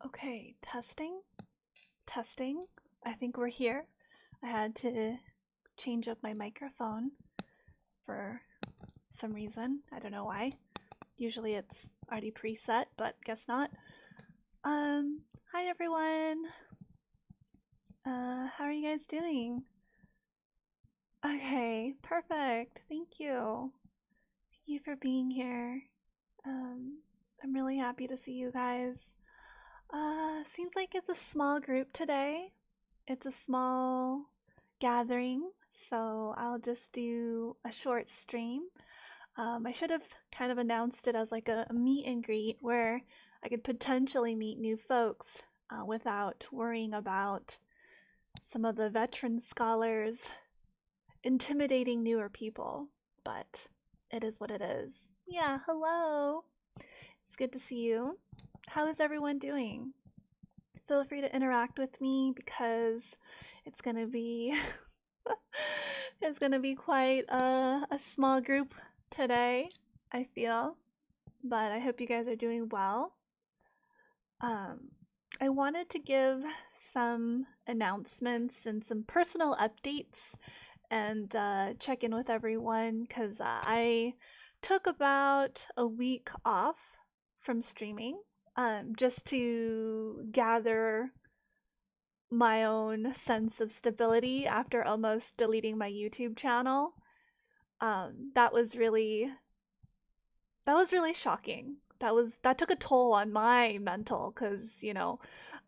Okay, testing. Testing. I think we're here. I had to change up my microphone for some reason. I don't know why. Usually it's already preset, but guess not. Hi everyone. How are you guys doing? Okay, perfect. Thank you. Thank you for being here. I'm really happy to see you guys. Seems like it's a small group today. It's a small gathering, so I'll just do a short stream. I should have kind of announced it as like a meet and greet where I could potentially meet new folks without worrying about some of the veteran scholars intimidating newer people, but it is what it is. Yeah, hello. It's good to see you. How is everyone doing? Feel free to interact with me because it's gonna be it's gonna be quite a small group today, I feel, but I hope you guys are doing well. I wanted to give some announcements and some personal updates and check in with everyone because I took about a week off from streaming just to gather my own sense of stability after almost deleting my YouTube channel. That was really shocking. That took a toll on my mental because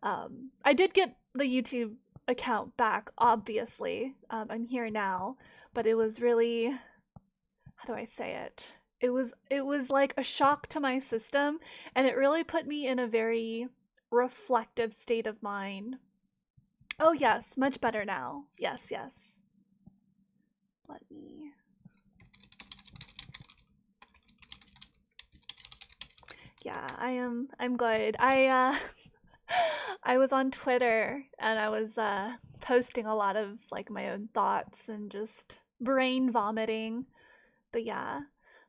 I did get the YouTube account back, obviously. I'm here now, but it was really, how do I say it? It was like a shock to my system, and it really put me in a very reflective state of mind. Oh yes, much better now. Yes. Let me. Yeah, I'm good. I was on Twitter and I was posting a lot of like my own thoughts and just brain vomiting. But yeah,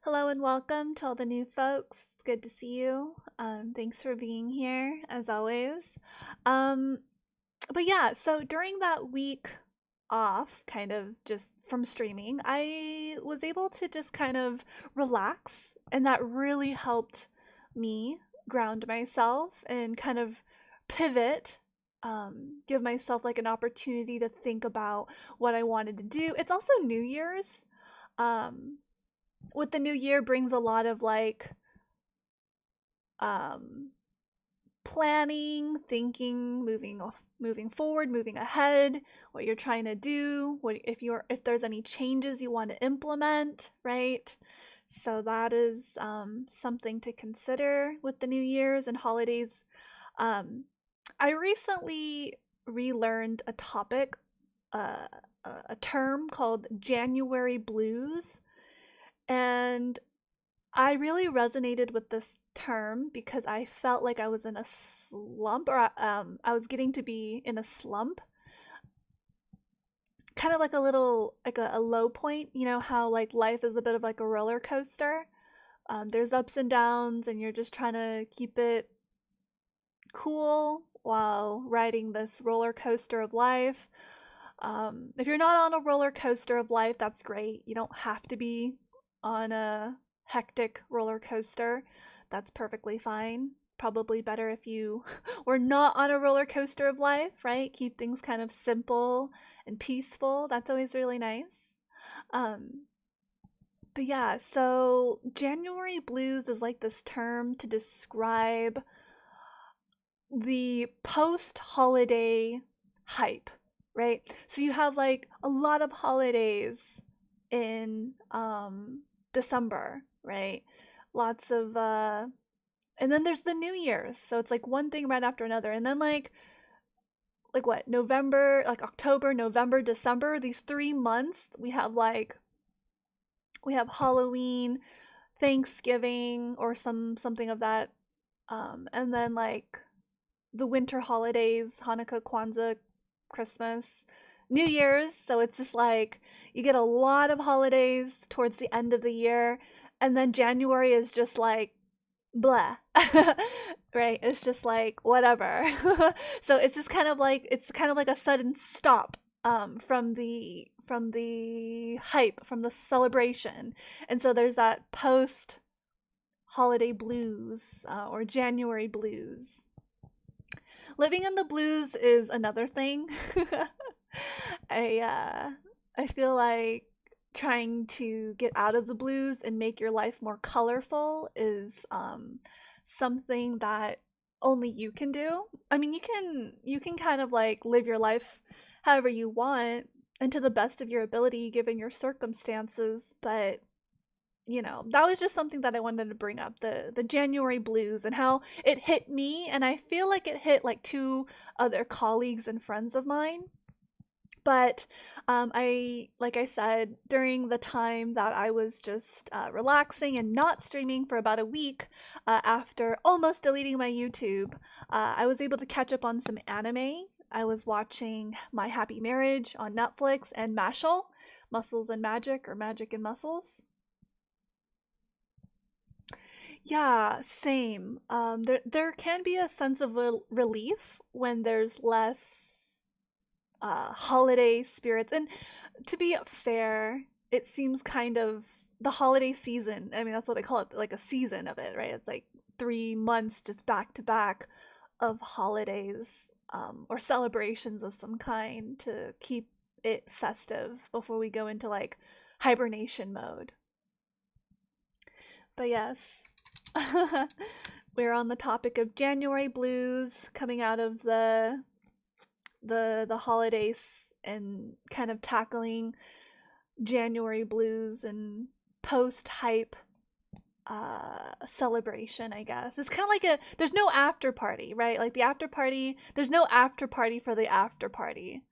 hello and welcome to all the new folks. It's good to see you. Thanks for being here as always. But yeah, so during that week off, kind of just from streaming, I was able to just kind of relax, and that really helped me ground myself and kind of pivot, give myself like an opportunity to think about what I wanted to do. It's also New Year's. With the new year brings a lot of like planning, thinking, moving forward, moving ahead, what you're trying to do, if there's any changes you want to implement, right? So that is something to consider with the New Year's and holidays. I recently relearned a topic, a term called January blues, and I really resonated with this term because I felt like I was in a slump, or I was getting to be in a slump, kind of like a little, like a low point. You know how like life is a bit of like a roller coaster. There's ups and downs, and you're just trying to keep it cool while riding this roller coaster of life. If you're not on a roller coaster of life, that's great. You don't have to be on a hectic roller coaster. That's perfectly fine. Probably better if you were not on a roller coaster of life, right? Keep things kind of simple and peaceful. That's always really nice. But yeah, so January blues is like this term to describe the post-holiday hype, right? So you have like a lot of holidays in December, right? Lots of and then there's the New Year's. So it's like one thing right after another. And then like what? November, like October, November, December, these 3 months, we have Halloween, Thanksgiving or something of that. And then like the winter holidays, Hanukkah, Kwanzaa, Christmas, New Year's. So it's just like you get a lot of holidays towards the end of the year, and then January is just like blah. right? It's just like whatever. So it's kind of like a sudden stop from the hype, from the celebration. And so there's that post holiday blues, or January blues. Living in the blues is another thing. I I feel like trying to get out of the blues and make your life more colorful is something that only you can do. I mean, you can kind of like live your life however you want and to the best of your ability given your circumstances, but that was just something that I wanted to bring up, the January blues and how it hit me, and I feel like it hit like two other colleagues and friends of mine. But like I said, during the time that I was just relaxing and not streaming for about a week, after almost deleting my YouTube, I was able to catch up on some anime. I was watching My Happy Marriage on Netflix and Mashal, Muscles and Magic, or Magic and Muscles. Yeah, same. There can be a sense of relief when there's less holiday spirits. And to be fair, it seems kind of the holiday season. I mean, that's what they call it, like a season of it, right? It's like 3 months just back to back of holidays, or celebrations of some kind to keep it festive before we go into like hibernation mode. But yes, we're on the topic of January blues coming out of the holidays and kind of tackling January blues and post hype celebration, I guess. It's kind of like there's no after party, right? Like the after party, there's no after party for the after party.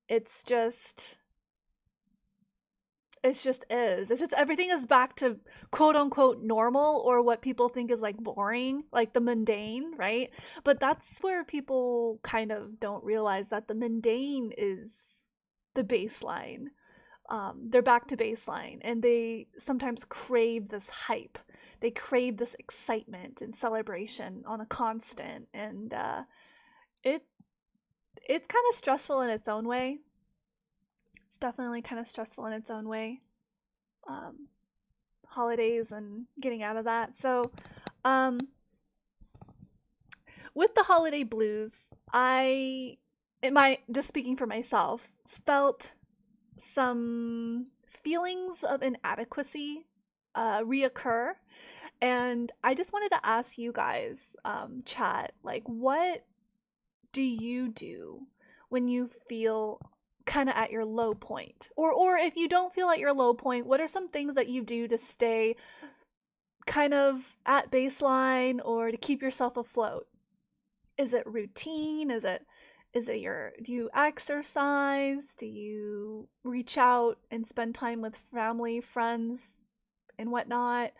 It's just it's just is. It's just everything is back to quote unquote normal, or what people think is like boring, like the mundane, right? But that's where people kind of don't realize that the mundane is the baseline. They're back to baseline, and they sometimes crave this hype. They crave this excitement and celebration on a constant, and it it's kind of stressful in its own way. It's definitely kind of stressful in its own way. Um, Holidays and getting out of that. So, um, with the holiday blues, just speaking for myself, felt some feelings of inadequacy reoccur. And I just wanted to ask you guys, chat, like, what do you do when you feel kind of at your low point? Or if you don't feel at your low point, what are some things that you do to stay kind of at baseline or to keep yourself afloat? Is it routine? Do you exercise? Do you reach out and spend time with family, friends, and whatnot?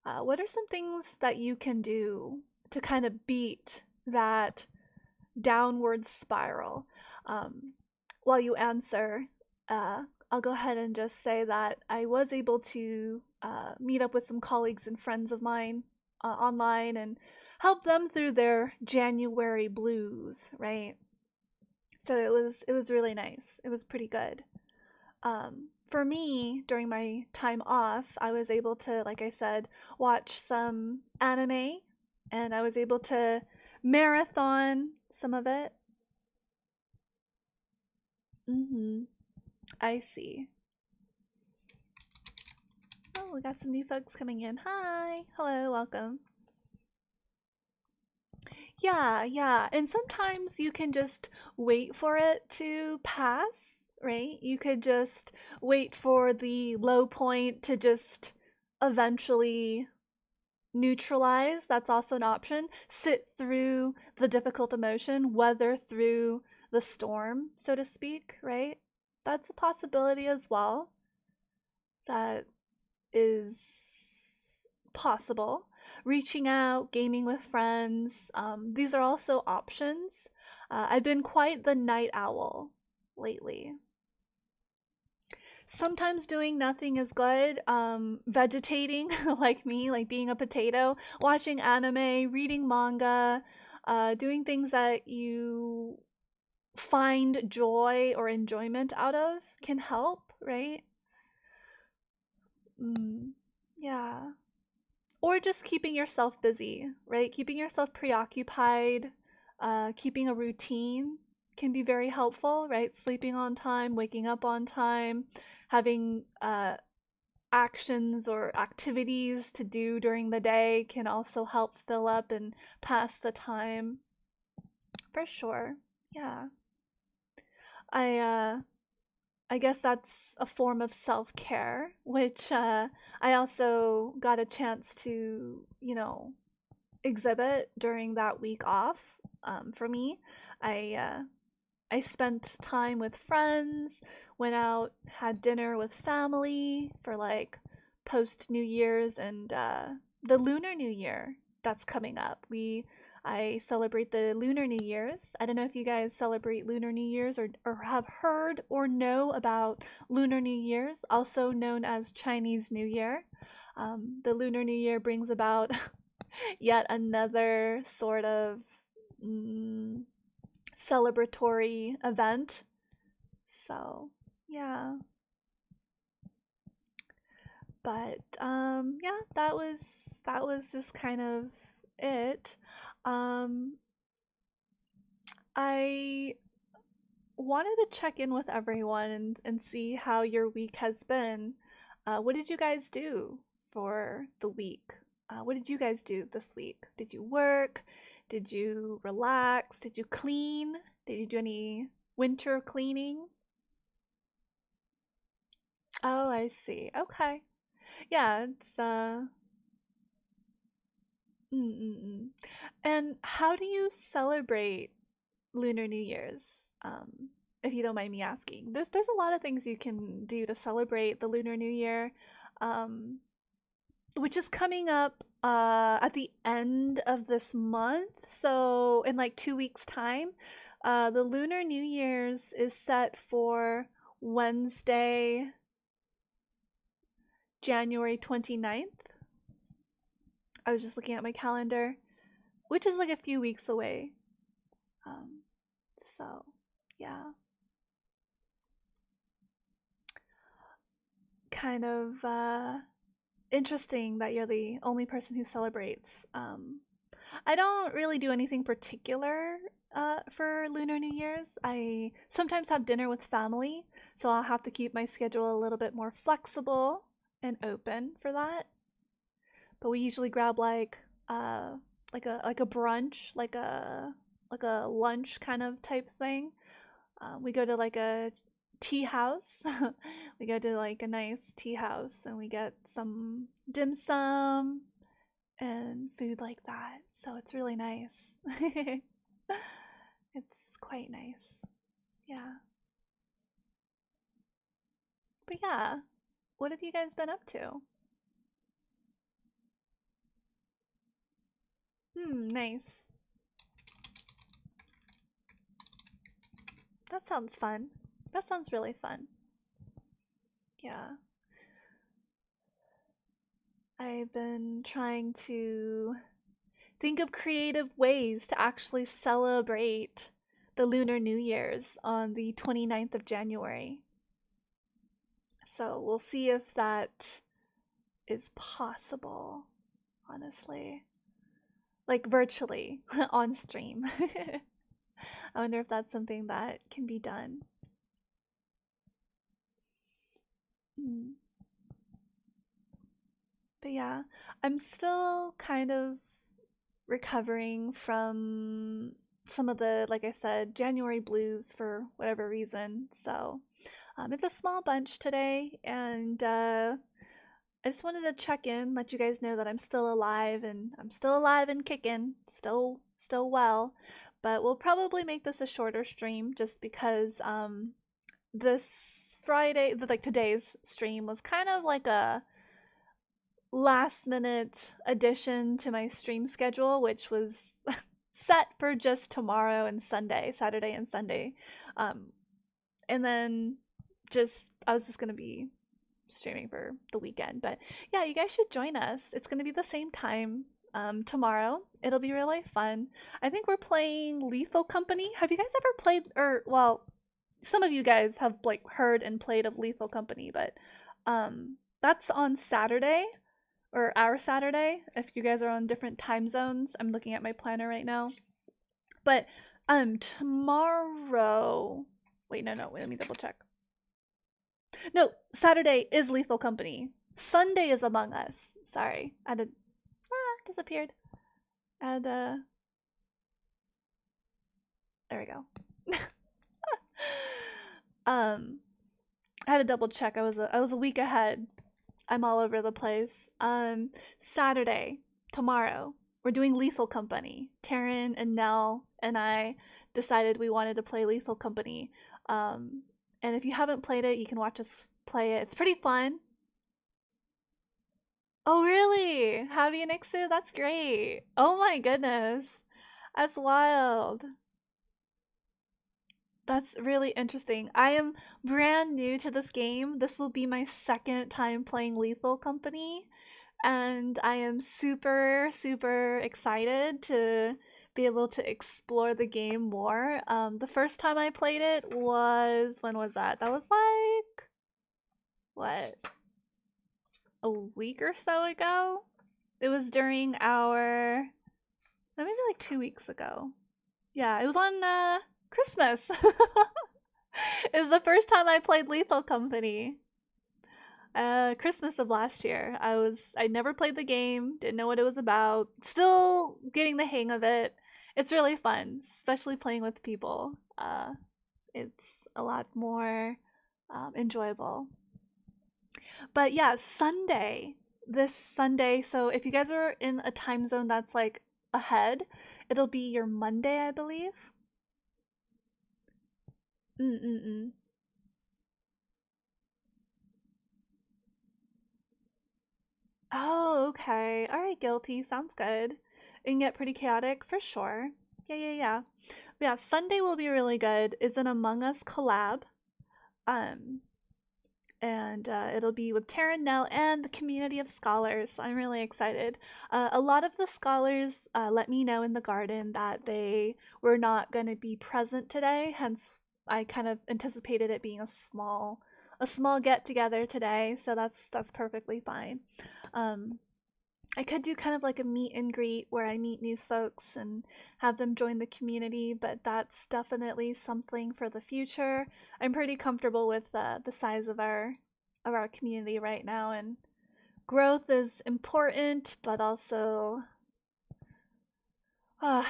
What are some things that you can do to kind of beat that downward spiral? While you answer, I'll go ahead and just say that I was able to meet up with some colleagues and friends of mine online and help them through their January blues, right? So it was really nice. It was pretty good. For me, during my time off, I was able to, like I said, watch some anime, and I was able to marathon some of it. I see. Oh, we got some new folks coming in. Hi. Hello, welcome. Yeah, yeah. And sometimes you can just wait for it to pass, right? You could just wait for the low point to just eventually neutralize. That's also an option. Sit through the difficult emotion, weather through the storm, so to speak, right? That's a possibility as well. That is possible. Reaching out, gaming with friends, these are also options. I've been quite the night owl lately. Sometimes doing nothing is good. Vegetating, like me, like being a potato, watching anime, reading manga, doing things that you find joy or enjoyment out of can help, right? Mm, yeah. Or just keeping yourself busy, right? Keeping yourself preoccupied, keeping a routine can be very helpful, right? Sleeping on time, waking up on time, having actions or activities to do during the day can also help fill up and pass the time for sure. Yeah. I I guess that's a form of self-care, which I also got a chance to, exhibit during that week off. For me, I I spent time with friends, went out, had dinner with family for like post New Year's and the Lunar New Year that's coming up. I celebrate the Lunar New Year's. I don't know if you guys celebrate Lunar New Year's or have heard or know about Lunar New Year's, also known as Chinese New Year. The Lunar New Year brings about yet another sort of mm, celebratory event. So, yeah. But yeah, that was just kind of it. Um I wanted to check in with everyone and see how your week has been. What did you guys do for the week? What did you guys do this week? Did you work? Did you relax? Did you clean? Did you do any winter cleaning? Oh, I see. Okay. Yeah, it's mm. And how do you celebrate Lunar New Year's? If you don't mind me asking. There's a lot of things you can do to celebrate the Lunar New Year. Um, which is coming up at the end of this month. So in like 2 weeks' time, the Lunar New Year's is set for Wednesday, January 29th. I was just looking at my calendar, which is like a few weeks away. Um, so yeah, kind of interesting that you're the only person who celebrates. I don't really do anything particular for Lunar New Year's. I sometimes have dinner with family, so I'll have to keep my schedule a little bit more flexible and open for that. But we usually grab like a brunch, like a lunch kind of type thing. We go to like a tea house. We go to like a nice tea house and we get some dim sum and food like that. So it's really nice. It's quite nice. Yeah. But yeah, what have you guys been up to? Nice. That sounds fun. That sounds really fun. Yeah. I've been trying to think of creative ways to actually celebrate the Lunar New Year's on the 29th of January. So we'll see if that is possible, honestly. Like virtually on stream. I wonder if that's something that can be done. Mm. But yeah, I'm still kind of recovering from some of the, like I said, January blues for whatever reason. So it's a small bunch today, and I just wanted to check in, let you guys know that I'm still alive and kicking, still well. But we'll probably make this a shorter stream just because this Friday, like today's stream was kind of like a last minute addition to my stream schedule, which was set for just tomorrow and Sunday, Saturday and Sunday. Um, and then just I was just gonna be streaming for the weekend. But yeah, you guys should join us. It's gonna be the same time tomorrow. It'll be really fun. I think we're playing Lethal Company. Have you guys ever played, or well, some of you guys have like heard and played of Lethal Company, but that's on Saturday, or our Saturday, if you guys are on different time zones. I'm looking at my planner right now. But tomorrow, wait, no, wait, let me double check. No, Saturday is Lethal Company. Sunday is Among Us. Sorry, I did disappeared. And there we go. I had to double check. I was a week ahead. I'm all over the place. Saturday, tomorrow, we're doing Lethal Company. Taryn and Nell and I decided we wanted to play Lethal Company. And if you haven't played it, you can watch us play it. It's pretty fun. Oh, really? Have you, Nixu? That's great. Oh my goodness. That's wild. That's really interesting. I am brand new to this game. This will be my second time playing Lethal Company, and I am super, super excited to be able to explore the game more. The first time I played it was, when was that? That was like, what? A week or so ago? It was during our, maybe like 2 weeks ago. Yeah, it was on Christmas. It was the first time I played Lethal Company. Christmas of last year. I never played the game, didn't know what it was about. Still getting the hang of it. It's really fun, especially playing with people. It's a lot more enjoyable. But yeah, this Sunday, so if you guys are in a time zone that's like ahead, it'll be your Monday, I believe. Mm-mm-mm. Oh, okay. All right, guilty. Sounds good. It can get pretty chaotic for sure. Yeah, yeah, yeah. But yeah, Sunday will be really good. It's an Among Us collab. Um, and it'll be with Tara Nell and the community of scholars. So I'm really excited. A lot of the scholars let me know in the garden that they were not going to be present today. Hence, I kind of anticipated it being a small get together today. So that's perfectly fine. Um, I could do kind of like a meet and greet where I meet new folks and have them join the community, but that's definitely something for the future. I'm pretty comfortable with the size of our community right now, and growth is important, but also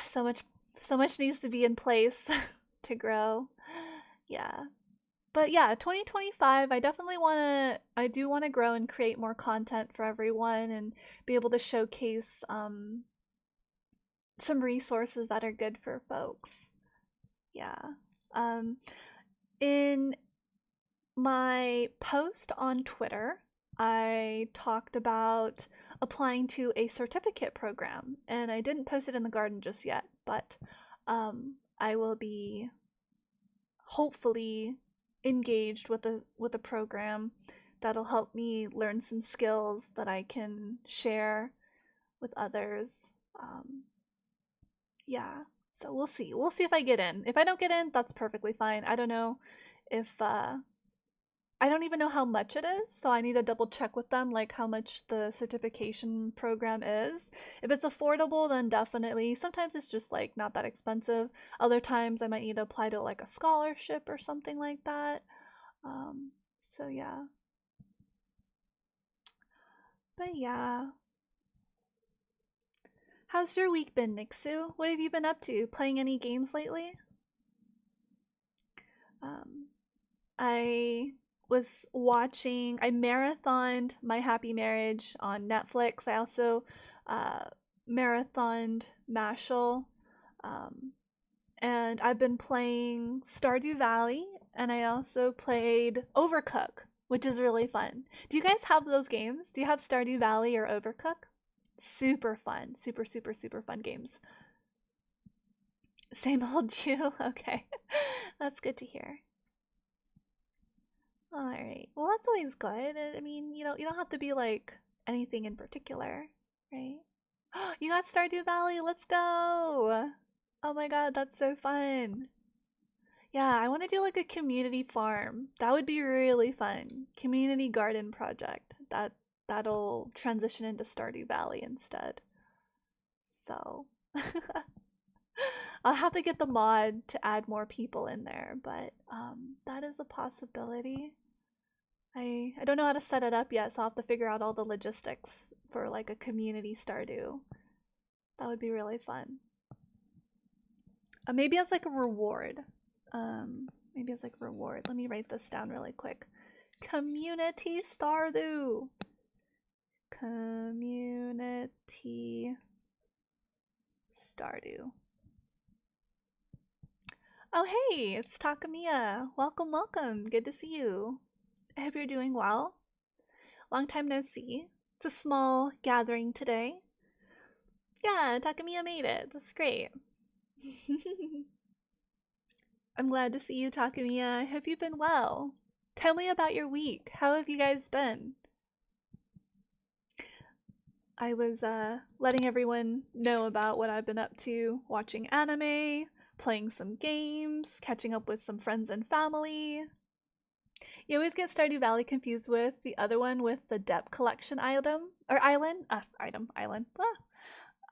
so much needs to be in place to grow. Yeah. But yeah, 2025, I do want to grow and create more content for everyone and be able to showcase some resources that are good for folks. Yeah. Um, in my post on Twitter, I talked about applying to a certificate program, and I didn't post it in the garden just yet, but I will be hopefully engaged with a program that'll help me learn some skills that I can share with others. Um, yeah, so we'll see. We'll see if I get in. If I don't get in, that's perfectly fine. I don't know if I don't even know how much it is, so I need to double check with them, like how much the certification program is. If it's affordable, then definitely. Sometimes it's just like not that expensive. Other times I might need to apply to like a scholarship or something like that. So yeah. But yeah. How's your week been, Nixu? What have you been up to? Playing any games lately? Um, I I marathoned My Happy Marriage on Netflix. I also uh, marathoned Mashal. Um, and I've been playing Stardew Valley, and I also played Overcook, which is really fun. Do you guys have those games? Do you have Stardew Valley or Overcook? Super fun. Super, super, super fun games. Same old you? Okay. That's good to hear. All right. Well, that's always good. I mean, you don't have to be like anything in particular, right? You got Stardew Valley. Let's go. Oh my god, that's so fun. Yeah, I want to do like a community farm. That would be really fun. Community garden project. That'll transition into Stardew Valley instead. So, I'll have to get the mod to add more people in there, but that is a possibility. I don't know how to set it up yet, so I'll have to figure out all the logistics for like a community Stardew. That would be really fun. Maybe as like a reward. Maybe as like a reward. Let me write this down really quick. Community Stardew. Community Stardew. Oh hey, it's Takamiya. Welcome, welcome. Good to see you. I hope you're doing well. Long time no see. It's a small gathering today. Yeah, Takamiya made it. That's great. I'm glad to see you, Takamiya. I hope you've been well. Tell me about your week. How have you guys been? I was letting everyone know about what I've been up to, watching anime, playing some games, catching up with some friends and family. You always get Stardew Valley confused with the other one with the Debt Collection item or island. Island. Ah.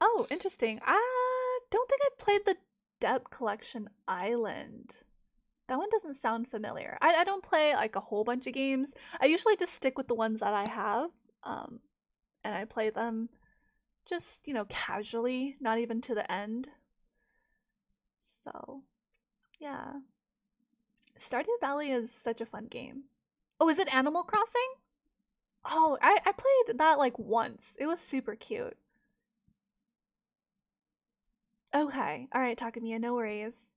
Oh, interesting. I don't think I've played the Debt Collection Island. That one doesn't sound familiar. I don't play like a whole bunch of games. I usually just stick with the ones that I have, and I play them just, casually, not even to the end. So, yeah. Stardew Valley is such a fun game. Oh, is it Animal Crossing? Oh, I played that like once. It was super cute. Okay. Alright, Takamiya, no worries.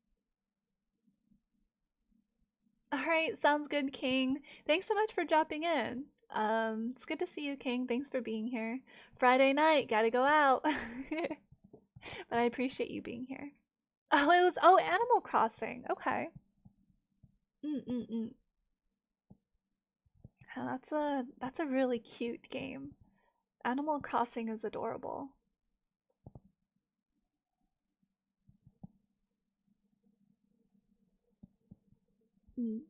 Alright, sounds good, King. Thanks so much for dropping in. It's good to see you, King. Thanks for being here. Friday night, gotta go out. But I appreciate you being here. Oh, it was Animal Crossing. Okay. Mm. That's a really cute game. Animal Crossing is adorable. Mm.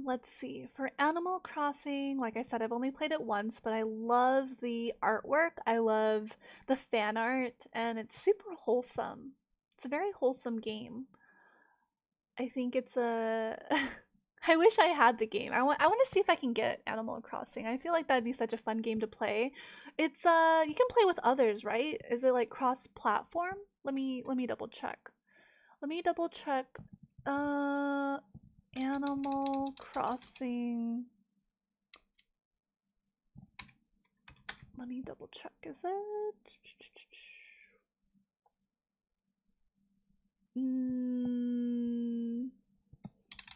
Let's see. For Animal Crossing, like I said, I've only played it once, but I love the artwork. I love the fan art, and it's super wholesome. It's a very wholesome game. I think it's a. I wish I had the game. I want to see if I can get Animal Crossing. I feel like that'd be such a fun game to play. It's you can play with others, right? Is it like cross-platform? Let me double check. Let me double check. Animal Crossing. Let me double check. Is it?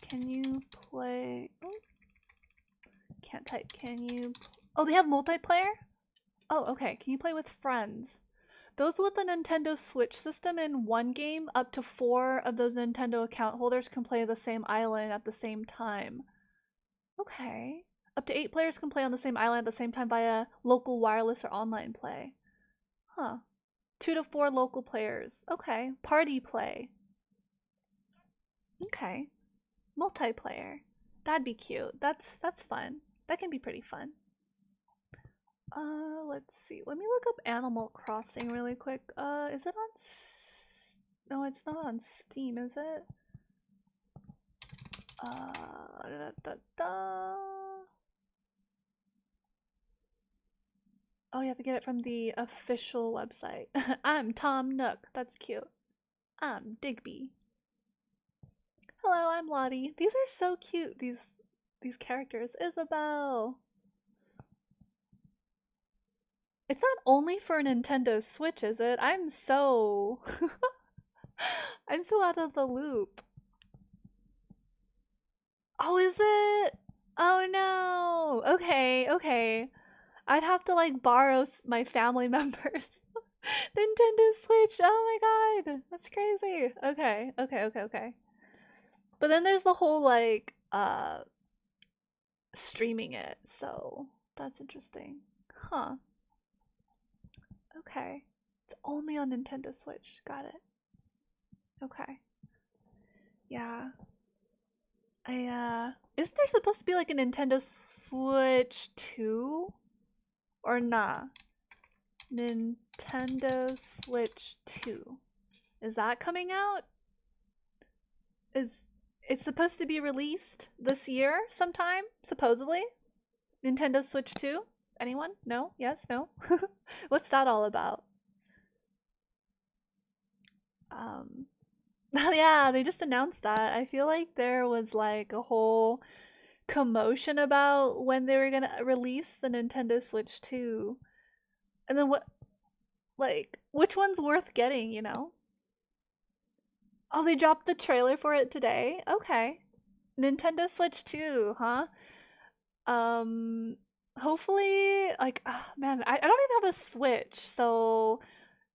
Can you play? Oh, can't type. Can you? Oh, they have multiplayer? Oh, okay. Can you play with friends? Those with the Nintendo Switch system in one game, up to 4 of those Nintendo account holders can play the same island at the same time. Okay. Up to 8 players can play on the same island at the same time via local wireless or online play. Huh. 2 to 4 local players. Okay. Party play. Okay. Multiplayer. That'd be cute. That's fun. That can be pretty fun. Let's see. Let me look up Animal Crossing really quick. Is it on no, it's not on Steam, is it? Oh, you have to get it from the official website. I'm Tom Nook. That's cute. I'm Digby. Hello, I'm Lottie. These are so cute. These characters. Isabel. It's not only for Nintendo Switch, is it? I'm so I'm so out of the loop. Oh, is it? Oh no. Okay. I'd have to like borrow my family members. Nintendo Switch. Oh my god. That's crazy. Okay. But then there's the whole like streaming it. So that's interesting. Huh. Okay. It's only on Nintendo Switch. Got it. Okay. Yeah. Isn't there supposed to be like a Nintendo Switch 2? Or nah? Nintendo Switch 2. Is that coming out? Is it's supposed to be released this year sometime, supposedly? Nintendo Switch 2? Anyone? No? Yes? No? What's that all about? Um yeah, they just announced that. I feel like there was like a whole commotion about when they were gonna release the Nintendo Switch 2. And then what, like, which one's worth getting, you know? Oh, they dropped the trailer for it today? Okay. Nintendo Switch 2, huh? Um, hopefully, like, man, I don't even have a Switch, so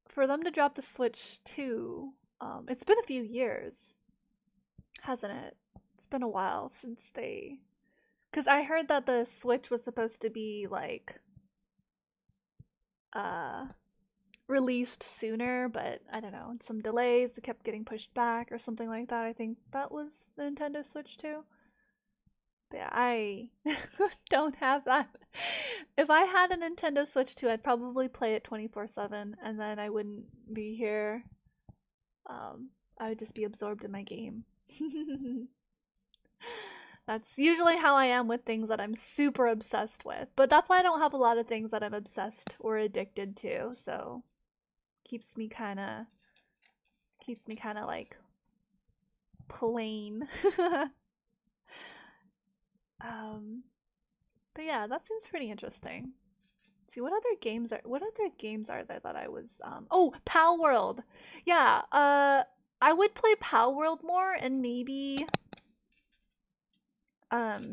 for them to drop the Switch 2, it's been a few years, hasn't it? It's been a while since they. Because I heard that the Switch was supposed to be, like, uh, released sooner, but I don't know, some delays, it kept getting pushed back or something like that. I think that was the Nintendo Switch 2. But yeah, I don't have that. If I had a Nintendo Switch 2, I'd probably play it 24/7 and then I wouldn't be here. I would just be absorbed in my game. That's usually how I am with things that I'm super obsessed with. But that's why I don't have a lot of things that I'm obsessed or addicted to. So keeps me kind of like plain. But yeah, that seems pretty interesting. Let's see what other games are there that I was oh, Pal World. Yeah, I would play Pal World more and maybe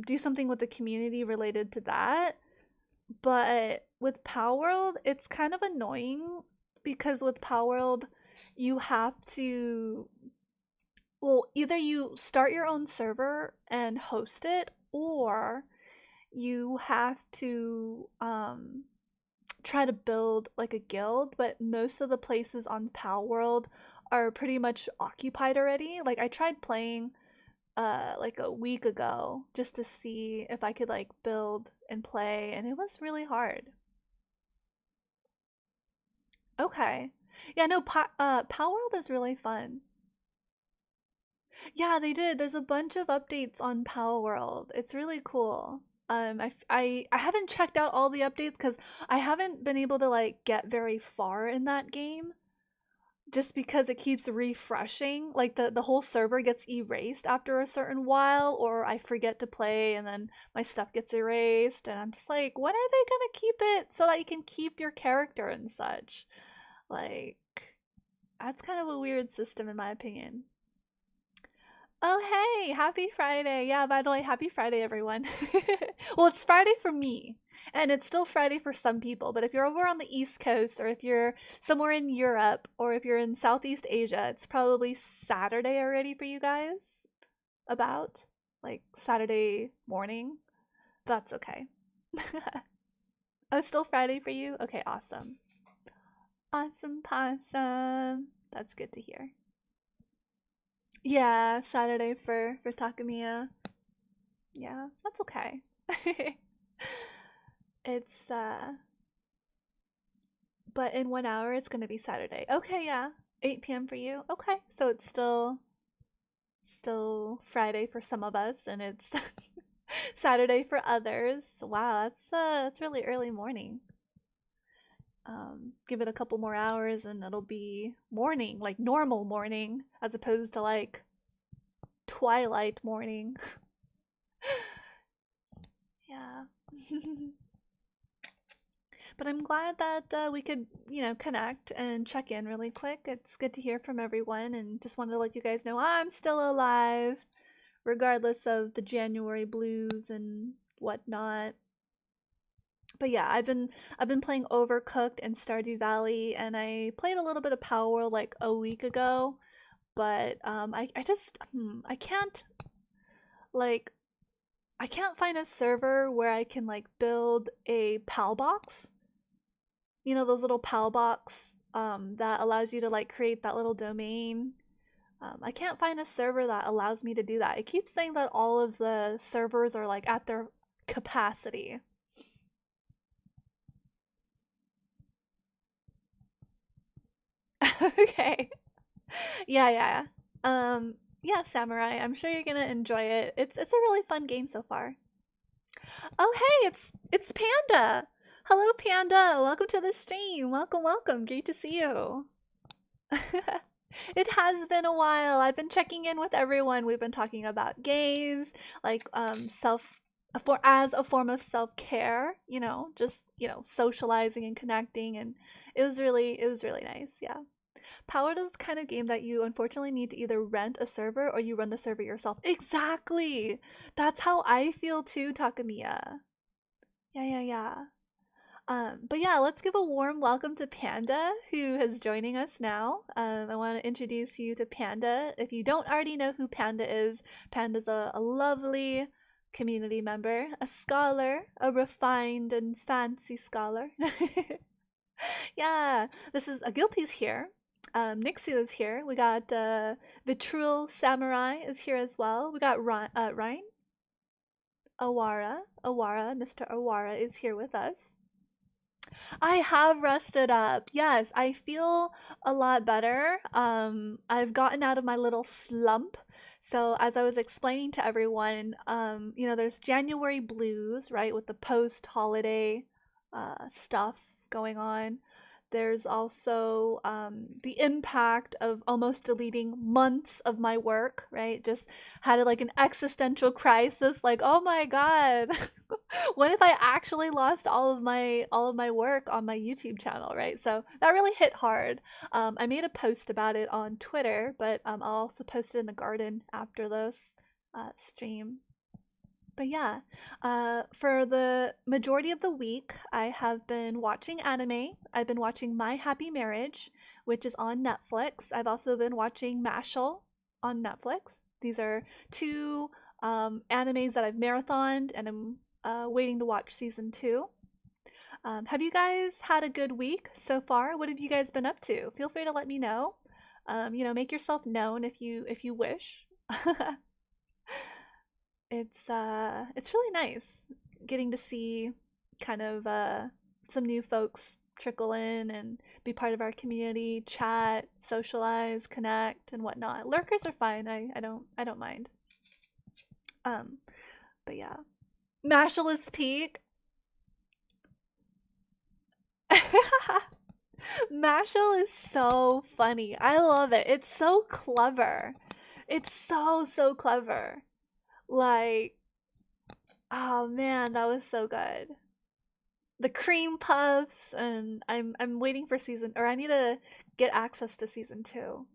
do something with the community related to that. But with Pal World, it's kind of annoying because with Pal World, you have to, well, either you start your own server and host it, or you have to try to build like a guild, but most of the places on Pal World are pretty much occupied already. Like I tried playing like a week ago just to see if I could like build and play, and it was really hard. Okay. Yeah, no, Pal World is really fun. Yeah, they did. There's a bunch of updates on Pal World. It's really cool. I haven't checked out all the updates because I haven't been able to like get very far in that game just because it keeps refreshing. Like the whole server gets erased after a certain while, or I forget to play and then my stuff gets erased, and I'm just like, when are they gonna keep it so that you can keep your character and such? Like, that's kind of a weird system in my opinion. Oh, hey, happy Friday. Yeah, by the way, happy Friday, everyone. Well, it's Friday for me, and it's still Friday for some people. But if you're over on the East Coast, or if you're somewhere in Europe, or if you're in Southeast Asia, it's probably Saturday already for you guys. About like Saturday morning. That's okay. Oh, it's still Friday for you? Okay, awesome. Awesome possum. That's good to hear. Yeah, Saturday for Takamiya. Yeah, that's okay. It's but in 1 hour it's gonna be Saturday. Okay, yeah. 8 p.m. for you. Okay. So it's still Friday for some of us and it's Saturday for others. Wow, that's really early morning. Give it a couple more hours and it'll be morning, like normal morning, as opposed to like twilight morning. Yeah. But I'm glad that we could, connect and check in really quick. It's good to hear from everyone, and just wanted to let you guys know I'm still alive, regardless of the January blues and whatnot. But yeah, I've been playing Overcooked and Stardew Valley, and I played a little bit of Power World like a week ago. But I just I can't like I can't find a server where I can like build a PAL box. You know those little PAL box that allows you to like create that little domain. I can't find a server that allows me to do that. It keeps saying that all of the servers are like at their capacity. Okay. Yeah, yeah. Yeah, Samurai. I'm sure you're gonna enjoy it. It's a really fun game so far. Oh, hey, it's Panda. Hello, Panda. Welcome to the stream. Welcome, welcome. Great to see you. It has been a while. I've been checking in with everyone. We've been talking about games, like for as a form of self-care, just, socializing and connecting, and it was really nice. Yeah. Powered is the kind of game that you unfortunately need to either rent a server or you run the server yourself. Exactly. That's how I feel too, Takamiya. Yeah, yeah, yeah. But yeah, let's give a warm welcome to Panda, who is joining us now. I want to introduce you to Panda. If you don't already know who Panda is, Panda's a lovely community member, a scholar, a refined and fancy scholar. Yeah, this is Guilty's here. Nixu is here. We got Vitrul Samurai is here as well. We got Ryan Awara, Mr. Awara is here with us. I have rested up. Yes, I feel a lot better. I've gotten out of my little slump. So as I was explaining to everyone, there's January blues, right, with the post-holiday stuff going on. There's also the impact of almost deleting months of my work, right? Just had like an existential crisis, like, oh my god, what if I actually lost all of my work on my YouTube channel, right? So that really hit hard. I made a post about it on Twitter, but I'll also post it in the garden after this stream. But yeah, for the majority of the week, I have been watching anime. I've been watching My Happy Marriage, which is on Netflix. I've also been watching Mashal on Netflix. These are two animes that I've marathoned, and I'm waiting to watch season two. Have you guys had a good week so far? What have you guys been up to? Feel free to let me know. Make yourself known if you wish. It's really nice getting to see kind of some new folks trickle in and be part of our community, chat, socialize, connect, and whatnot. Lurkers are fine. I don't mind. Um, but yeah, Mashless Peak. Mashal is so funny. I love it. It's so clever. It's so clever. Like, oh man, that was so good. The cream puffs, and I'm waiting for season, or I need to get access to season 2.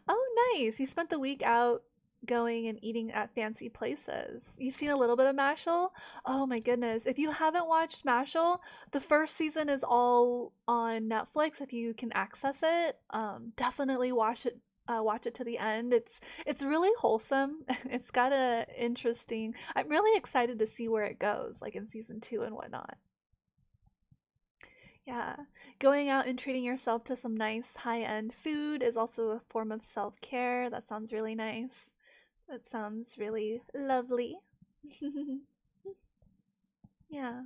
Oh, nice. You spent the week out going and eating at fancy places. You've seen a little bit of Mashal? Oh my goodness. If you haven't watched Mashal, the first season is all on Netflix if you can access it. Definitely watch it to the end. It's really wholesome. It's got a interesting. I'm really excited to see where it goes, like in season 2 and whatnot. Yeah. Going out and treating yourself to some nice high-end food is also a form of self-care. That sounds really nice. That sounds really lovely. Yeah.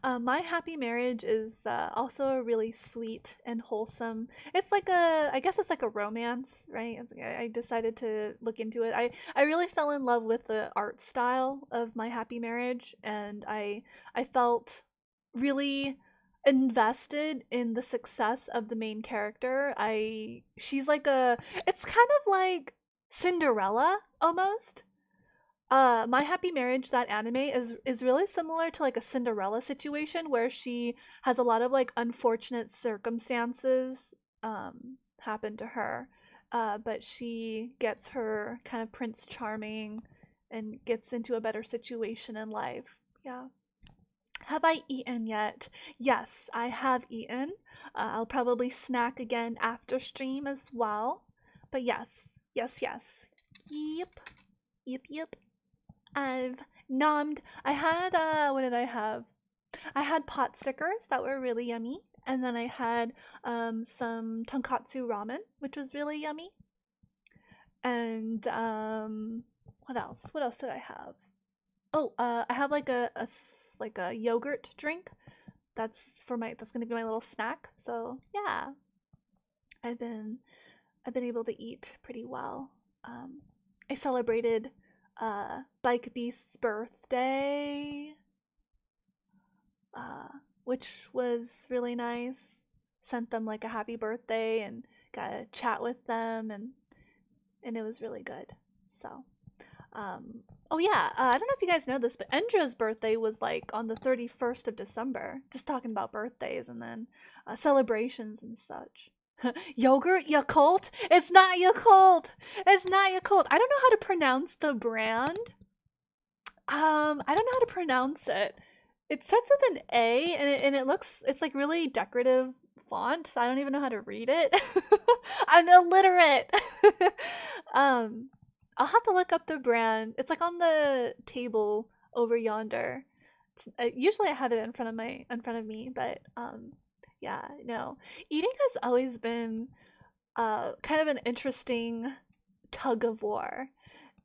My Happy Marriage is also a really sweet and wholesome. It's like I guess it's like a romance, right? I decided to look into it. I really fell in love with the art style of My Happy Marriage, and I felt really invested in the success of the main character. She's like it's kind of like Cinderella almost. My Happy Marriage, that anime is really similar to like a Cinderella situation where she has a lot of like unfortunate circumstances happen to her. But she gets her kind of Prince Charming and gets into a better situation in life. Yeah. Have I eaten yet? Yes, I have eaten. I'll probably snack again after stream as well. But yes, yes, yes. Yep, yep, yep. I've nommed. I had, what did I have? I had pot stickers that were really yummy. And then I had some tonkatsu ramen, which was really yummy. And what else? What else did I have? Oh, I have like like a yogurt drink. That's gonna be my little snack. So yeah, I've been I've been able to eat pretty well. I celebrated Bike Beast's birthday, which was really nice. Sent them like a happy birthday and got to chat with them, and it was really good. So oh yeah, I don't know if you guys know this, but Endra's birthday was like on the 31st of December. Just talking about birthdays and then celebrations and such. Yogurt Yakult? It's not Yakult. It's not Yakult. I don't know how to pronounce the brand. I don't know how to pronounce it. It starts with an A and it's like really decorative font, so I don't even know how to read it. I'm illiterate. I'll have to look up the brand. It's like on the table over yonder. Usually I have it in front of me, but yeah, no. Eating has always been kind of an interesting tug of war.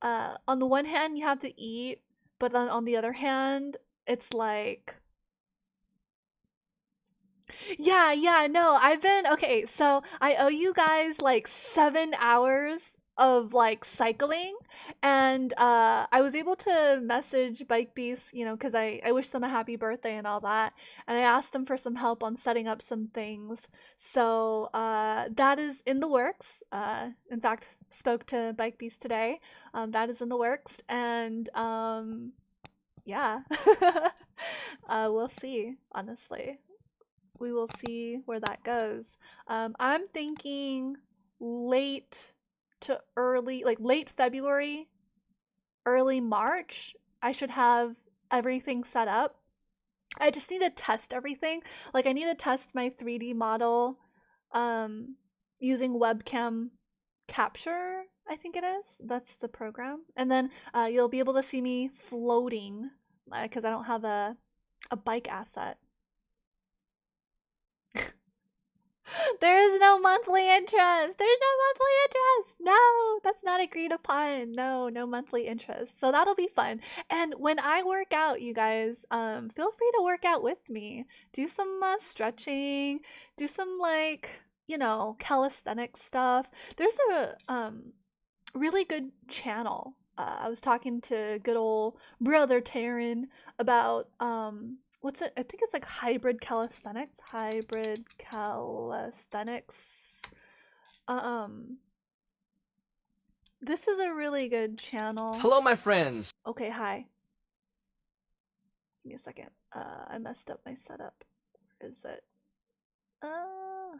On the one hand, you have to eat, but then on the other hand, it's like yeah, no, I've been okay, so I owe you guys like 7 hours of like cycling, and I was able to message Bike Beast, because I wished them a happy birthday and all that, and I asked them for some help on setting up some things. So that is in the works. In fact, spoke to Bike Beast today. That is in the works, and yeah. We'll see, honestly. We will see where that goes. I'm thinking late to early, like late February, early March, I should have everything set up. I just need to test everything. Like I need to test my 3D model using webcam capture, I think it is. That's the program. And then you'll be able to see me floating because I don't have a bike asset. There is no monthly interest. There's no monthly interest. No, that's not agreed upon. No, no monthly interest. So that'll be fun. And when I work out, you guys, feel free to work out with me. Do some stretching. Do some calisthenics stuff. There's a really good channel. I was talking to good old brother Taryn about what's it? I think it's like hybrid calisthenics. Hybrid calisthenics. This is a really good channel. Hello, my friends. Okay, hi. Give me a second. I messed up my setup. Where is it? I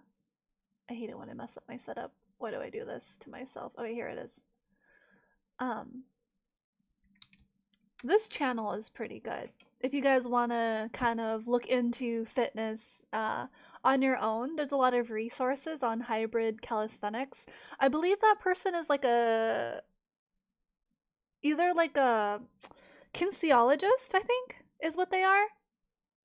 hate it when I mess up my setup. Why do I do this to myself? Okay, here it is. This channel is pretty good. If you guys want to kind of look into fitness on your own, there's a lot of resources on hybrid calisthenics. I believe that person is either like a kinesiologist, I think, is what they are,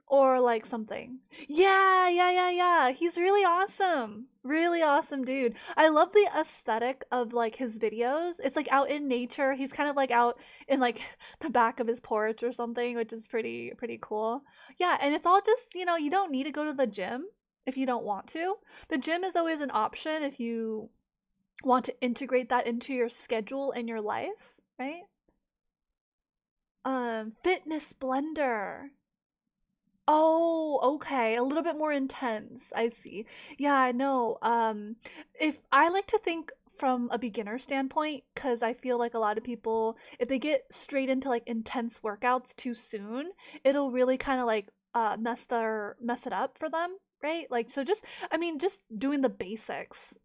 or like something. Yeah. He's really awesome. Really awesome dude. I love the aesthetic of like his videos. It's like out in nature. He's kind of like out in like the back of his porch or something, which is pretty cool. Yeah, and it's all just, you don't need to go to the gym if you don't want to. The gym is always an option if you want to integrate that into your schedule and your life, right? Fitness Blender. Oh, okay. A little bit more intense. I see. Yeah, I know. If I like to think from a beginner standpoint, because I feel like a lot of people, if they get straight into like intense workouts too soon, it'll really kind of like mess it up for them, right? Like, so just doing the basics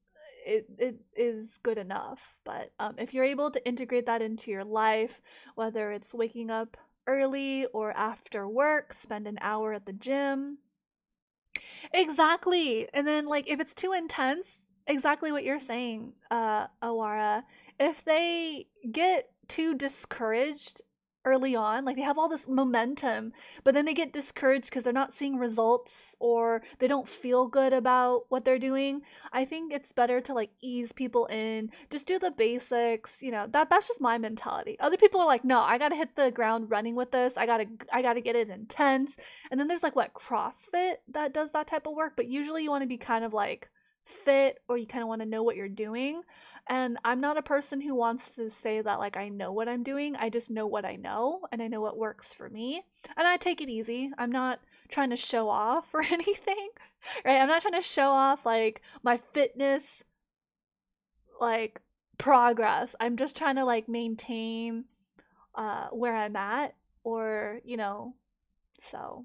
it is good enough. But if you're able to integrate that into your life, whether it's waking up early or after work, spend an hour at the gym. Exactly. And then like if it's too intense, exactly what you're saying, Awara, if they get too discouraged early on, like they have all this momentum, but then they get discouraged because they're not seeing results or they don't feel good about what they're doing, I think it's better to like ease people in, just do the basics, that's just my mentality. Other people are like, no, I gotta hit the ground running with this. I gotta get it intense. And then there's like what, CrossFit that does that type of work, but usually you want to be kind of like fit, or you kind of want to know what you're doing. And I'm not a person who wants to say that like I know what I'm doing. I just know what I know and I know what works for me. And I take it easy. I'm not trying to show off or anything. Right? I'm not trying to show off like my fitness like progress. I'm just trying to like maintain where I'm at, or so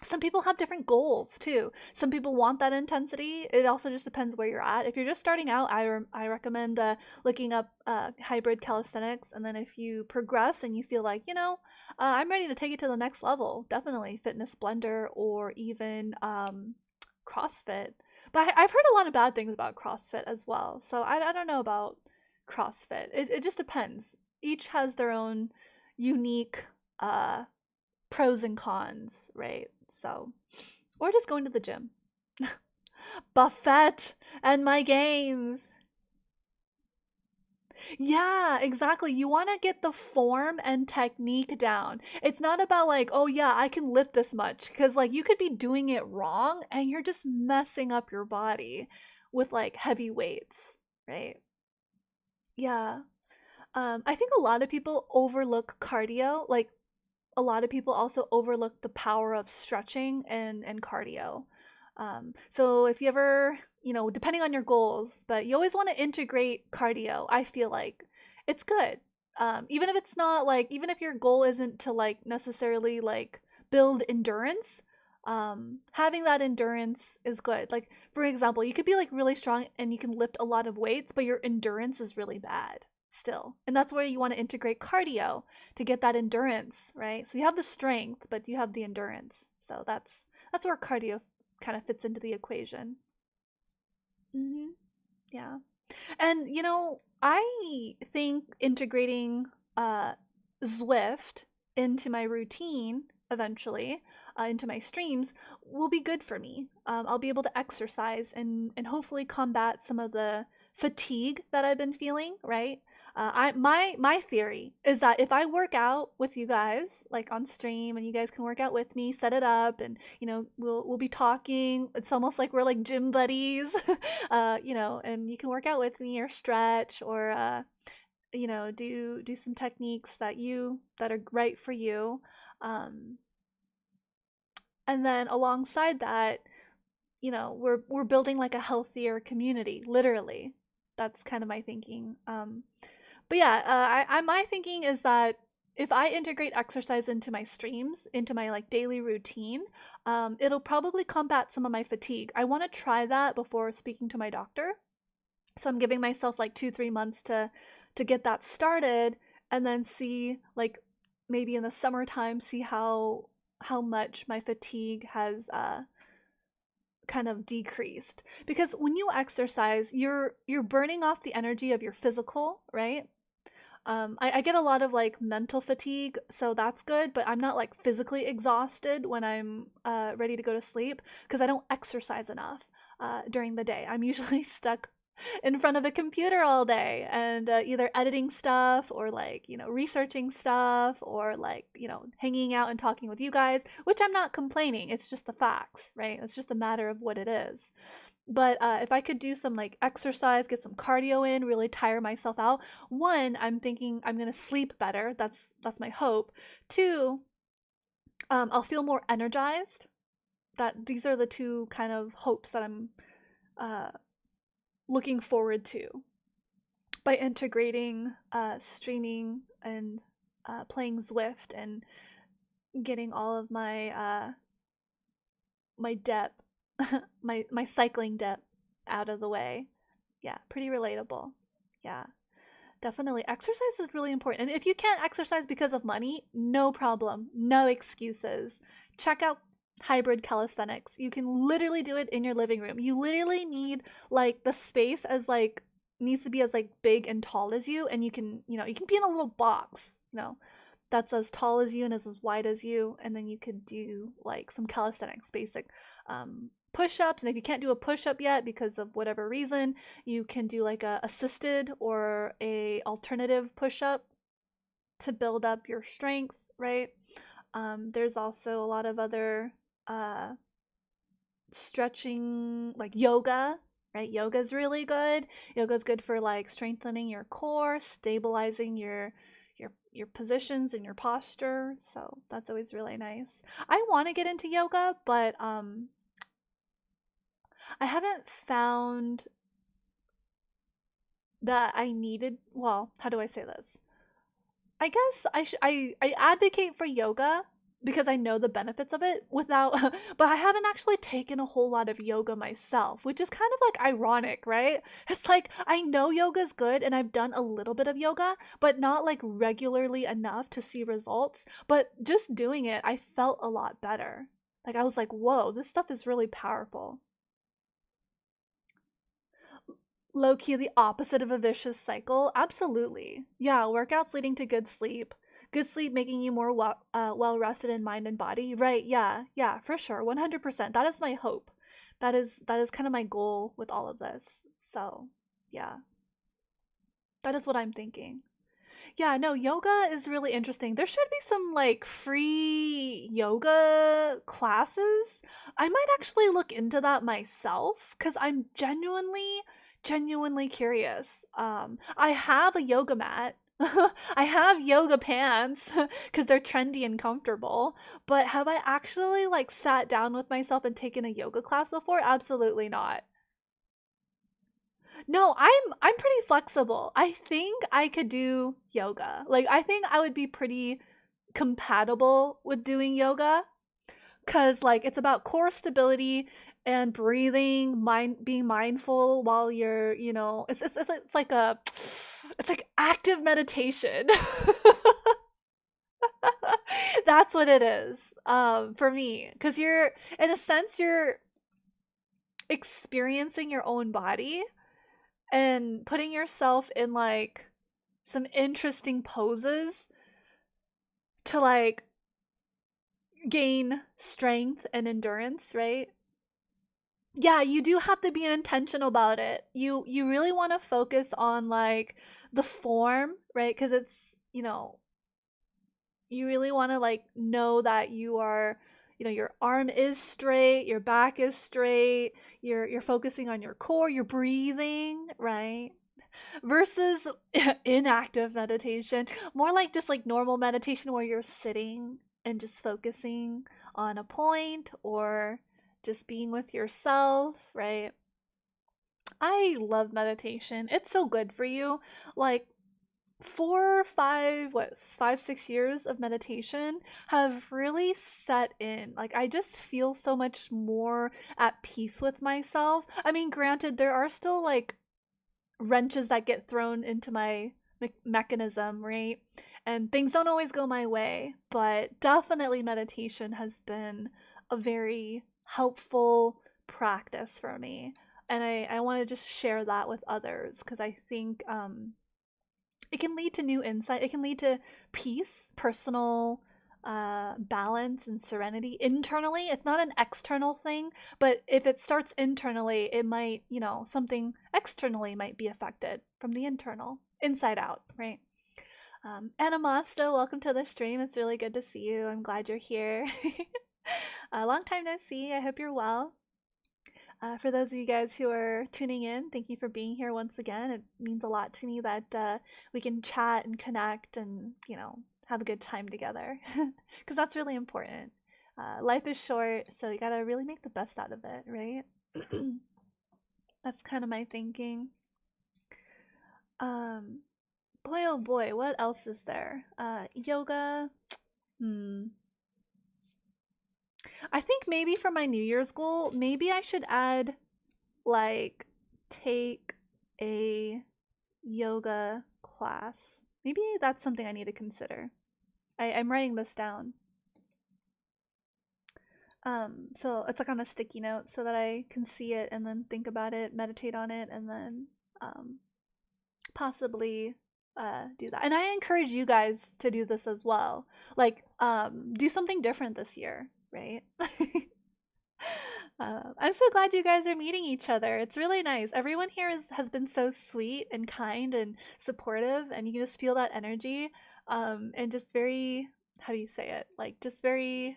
some people have different goals too. Some people want that intensity. It also just depends where you're at. If you're just starting out, I recommend looking up hybrid calisthenics. And then if you progress and you feel like, I'm ready to take it to the next level, definitely Fitness Blender or even CrossFit. But I've heard a lot of bad things about CrossFit as well. So I don't know about CrossFit. It just depends. Each has their own unique uh, pros and cons, right? So, or just going to the gym. Buffet and my gains. Yeah, exactly. You want to get the form and technique down. It's not about like, oh yeah, I can lift this much, because like you could be doing it wrong and you're just messing up your body with like heavy weights, right? Yeah. I think a lot of people overlook cardio. Like a lot of people also overlook the power of stretching and cardio. So if you ever, depending on your goals, but you always want to integrate cardio, I feel like it's good. Even if it's not like, even if your goal isn't to like necessarily like build endurance, having that endurance is good. Like, for example, you could be like really strong and you can lift a lot of weights, but your endurance is really bad still. And that's where you want to integrate cardio to get that endurance, right? So you have the strength, but you have the endurance. So that's where cardio kind of fits into the equation. Hmm. Yeah. And I think integrating Zwift into my routine eventually, into my streams, will be good for me. I'll be able to exercise and hopefully combat some of the fatigue that I've been feeling, right? My theory is that if I work out with you guys, like on stream, and you guys can work out with me, set it up, and we'll be talking. It's almost like we're like gym buddies, and you can work out with me or stretch or do some techniques that are right for you, um, and then alongside that, we're building like a healthier community, literally. That's kind of my thinking. But yeah, my thinking is that if I integrate exercise into my streams, into my like daily routine, it'll probably combat some of my fatigue. I want to try that before speaking to my doctor. So I'm giving myself like 2-3 months to get that started, and then see like maybe in the summertime, see how much my fatigue has kind of decreased. Because when you exercise, you're burning off the energy of your physical, right? I get a lot of like mental fatigue, so that's good, but I'm not like physically exhausted when I'm ready to go to sleep because I don't exercise enough during the day. I'm usually stuck in front of a computer all day and either editing stuff or like, researching stuff or like, hanging out and talking with you guys, which I'm not complaining. It's just the facts, right? It's just a matter of what it is. But if I could do some like exercise, get some cardio in, really tire myself out, one, I'm thinking I'm gonna sleep better. That's my hope. Two, I'll feel more energized. That these are the two kind of hopes that I'm uh, looking forward to by integrating streaming and playing Zwift and getting all of my depth, my cycling depth out of the way. Yeah, pretty relatable. Yeah, definitely. Exercise is really important. And if you can't exercise because of money, no problem. No excuses. Check out hybrid calisthenics. You can literally do it in your living room. You literally need like the space as like needs to be as like big and tall as you, and you can be in a little box, that's as tall as you and is as wide as you, and then you could do like some calisthenics, basic push-ups. And if you can't do a push-up yet because of whatever reason, you can do like a assisted or a alternative push-up to build up your strength, right? There's also a lot of other uh, stretching, like yoga, right? Yoga's really good. Yoga's good for like strengthening your core, stabilizing your positions and your posture. So that's always really nice. I want to get into yoga, but I haven't found that I needed, well, how do I say this? I guess I advocate for yoga because I know the benefits of it without but I haven't actually taken a whole lot of yoga myself, which is kind of like ironic, right? It's like I know yoga's good and I've done a little bit of yoga, but not like regularly enough to see results. But just doing it, I felt a lot better. Like I was like, "Whoa, this stuff is really powerful." Low key the opposite of a vicious cycle. Absolutely. Yeah, workouts leading to good sleep. Good sleep making you more well rested in mind and body. Right. Yeah. Yeah, for sure. 100%. That is my hope. That is kind of my goal with all of this. So, yeah. That is what I'm thinking. Yeah, no, yoga is really interesting. There should be some like free yoga classes. I might actually look into that myself because I'm genuinely curious. I have a yoga mat. I have yoga pants because they're trendy and comfortable. But have I actually like sat down with myself and taken a yoga class before? Absolutely not. No, I'm pretty flexible. I think I could do yoga. Like I think I would be pretty compatible with doing yoga cuz like it's about core stability and breathing, mind being mindful while you're, it's like a it's like active meditation. That's what it is. For me, cuz you're in a sense you're experiencing your own body and putting yourself in like some interesting poses to like gain strength and endurance, right? Yeah, you do have to be intentional about it. You really want to focus on like the form, right? Cuz it's, you really want to like know that you are, your arm is straight, your back is straight, you're focusing on your core, you're breathing, right? Versus inactive meditation, more like just like normal meditation where you're sitting and just focusing on a point or just being with yourself, right? I love meditation. It's so good for you. Like 5, 6 years of meditation have really set in. Like, I just feel so much more at peace with myself. I mean, granted, there are still like wrenches that get thrown into my mechanism, right? And things don't always go my way, but definitely meditation has been a very helpful practice for me. And I want to just share that with others because I think it can lead to new insight. It can lead to peace, personal balance, and serenity internally. It's not an external thing, but if it starts internally, it might, something externally might be affected from the internal, inside out, right? Anamasto, welcome to the stream. It's really good to see you. I'm glad you're here. A long time no see. I hope you're well. For those of you guys who are tuning in, thank you for being here once again. It means a lot to me that we can chat and connect and, have a good time together. Because that's really important. Life is short, so you gotta really make the best out of it, right? That's kind of my thinking. Boy, oh boy, what else is there? Yoga. Hmm. I think maybe for my New Year's goal, maybe I should add like take a yoga class. Maybe that's something I need to consider. I'm writing this down. So it's like on a sticky note so that I can see it and then think about it, meditate on it, and then possibly do that. And I encourage you guys to do this as well. Like, do something different this year, right? I'm so glad you guys are meeting each other. It's really nice. Everyone here has been so sweet and kind and supportive, and you can just feel that energy. And just very, how do you say it? Like, just very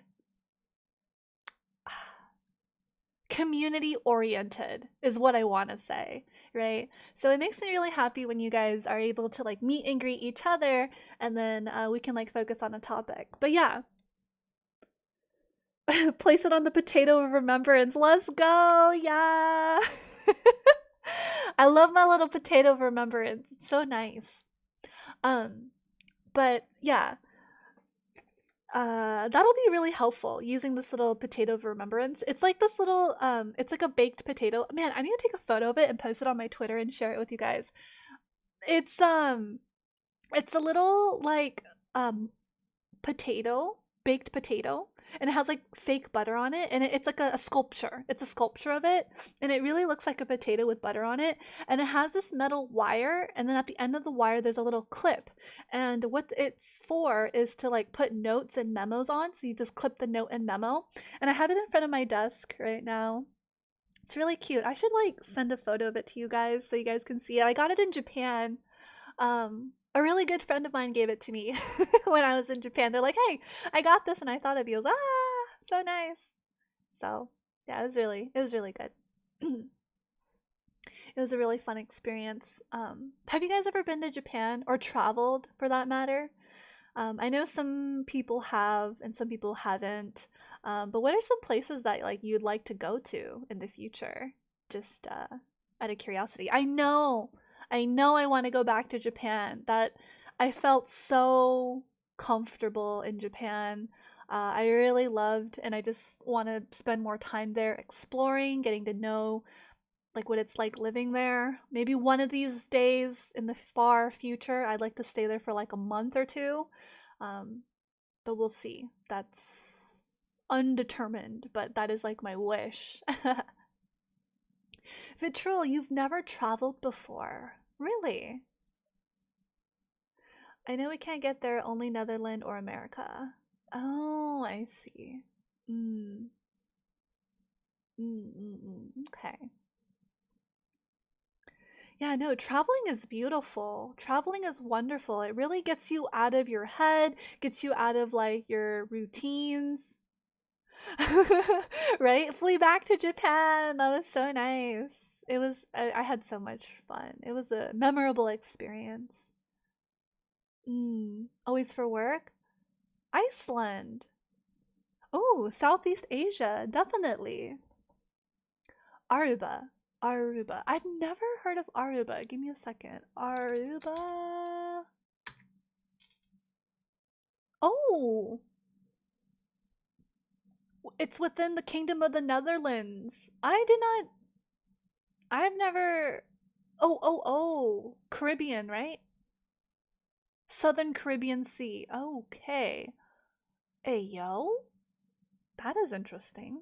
community oriented is what I want to say, right? So it makes me really happy when you guys are able to like meet and greet each other, and then we can like focus on a topic. But yeah, place it on the potato of remembrance. Let's go. Yeah. I love my little potato of remembrance. It's so nice. But yeah, that'll be really helpful using this little potato of remembrance. It's like this little it's like a baked potato. Man, I need to take a photo of it and post it on my Twitter and share it with you guys. It's it's a little like potato, baked potato, and it has like fake butter on it, and it's like a sculpture. It's a sculpture of it, and it really looks like a potato with butter on it, and it has this metal wire, and then at the end of the wire there's a little clip, and what it's for is to like put notes and memos on, so you just clip the note and memo, and I have it in front of my desk right now. It's really cute. I should like send a photo of it to you guys so you guys can see it. I got it in Japan. A really good friend of mine gave it to me when I was in Japan. They're like, "Hey, I got this," and I thought of you. I was so nice. So yeah, it was really good. It was a really fun experience. Have you guys ever been to Japan or traveled for that matter? I know some people have and some people haven't. But what are some places that like you'd like to go to in the future? Just out of curiosity. I want to go back to Japan. That I felt so comfortable in Japan. I really loved, and I just want to spend more time there exploring, getting to know like what it's like living there. Maybe one of these days in the far future, I'd like to stay there for like a month or two. Um, but we'll see. That's undetermined, but that is like my wish. Vitrul, you've never traveled before. Really? I know we can't get there, only Netherlands or America. Oh, I see. Mm. Okay. Yeah, no, traveling is beautiful. Traveling is wonderful. It really gets you out of your head, gets you out of like your routines. Right? Flee back to Japan. That was so nice. I had so much fun. It was a memorable experience. Always for work? Iceland. Oh, Southeast Asia, definitely. Aruba. Aruba. I've never heard of Aruba. Give me a second. Aruba. Oh, it's within the Kingdom of the Netherlands. I've never. Oh. Caribbean, right? Southern Caribbean Sea. Okay. Hey, yo. That is interesting.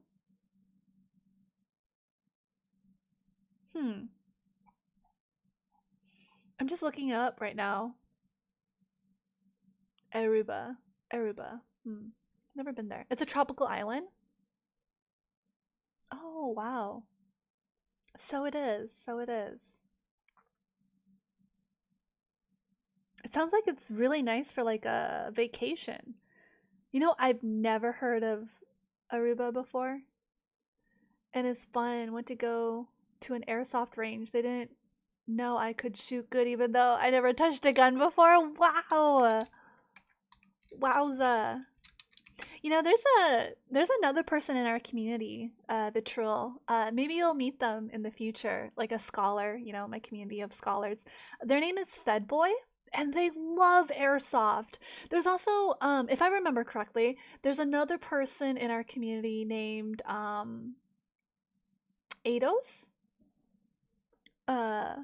Hmm. I'm just looking it up right now. Aruba. Aruba. Never been there. It's a tropical island? Oh, wow. So it is. So it is. It sounds like it's really nice for like a vacation. You know, I've never heard of Aruba before, and it's fun. Went to go to an airsoft range. They didn't know I could shoot good, even though I never touched a gun before. Wow, wowza! You know, there's another person in our community, Vitrul. Maybe you'll meet them in the future, like a scholar. You know, my community of scholars. Their name is Fedboy, and they love airsoft. There's also, if I remember correctly, there's another person in our community named Ados. Uh,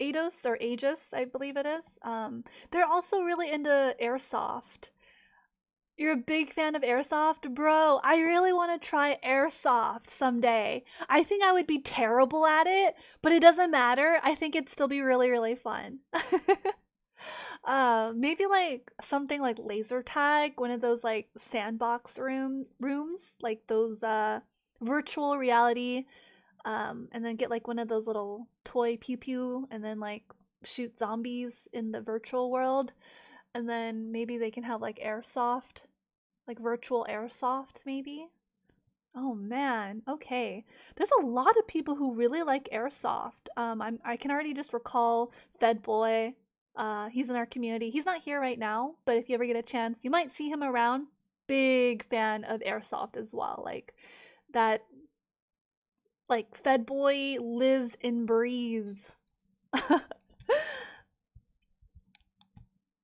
Ados or Aegis, I believe it is. They're also really into airsoft. You're a big fan of airsoft? Bro, I really want to try airsoft someday. I think I would be terrible at it, but it doesn't matter. I think it'd still be really, really fun. Maybe like something like laser tag, one of those like sandbox rooms, like those virtual reality, and then get like one of those little toy pew pew and then like shoot zombies in the virtual world. And then maybe they can have like airsoft, like virtual airsoft maybe. Oh man, okay. There's a lot of people who really like airsoft. I can already just recall Fed Boy. He's in our community. He's not here right now, but if you ever get a chance, you might see him around. Big fan of airsoft as well. Like that, like Fed Boy lives and breathes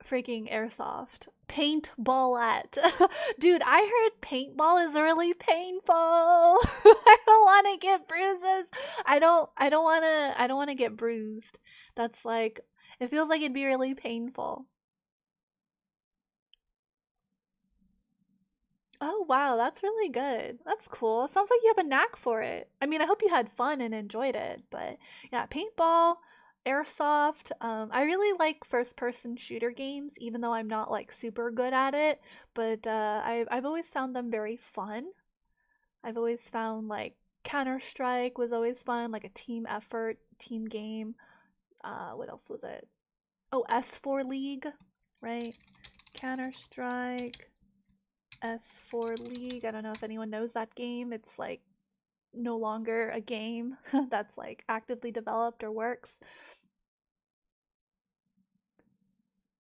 freaking airsoft. Paintballette. Dude, I heard paintball is really painful. I don't want to get bruises. I don't want to get bruised. That's like it feels like it'd be really painful. Oh wow, that's really good. That's cool. Sounds like you have a knack for it. I mean, I hope you had fun and enjoyed it. But yeah, paintball, airsoft. I really like first-person shooter games, even though I'm not like super good at it. But I've always found them very fun. I've always found like Counter Strike was always fun, like a team effort, team game. What else was it? Oh, S4 League, right? Counter Strike. S4 League. I don't know if anyone knows that game. It's like no longer a game that's like actively developed or works.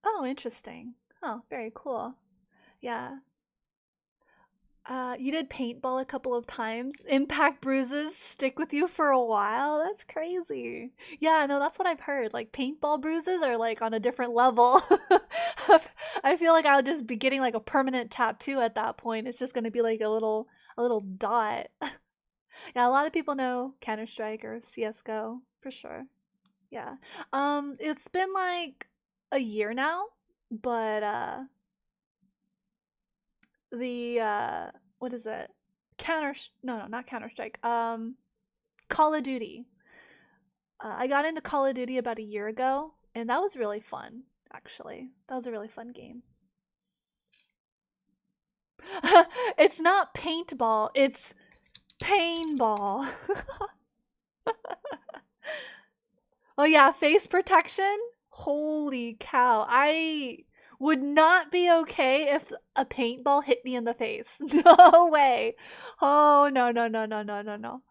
Oh, interesting. Oh, very cool. Yeah. You did paintball a couple of times. Impact bruises stick with you for a while. That's crazy. Yeah, no, that's what I've heard. Like paintball bruises are like on a different level. I feel like I'll just be getting like a permanent tattoo at that point. It's just gonna be like a little dot. Yeah, a lot of people know Counter Strike or CS:GO for sure. Yeah. It's been like a year now, but the what is it? No, not Counter Strike. Call of Duty. I got into Call of Duty about a year ago, and that was really fun. Actually, that was a really fun game. It's not paintball. It's paintball. Oh yeah, face protection? Holy cow. I would not be okay if a paintball hit me in the face. No way. Oh no no no no no no no.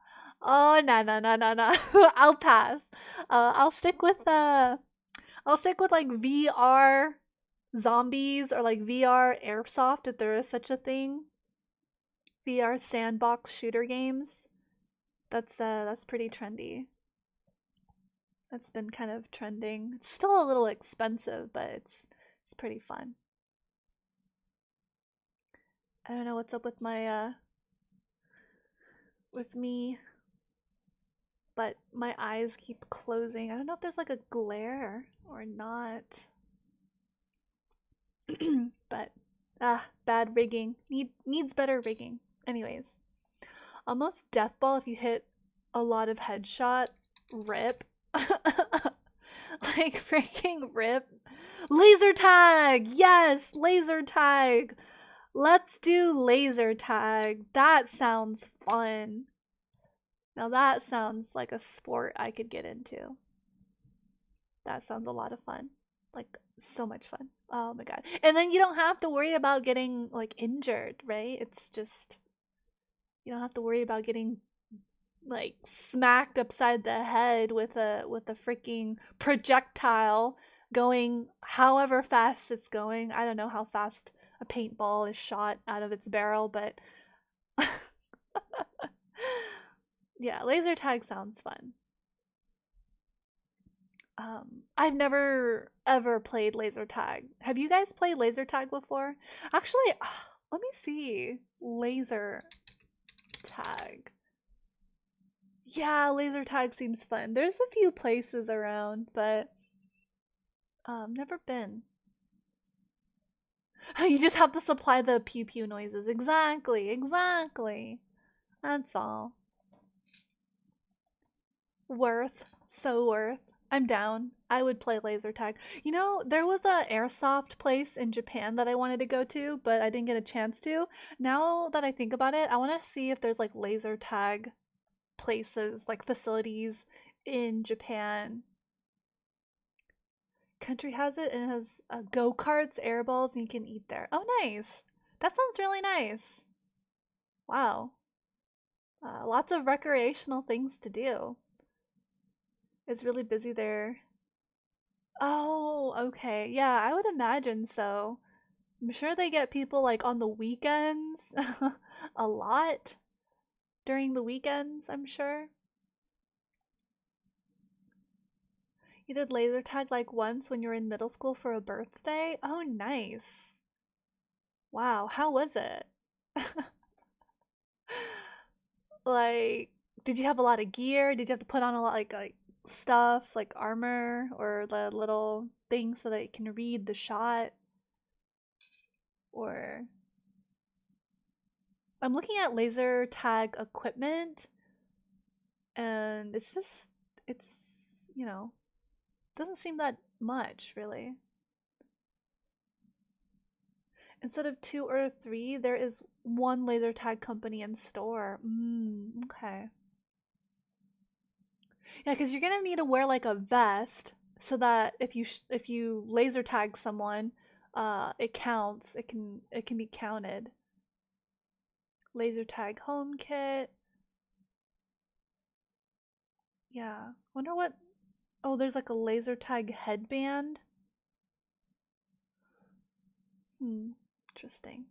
Oh no no no no no. I'll pass. I'll stick with like VR zombies or like VR airsoft if there is such a thing. VR sandbox shooter games. That's pretty trendy. That's been kind of trending. It's still a little expensive, but it's pretty fun. I don't know what's up with my with me, but my eyes keep closing. I don't know if there's like a glare or not. But bad rigging. Needs better rigging. Anyways, almost death ball if you hit a lot of headshot. Rip. Like freaking rip. Laser tag! Yes, laser tag. Let's do laser tag. That sounds fun. Now that sounds like a sport I could get into. That sounds a lot of fun. Like so much fun. Oh my god. And then you don't have to worry about getting like injured, right? It's just you don't have to worry about getting like smacked upside the head with a freaking projectile going however fast it's going. I don't know how fast a paintball is shot out of its barrel, but yeah, laser tag sounds fun. I've never ever played laser tag. Have you guys played laser tag before? Actually, let me see. Laser tag. Yeah, laser tag seems fun. There's a few places around, but never been. You just have to supply the pew pew noises. Exactly, exactly. That's all. Worth, so worth. I'm down. I would play laser tag. You know, there was a airsoft place in Japan that I wanted to go to, but I didn't get a chance to. Now that I think about it, I want to see if there's like laser tag places, like facilities in Japan. Country has it and it has go-karts, air balls, and you can eat there. Oh, nice. That sounds really nice. Wow. Lots of recreational things to do. It's really busy there. Oh, okay. Yeah, I would imagine so. I'm sure they get people like on the weekends a lot during the weekends, I'm sure. You did laser tag like once when you were in middle school for a birthday? Oh, nice. Wow, how was it? Like, did you have a lot of gear? Did you have to put on a lot like stuff, like armor or the little thing so that you can read the shot? Or I'm looking at laser tag equipment and it's just it's, doesn't seem that much really. Instead of two or three, there is one laser tag company in store. Okay. Yeah, because you're gonna need to wear like a vest so that if you laser tag someone, it counts. It can be counted. Laser tag home kit. Yeah. Wonder what. Oh, there's like a laser tag headband. Hmm. Interesting.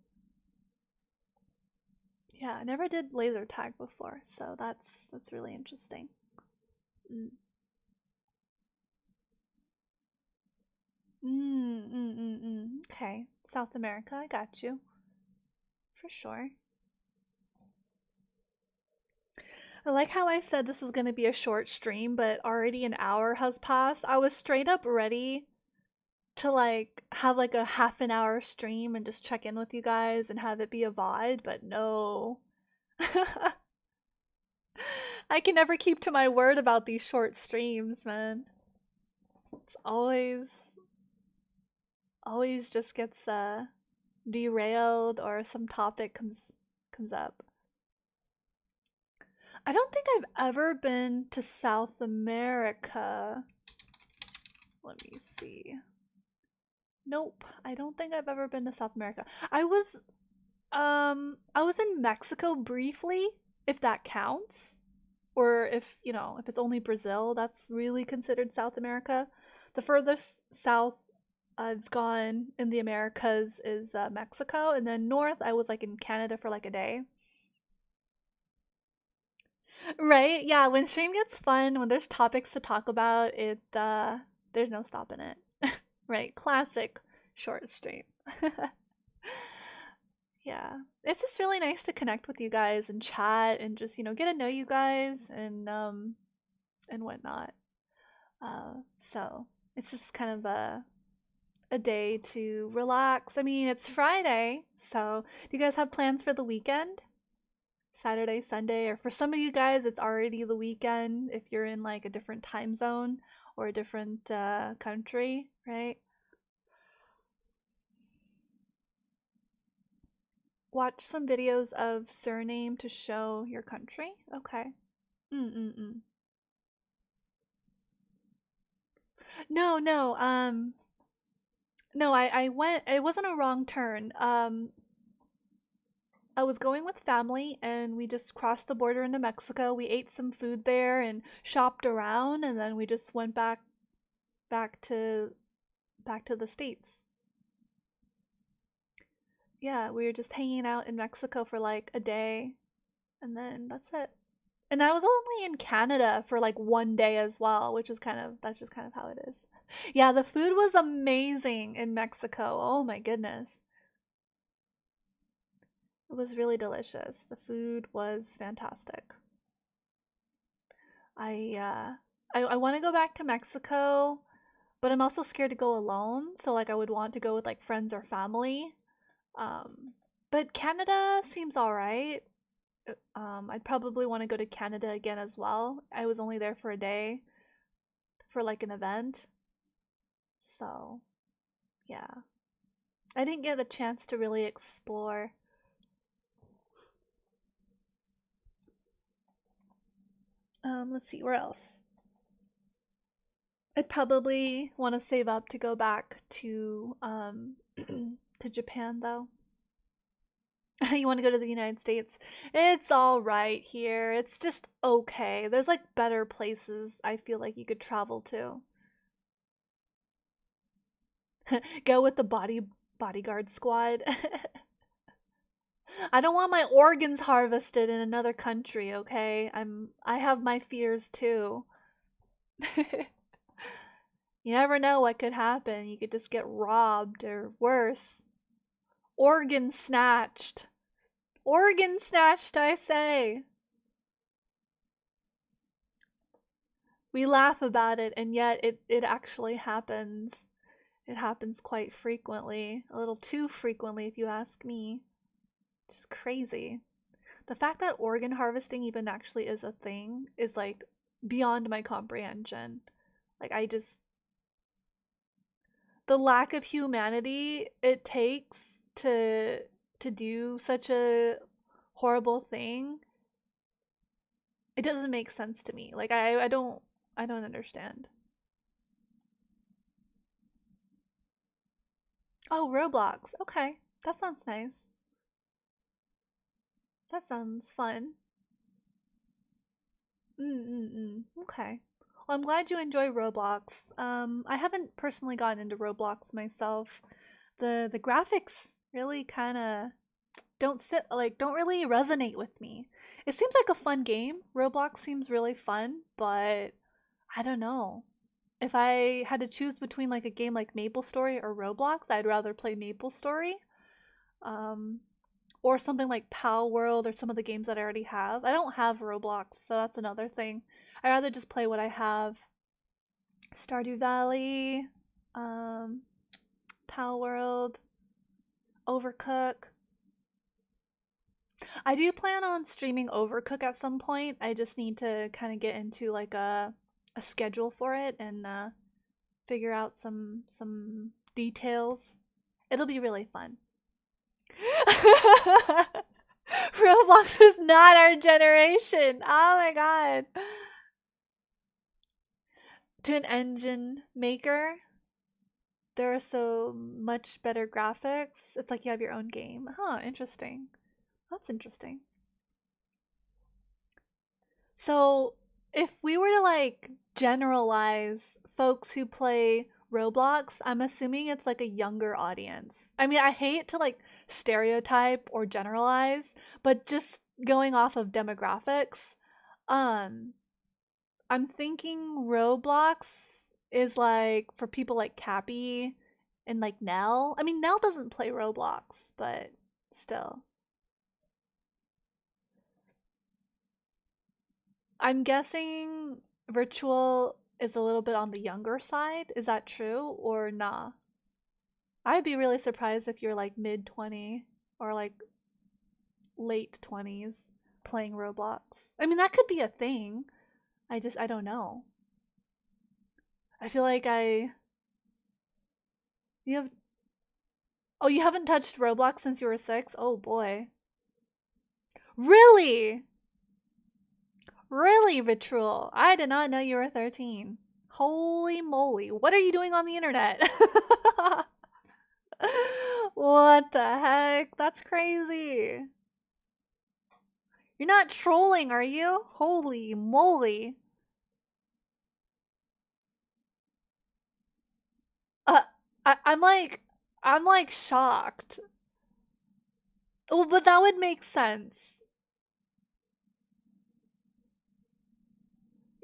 Yeah, I never did laser tag before, so that's really interesting. Mm. Okay. South America, I got you. For sure. I like how I said this was going to be a short stream, but already an hour has passed. I was straight up ready to like have like a half an hour stream and just check in with you guys and have it be a VOD, but no. I can never keep to my word about these short streams, man. It's always just gets derailed or some topic comes up. I don't think I've ever been to South America. Let me see. Nope, I don't think I've ever been to South America. I was in Mexico briefly, if that counts. Or if it's only Brazil, that's really considered South America. The furthest south I've gone in the Americas is Mexico, and then north I was like in Canada for like a day. Right? Yeah, when stream gets fun, when there's topics to talk about, there's no stopping it. Right? Classic short stream. Yeah. It's just really nice to connect with you guys and chat and just, get to know you guys and whatnot. So it's just kind of a day to relax. I mean, it's Friday, so do you guys have plans for the weekend? Saturday, Sunday, or for some of you guys, it's already the weekend if you're in like a different time zone or a different country, right? Watch some videos of surname to show your country. Okay. Mm-mm-mm. No, no. No, I went. It wasn't a wrong turn. I was going with family, and we just crossed the border into Mexico. We ate some food there and shopped around, and then we just went back to back to the States. Yeah, we were just hanging out in Mexico for like a day, and then that's it. And I was only in Canada for like one day as well, which is that's just kind of how it is. Yeah, the food was amazing in Mexico. Oh my goodness. It was really delicious. The food was fantastic. I want to go back to Mexico, but I'm also scared to go alone. So like I would want to go with like friends or family. Um, but Canada seems all right. I'd probably want to go to Canada again as well. I was only there for a day for like an event. So, yeah. I didn't get a chance to really explore. Let's see, where else? I'd probably want to save up to go back to to Japan though. You want to go to the United States? It's all right here. It's just okay. There's like better places I feel like you could travel to. Go with the bodyguard squad. I don't want my organs harvested in another country, okay? I have my fears too. You never know what could happen. You could just get robbed or worse. Organ snatched. Organ snatched, I say. We laugh about it, and yet it actually happens. It happens quite frequently. A little too frequently, if you ask me. Just crazy. The fact that organ harvesting even actually is a thing is like beyond my comprehension. Like, the lack of humanity it takes to do such a horrible thing, it doesn't make sense to me. Like I don't understand. Oh, Roblox. Okay. That sounds nice. That sounds fun. Okay. Well, I'm glad you enjoy Roblox. I haven't personally gotten into Roblox myself. The graphics really kind of don't really resonate with me. It seems like a fun game. Roblox seems really fun, but I don't know. If I had to choose between like a game like MapleStory or Roblox, I'd rather play MapleStory. Um, or something like Pal World or some of the games that I already have. I don't have Roblox, so that's another thing. I rather just play what I have. Stardew Valley, um, Pal World, Overcook. I do plan on streaming Overcook at some point. I just need to kind of get into like a schedule for it and figure out some details. It'll be really fun. Roblox is not our generation. Oh my god. To an engine maker, there are so much better graphics. It's like you have your own game. Huh, interesting. That's interesting. So, if we were to like generalize folks who play Roblox, I'm assuming it's like a younger audience. I mean, I hate to like stereotype or generalize, but just going off of demographics, um, I'm thinking Roblox is like for people like Cappy and like Nell. I mean, Nell doesn't play Roblox, but still. I'm guessing virtual is a little bit on the younger side. Is that true or nah? I'd be really surprised if you're like mid 20 or like late 20s playing Roblox. I mean, that could be a thing. I don't know. I feel like you have Oh, you haven't touched Roblox since you were 6? Oh boy. Really? Really, Vitrul? I did not know you were 13. Holy moly. What are you doing on the internet? What the heck? That's crazy. You're not trolling, are you? Holy moly. Uh, I'm like shocked. Well, but that would make sense.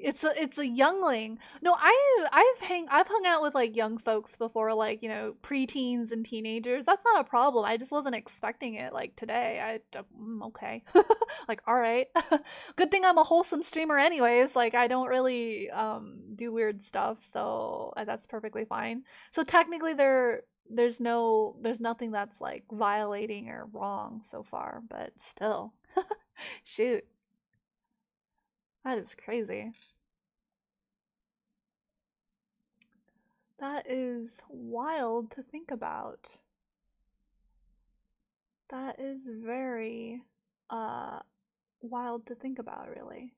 It's a youngling. No, I've hung out with like young folks before, like, you know, preteens and teenagers. That's not a problem. I just wasn't expecting it like today. Okay. Like, all right. Good thing I'm a wholesome streamer anyways. Like, I don't really do weird stuff, so that's perfectly fine. So technically there's nothing that's like violating or wrong so far, but still. Shoot. That is crazy. That is wild to think about. That is very uh wild to think about, really.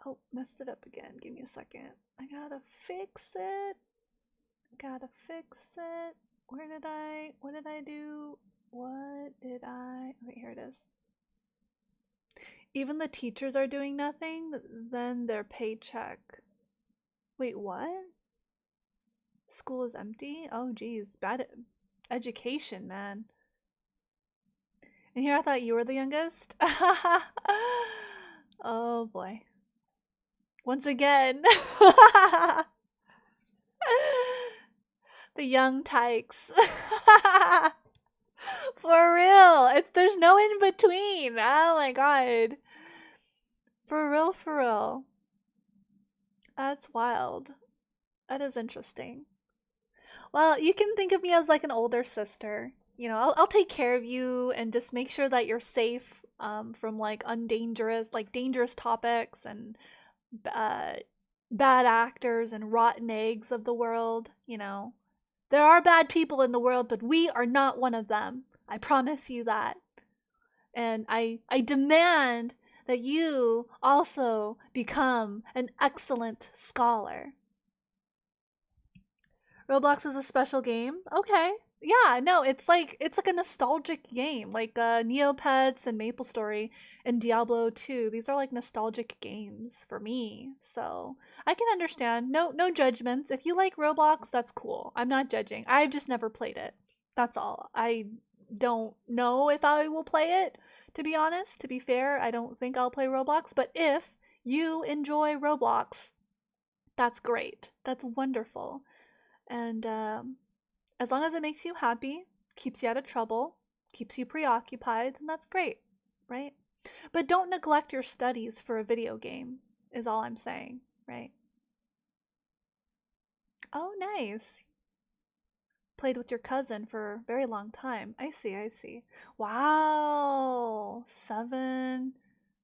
Oh, messed it up again. Give me a second. I gotta fix it. Gotta fix it. What did I do? Wait, here it is. Even the teachers are doing nothing, then their paycheck. Wait, what? School is empty? Oh, geez. Bad education, man. And here I thought you were the youngest. Oh, boy. Once again. The young tykes. For real. There's no in between. Oh, my God. For real, for real. That's wild. That is interesting. Well, you can think of me as like an older sister. You know, I'll take care of you and just make sure that you're safe from like dangerous topics and uh, bad actors and rotten eggs of the world. You know, there are bad people in the world, but we are not one of them. I promise you that. And I demand that you also become an excellent scholar. Roblox is a special game. Okay. Yeah, no, it's like a nostalgic game, like Neopets and MapleStory and Diablo 2. These are like nostalgic games for me. So, I can understand. No judgments. If you like Roblox, that's cool. I'm not judging. I've just never played it. That's all. I don't know if I will play it, to be honest. To be fair, I don't think I'll play Roblox, but if you enjoy Roblox, that's great. That's wonderful. And as long as it makes you happy, keeps you out of trouble, keeps you preoccupied, then that's great, right? But don't neglect your studies for a video game, is all I'm saying, right? Oh, nice. Played with your cousin for a very long time. I see, I see. Wow, 7.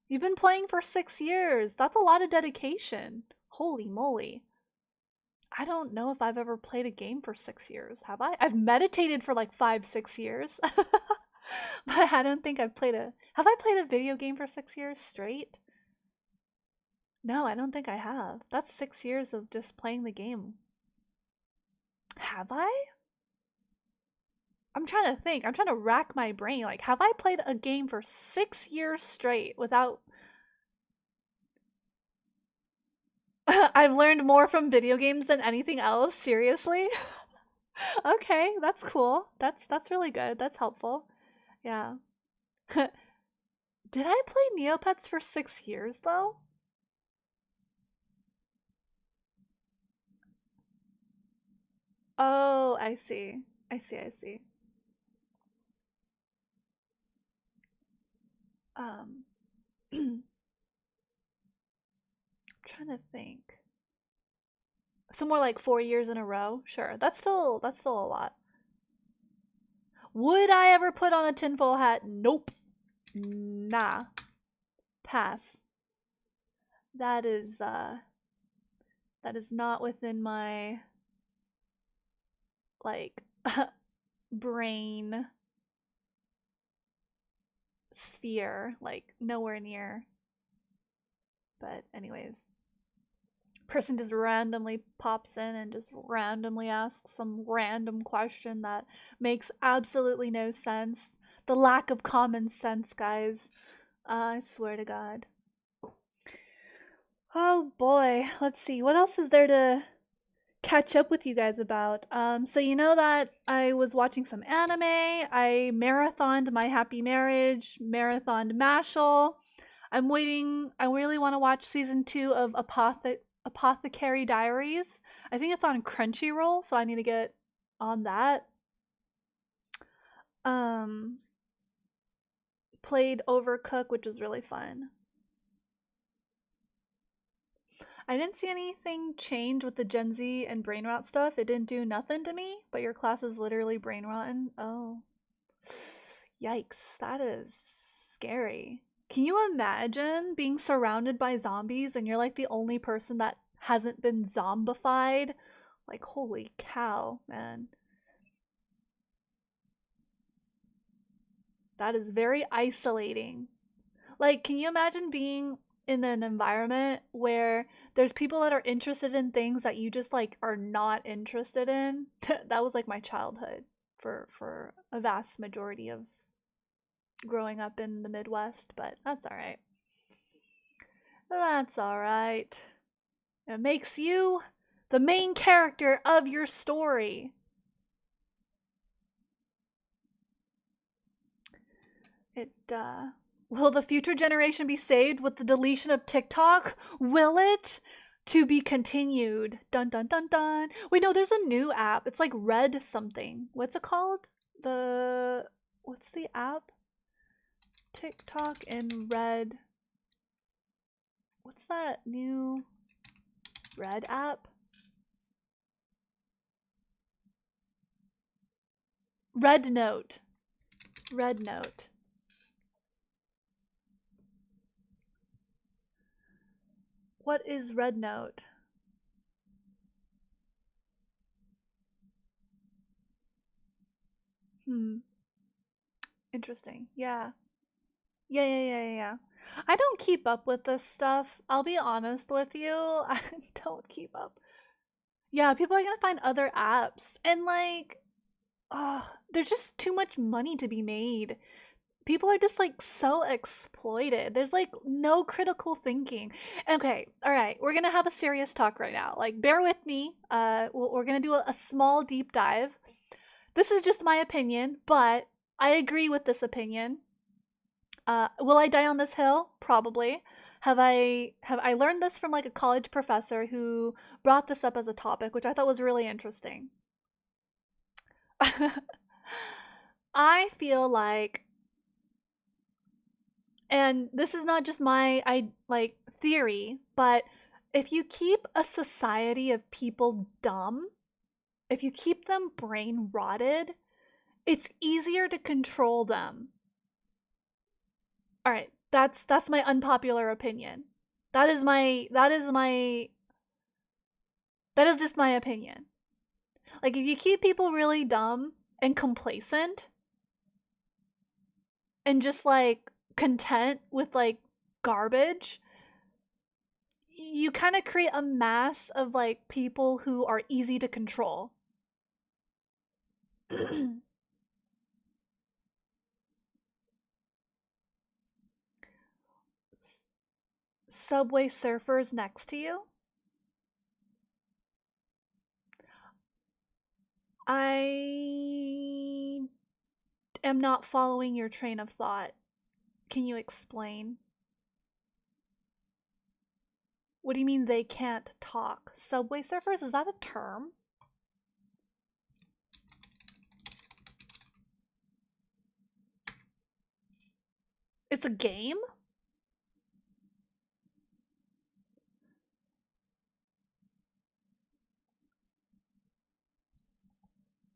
You've been playing for 6 years. That's a lot of dedication. Holy moly. I don't know if I've ever played a game for 6 years. Have I? I've meditated for like 5, 6 years. But I don't think I've played a. Have I played a video game for 6 years straight? No, I don't think I have. That's 6 years of just playing the game. Have I? I'm trying to think. I'm trying to rack my brain. Like, have I played a game for 6 years straight without. I've learned more from video games than anything else, seriously? Okay, that's cool. That's really good. That's helpful. Yeah. Did I play Neopets for 6 years though? Oh, I see. I see, I see. Um trying to think. So more like 4 years in a row? Sure. That's still a lot. Would I ever put on a tinfoil hat? Nope. Nah. Pass. That is that is not within my like brain sphere, like nowhere near. But anyways, person just randomly pops in and just randomly asks some random question that makes absolutely no sense. The lack of common sense, guys. I swear to God. Oh boy, let's see. What else is there to catch up with you guys about? So you know that I was watching some anime. I marathoned My Happy Marriage, marathoned Mashal. I'm waiting. I really want to watch season 2 of Apothecary Diaries. I think it's on Crunchyroll, so I need to get on that. Um, Played Overcook, which was really fun. I didn't see anything change with the Gen Z and brain rot stuff. It didn't do nothing to me, but your class is literally brain rotten. Oh. Yikes, that is scary. Can you imagine being surrounded by zombies and you're like the only person that hasn't been zombified? Like, holy cow, man. That is very isolating. Like, can you imagine being in an environment where there's people that are interested in things that you just like are not interested in? That was like my childhood for a vast majority of growing up in the Midwest, but that's all right. That's all right. It makes you the main character of your story. Will the future generation be saved with the deletion of TikTok? Will it? To be continued. Dun dun dun dun. Wait, no, there's a new app. It's like Red something. What's it called? What's the app? TikTok and Red. What's that new Red app? Red Note. Red Note. What is Red Note? Interesting. Yeah. Yeah. I don't keep up with this stuff. I'll be honest with you. I don't keep up. Yeah, people are gonna find other apps. And like, there's just too much money to be made. People are just like so exploited. There's like no critical thinking. Okay, all right, we're gonna have a serious talk right now. Like, bear with me. We're gonna do a small deep dive. This is just my opinion, but I agree with this opinion. Will I die on this hill? Probably. Have I learned this from like a college professor who brought this up as a topic, which I thought was really interesting. I feel like, and this is not just my theory, but if you keep a society of people dumb, if you keep them brain rotted, it's easier to control them. All right, that's my unpopular opinion. That is just my opinion. Like, if you keep people really dumb and complacent and just like content with like garbage, you kind of create a mass of like people who are easy to control. Subway surfers next to you? I am not following your train of thought. Can you explain? What do you mean they can't talk? Subway surfers? Is that a term? It's a game?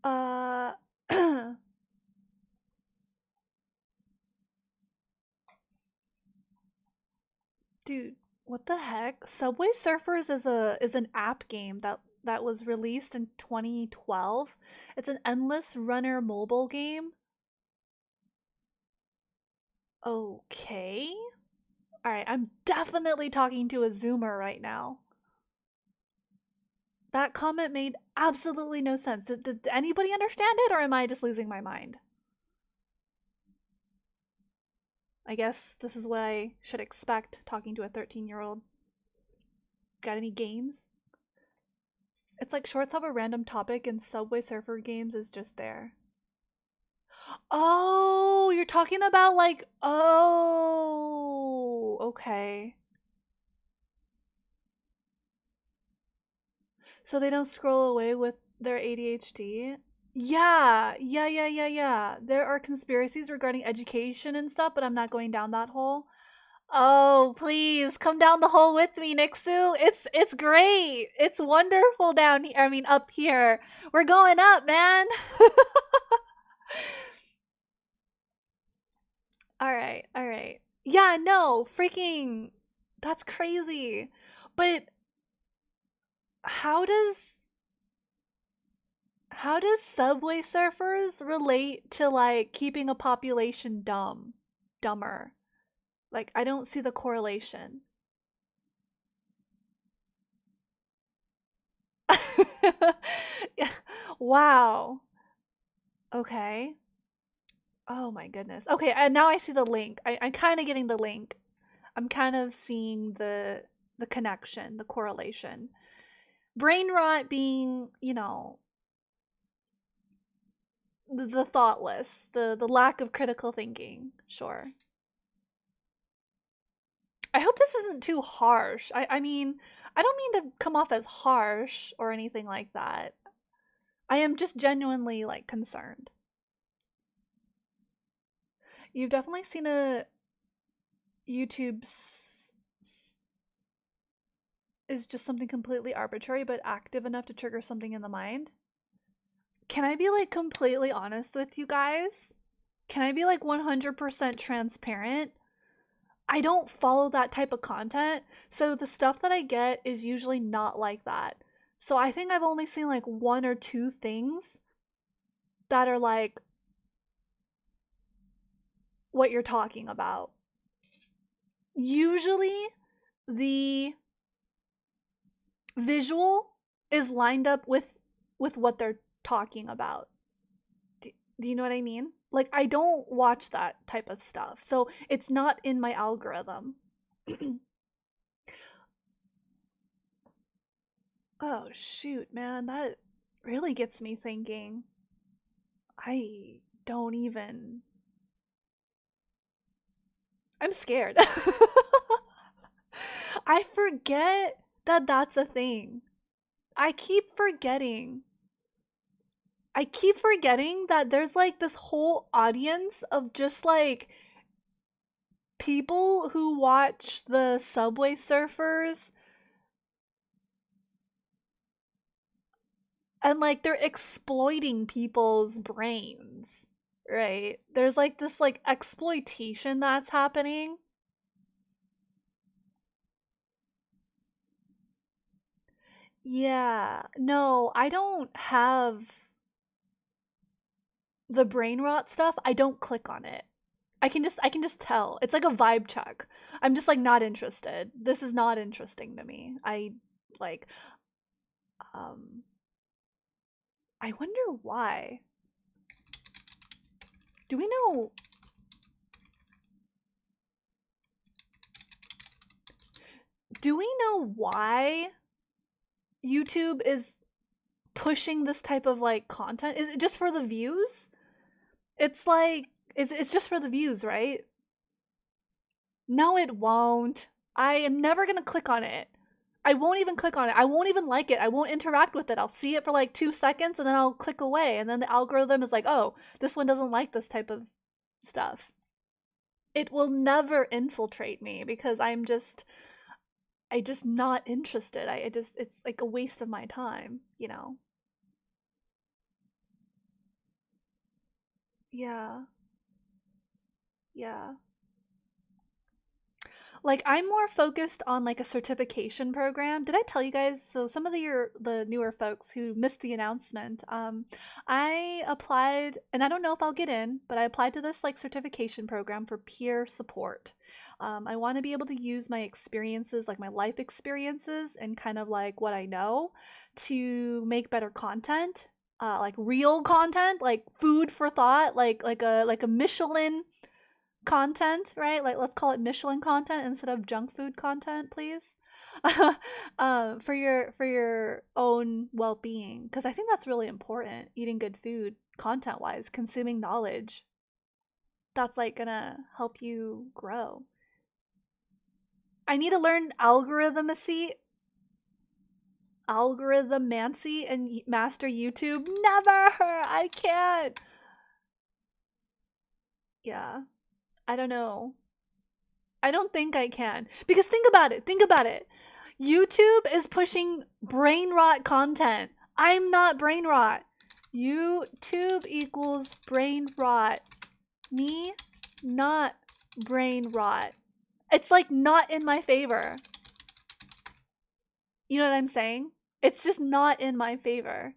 Uh, dude, what the heck? Subway Surfers is an app game that was released in 2012. It's an endless runner mobile game. Okay. All right, I'm definitely talking to a zoomer right now. That comment made absolutely no sense. Did anybody understand it, or am I just losing my mind? I guess this is what I should expect talking to a 13-year-old. Got any games? It's like shorts have a random topic and Subway Surfer games is just there. Oh, you're talking about like, oh. Oh, okay. So they don't scroll away with their ADHD? Yeah. There are conspiracies regarding education and stuff, but I'm not going down that hole. Oh, please come down the hole with me, Nixu. It's great. It's wonderful down here. I mean, up here. We're going up, man. All right, all right. Yeah, no, freaking, that's crazy. But how does how does Subway Surfers relate to like keeping a population dumber? Like I don't see the correlation. Yeah. Wow. Okay. Oh my goodness. Okay, and now I see the link. I'm kind of getting the link. I'm kind of seeing the connection, the correlation. Brain rot being, the thoughtless, the lack of critical thinking. Sure. I hope this isn't too harsh. I mean, I don't mean to come off as harsh or anything like that. I am just genuinely like concerned. You've definitely seen a YouTube is just something completely arbitrary but active enough to trigger something in the mind. Can I be like completely honest with you guys? Can I be like 100% transparent? I don't follow that type of content, so the stuff that I get is usually not like that. So I think I've only seen like one or two things that are like what you're talking about. Usually the visual is lined up with what they're talking about. Do you know what I mean? Like I don't watch that type of stuff. So it's not in my algorithm. Oh shoot, man, that really gets me thinking. I don't even I'm scared. I forget that that's a thing. I keep forgetting. I keep forgetting that there's like this whole audience of just like people who watch the Subway Surfers and like they're exploiting people's brains, right? There's like this like exploitation that's happening. Yeah. No, I don't have the brain rot stuff. I don't click on it. I can just tell. It's like a vibe check. I'm just like not interested. This is not interesting to me. Like um I wonder why. Do we know do we know why YouTube is pushing this type of like content? Is it just for the views? It's like it's just for the views, right? No, it won't. I am never gonna click on it. I won't even click on it. I won't even like it. I won't interact with it. I'll see it for like 2 seconds and then I'll click away. And then the algorithm is like, oh, this one doesn't like this type of stuff. It will never infiltrate me because I just not interested. I just it's like a waste of my time. Yeah. Yeah. Like I'm more focused on like a certification program. Did I tell you guys? So some of the newer folks who missed the announcement, I applied, and I don't know if I'll get in, but I applied to this like certification program for peer support. I want to be able to use my experiences, like my life experiences, and kind of like what I know, to make better content, like real content, like food for thought, like a Michelin content, right? Like let's call it Michelin content instead of junk food content, please. For your own well-being, because I think that's really important. Eating good food, content-wise, consuming knowledge. That's like gonna help you grow. I need to learn algorithmancy and master YouTube. Never! I can't. Yeah. I don't know. I don't think I can. Because think about it. Think about it. YouTube is pushing brain rot content. I'm not brain rot. YouTube equals brain rot. Me, not brain rot. It's like not in my favor. You know what I'm saying? It's just not in my favor.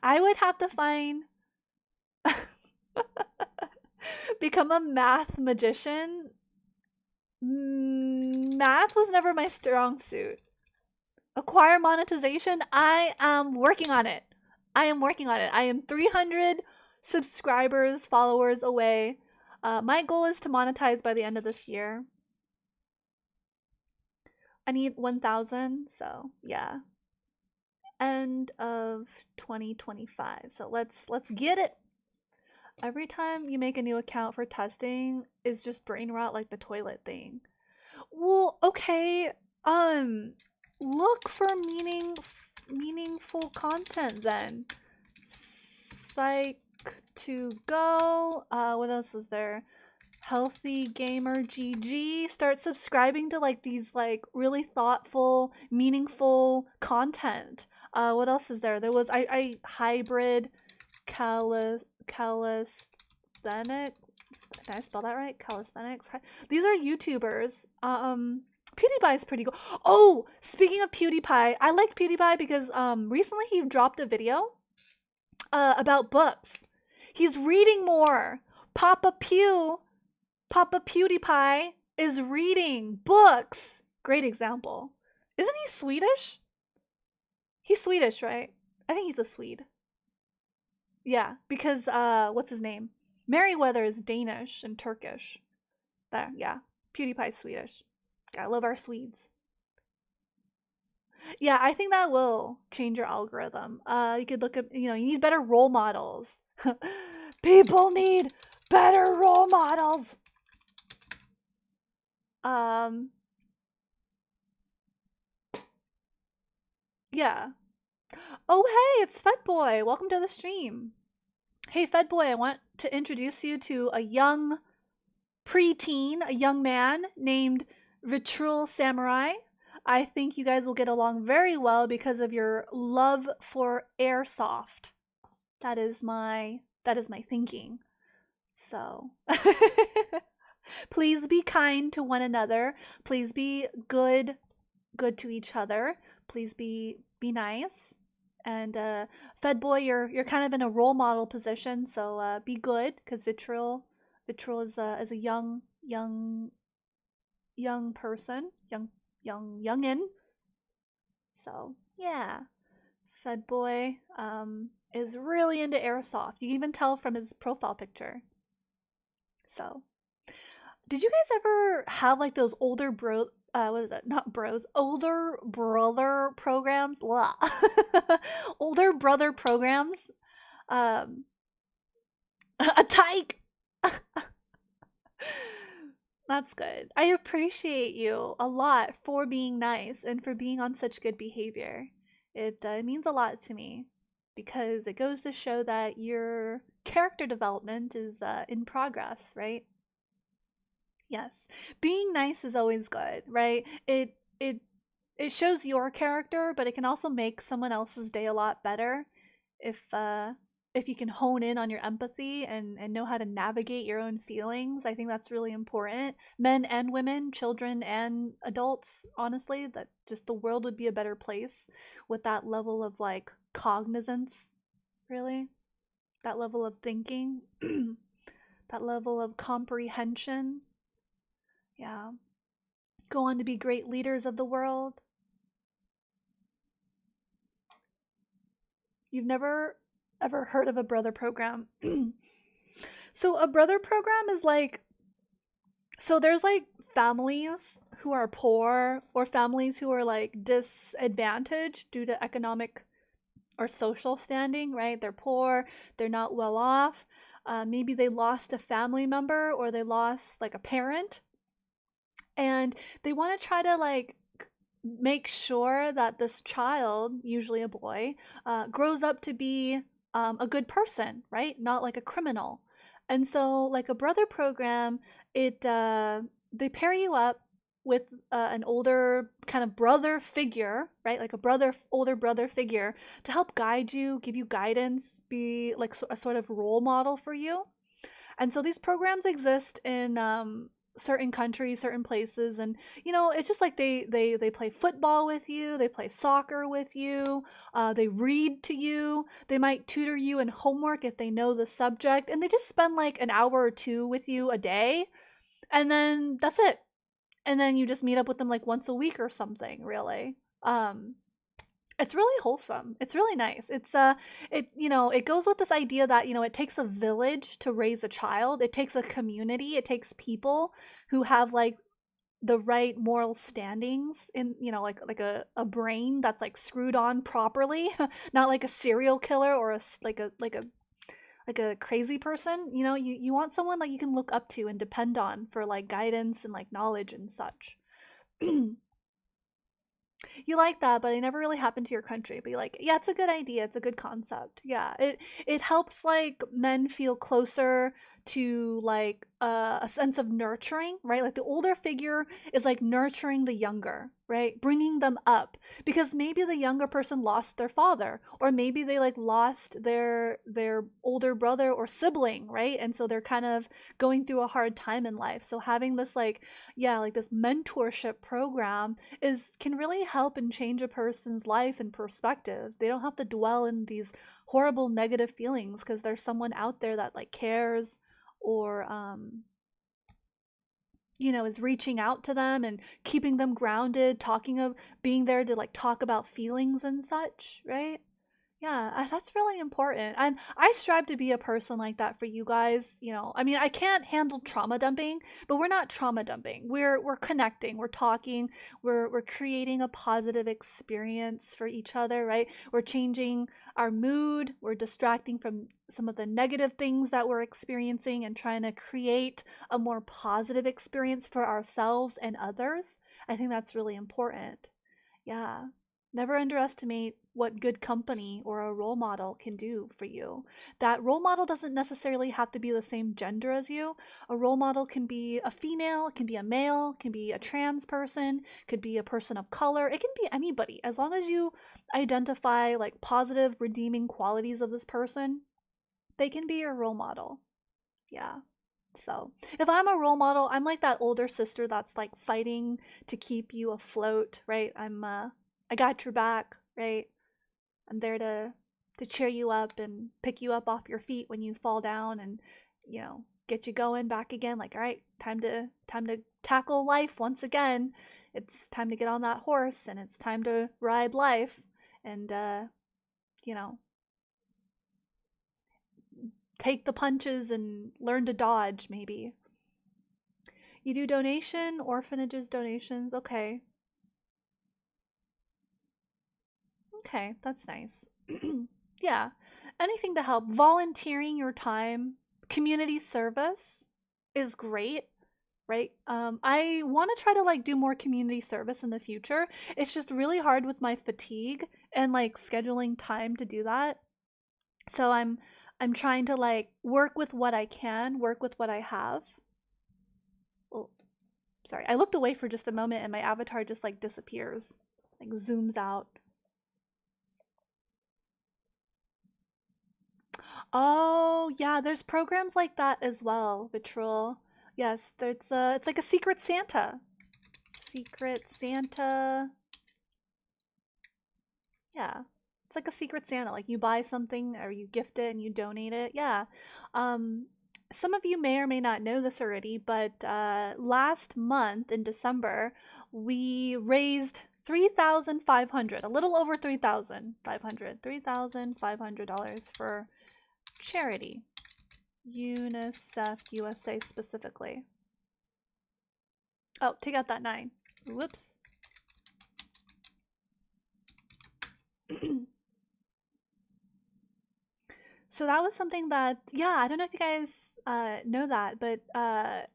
I would have to find become a math magician. Math was never my strong suit. Acquire monetization. I am working on it. I am 300 subscribers, followers away. My goal is to monetize by the end of this year. I need 1,000, so yeah. End of 2025. So let's get it. Every time you make a new account for testing is just brain rot like the toilet thing. Well, okay. Look for meaningful content then. Psych to go. What else is there? Healthy Gamer GG. Start subscribing to like these like really thoughtful, meaningful content. What else is there? There was I hybrid calisthenics. Did I spell that right? Calisthenics. These are YouTubers. PewDiePie is pretty cool. Oh, speaking of PewDiePie, I like PewDiePie because recently he dropped a video about books. He's reading more. Papa PewDiePie is reading books. Great example. Isn't he Swedish? He's Swedish, right? I think he's a Swede. Yeah, because what's his name? Merryweather is Danish and Turkish. There, yeah. PewDiePie's Swedish. I love our Swedes. Yeah, I think that will change your algorithm. You could look at, you need better role models. People need better role models. Yeah. Oh, hey, it's Fedboy. Welcome to the stream. Hey, Fedboy, I want to introduce you to a young preteen, a young man named Vitrul Samurai. I think you guys will get along very well because of your love for airsoft. That is my thinking. So, please be kind to one another. Please be good to each other. Please be nice. And Fedboy, you're kind of in a role model position, so be good, because Vitrul is a young person, youngin. So yeah, Fedboy is really into airsoft. You can even tell from his profile picture. So, did you guys ever have like those older what is it? Not bros. Older brother programs. Older brother programs. A tyke. That's good. I appreciate you a lot for being nice and for being on such good behavior. It means a lot to me because it goes to show that your character development is in progress, right? Yes. Being nice is always good, right? It shows your character, but it can also make someone else's day a lot better if you can hone in on your empathy and know how to navigate your own feelings. I think that's really important. Men and women, children and adults, honestly, that just the world would be a better place with that level of like cognizance, really. That level of thinking, that level of comprehension. Yeah. Go on to be great leaders of the world. You've never ever heard of a brother program? So a brother program is like, so there's like families who are poor or families who are like disadvantaged due to economic or social standing, right? They're poor, they're not well off. Maybe they lost a family member or they lost like a parent. And they want to try to like make sure that this child, usually a boy, grows up to be a good person, right? Not like a criminal. And so, like a brother program, it they pair you up with an older kind of brother figure, right? Like a older brother figure to help guide you, give you guidance, be like a sort of role model for you. And so these programs exist in certain countries, certain places, and it's just like they play football with you, they play soccer with you, they read to you, they might tutor you in homework if they know the subject, and they just spend like an hour or two with you a day, and then that's it. And then you just meet up with them like once a week or something, really. It's really wholesome. It's really nice. It goes with this idea that, it takes a village to raise a child. It takes a community. It takes people who have like the right moral standings in, like a brain that's like screwed on properly, not like a serial killer or like a crazy person. You want someone like you can look up to and depend on for like guidance and like knowledge and such. You like that, but it never really happened to your country. But you're like, yeah, it's a good idea. It's a good concept. Yeah, it helps like men feel closer to like a sense of nurturing, right? Like the older figure is like nurturing the younger, right? Bringing them up because maybe the younger person lost their father, or maybe they like lost their older brother or sibling, right? And so they're kind of going through a hard time in life. So having this like, yeah, like this mentorship program is can really help and change a person's life and perspective. They don't have to dwell in these horrible negative feelings because there's someone out there that like cares, or is reaching out to them and keeping them grounded, talking of being there to like talk about feelings and such, right? Yeah, that's really important. And I strive to be a person like that for you guys. I mean, I can't handle trauma dumping, but we're not trauma dumping. We're connecting, we're talking, we're creating a positive experience for each other, right? We're changing our mood, we're distracting from some of the negative things that we're experiencing and trying to create a more positive experience for ourselves and others. I think that's really important. Yeah. Never underestimate what good company or a role model can do for you. That role model doesn't necessarily have to be the same gender as you. A role model can be a female, it can be a male, it can be a trans person, could be a person of color. It can be anybody. As long as you identify like positive, redeeming qualities of this person, they can be your role model. Yeah. So, if I'm a role model, I'm like that older sister that's like fighting to keep you afloat, right? I got your back, right? I'm there to cheer you up and pick you up off your feet when you fall down and, get you going back again. Like, all right, time to tackle life once again. It's time to get on that horse and it's time to ride life and you know, take the punches and learn to dodge maybe. You do orphanages donations. Okay. Okay, that's nice. Yeah. Anything to help. Volunteering your time, community service is great, right? I want to try to like do more community service in the future. It's just really hard with my fatigue and like scheduling time to do that. So I'm trying to like work with what I can, work with what I have. Oh, sorry. I looked away for just a moment and my avatar just like disappears, like zooms out. Oh, yeah, there's programs like that as well, Vitrol. Yes, there's it's like a Secret Santa. Secret Santa. Yeah. It's like a Secret Santa. Like you buy something or you gift it and you donate it. Yeah. Um some of you may or may not know this already, but last month in December, we raised 3,500, a little over 3,500, $3,500 for charity. UNICEF USA specifically. Oh, take out that 9. Whoops. So that was something that, yeah, I don't know if you guys know that, but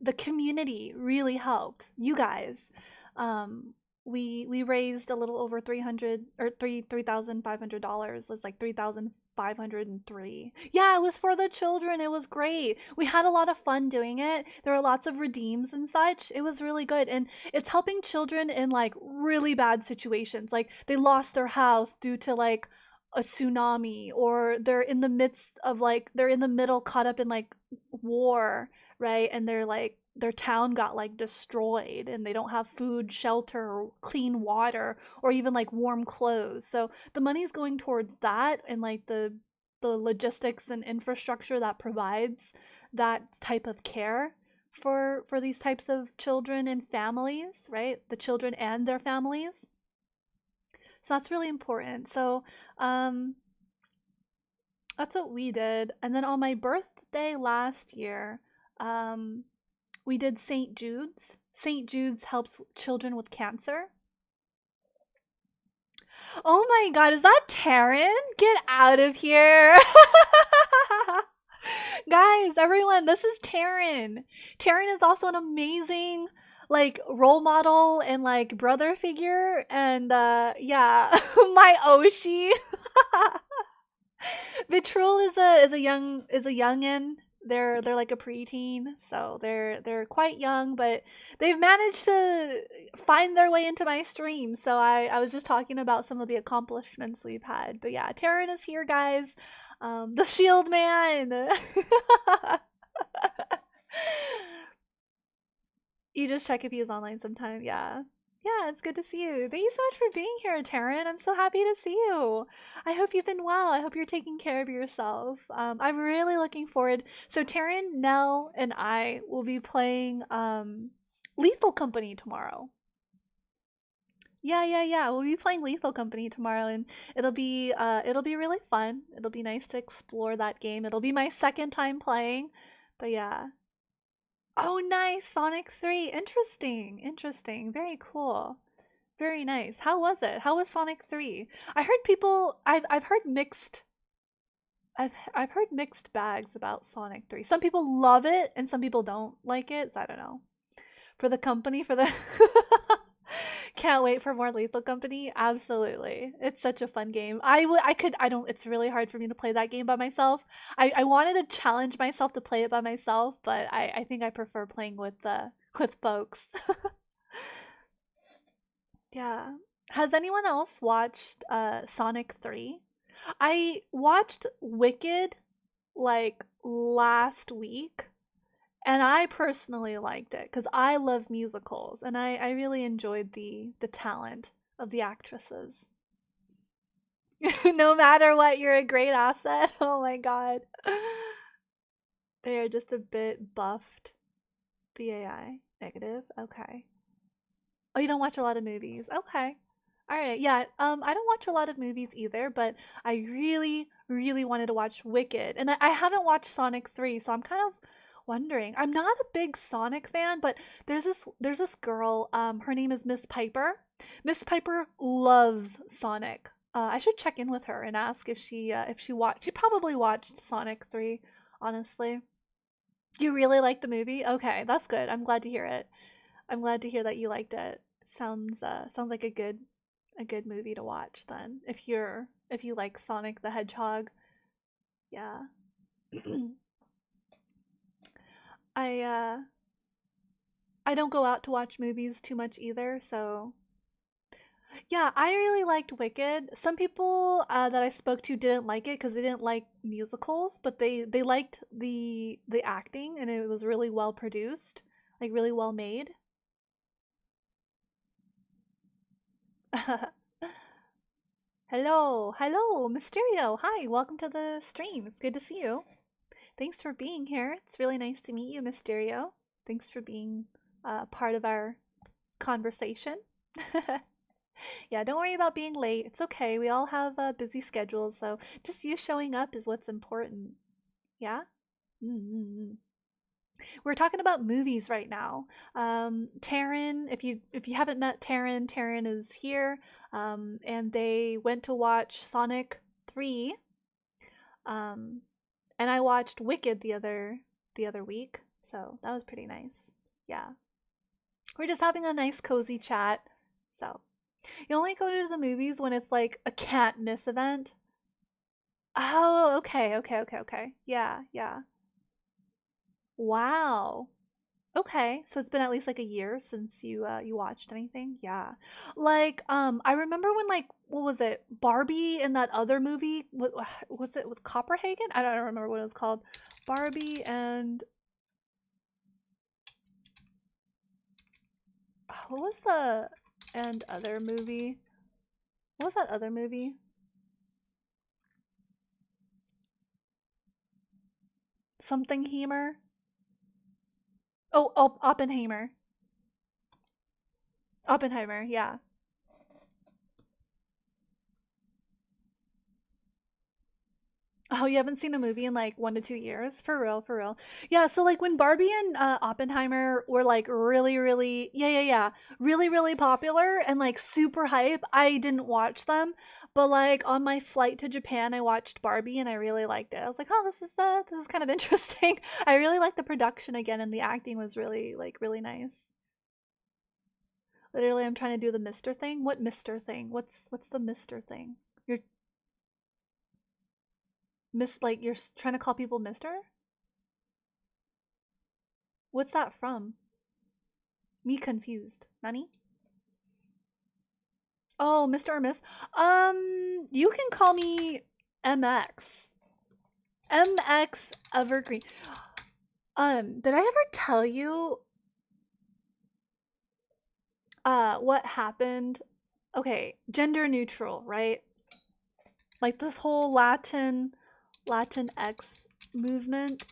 the community really helped. You guys, um, we raised a little over 300 or $3,500. It's like 3,503. Yeah, it was for the children. It was great. We had a lot of fun doing it. There were lots of redeems and such. It was really good, and it's helping children in like really bad situations. Like they lost their house due to like a tsunami, or they're in the midst of like they're in the middle caught up in like war, right? And they're like their town got like destroyed and they don't have food, shelter, or clean water, or even like warm clothes. So the money's going towards that, and like the logistics and infrastructure that provides that type of care for these types of children and families, right? The children and their families. So that's really important. So um, that's what we did. And then on my birthday last year, um, we did St. Jude's. St. Jude's helps children with cancer. Oh my god, is that Taryn? Get out of here. Guys, everyone, this is Taryn. Taryn is also an amazing like role model and like brother figure, and yeah, my Oshi. Vitrul is a youngin. They're like a preteen, so they're quite young, but they've managed to find their way into my stream. So I was just talking about some of the accomplishments we've had. But yeah, Taryn is here, guys. The Shield Man. You just check if he is online sometime. Yeah. Yeah, it's good to see you. Thank you so much for being here, Taryn. I'm so happy to see you. I hope you've been well. I hope you're taking care of yourself. I'm really looking forward. So Taryn, Nell, and I will be playing Lethal Company tomorrow. Yeah, yeah, yeah. We'll be playing Lethal Company tomorrow, and it'll be really fun. It'll be nice to explore that game. It'll be my second time playing, but yeah. Oh, nice. Sonic 3. Interesting. Interesting. Very cool. Very nice. How was it? How was Sonic 3? I heard people I've heard mixed I've heard mixed bags about Sonic 3. Some people love it and some people don't like it. So I don't know. For the company, for the Can't wait for more Lethal Company. Absolutely. It's such a fun game. I could I don't it's really hard for me to play that game by myself. I wanted to challenge myself to play it by myself, but I think I prefer playing with folks. Yeah. Has anyone else watched Sonic 3? I watched Wicked like last week, and I personally liked it because I love musicals, and I really enjoyed the talent of the actresses. No matter what, you're a great asset. Oh my god. They are just a bit buffed. The AI. Negative. Okay. Oh, you don't watch a lot of movies. Okay. All right. Yeah. I don't watch a lot of movies either, but I really, really wanted to watch Wicked, and I haven't watched Sonic 3, so I'm kind of wondering. I'm not a big Sonic fan, but there's this girl. Her name is Miss Piper. Miss Piper loves Sonic. I should check in with her and ask if she watched. She probably watched Sonic 3. Honestly, you really like the movie? Okay, that's good. I'm glad to hear it. I'm glad to hear that you liked it. Sounds like a good movie to watch then. If you like Sonic the Hedgehog. Yeah. I I don't go out to watch movies too much either, so yeah, I really liked Wicked. Some people that I spoke to didn't like it because they didn't like musicals, but they liked the acting, and it was really well produced, like really well made. Hello, hello, Mysterio. Hi, welcome to the stream. It's good to see you. Thanks for being here. It's really nice to meet you, Mysterio. Thanks for being part of our conversation. Yeah, don't worry about being late. It's okay. We all have busy schedules, so just you showing up is what's important. Yeah? Mm-hmm. We're talking about movies right now. Taryn, if you haven't met Taryn, Taryn is here, and they went to watch Sonic 3. Um, And I watched Wicked the other week, so that was pretty nice. Yeah. We're just having a nice cozy chat. So, you only go to the movies when it's like a can't miss event. Oh, okay. Yeah, yeah. Wow. Okay, so it's been at least like a year since you watched anything. Yeah. Like I remember when like what was it? Barbie and that other movie, what was it? Was Copperhagen? I don't remember what it was called. Barbie and what was the and other movie? What was that other movie? Something Heimer? Oh, Oppenheimer. Oppenheimer, yeah. Oh, you haven't seen a movie in like 1 to 2 years? For real, for real. Yeah, so like when Barbie and Oppenheimer were like really, yeah, really popular and like super hype, I didn't watch them. But like on my flight to Japan, I watched Barbie and I really liked it. I was like, oh, this is kind of interesting. I really liked the production again, and the acting was really like really nice. Literally, I'm trying to do the Mister thing. What Mister thing? What's the Mister thing? You're like you're trying to call people Mister? What's that from? Me confused. Nani? Oh, Mr. or Miss. You can call me MX. MX Evergreen. Did I ever tell you what happened? Okay, gender neutral, right? Like this whole Latin X movement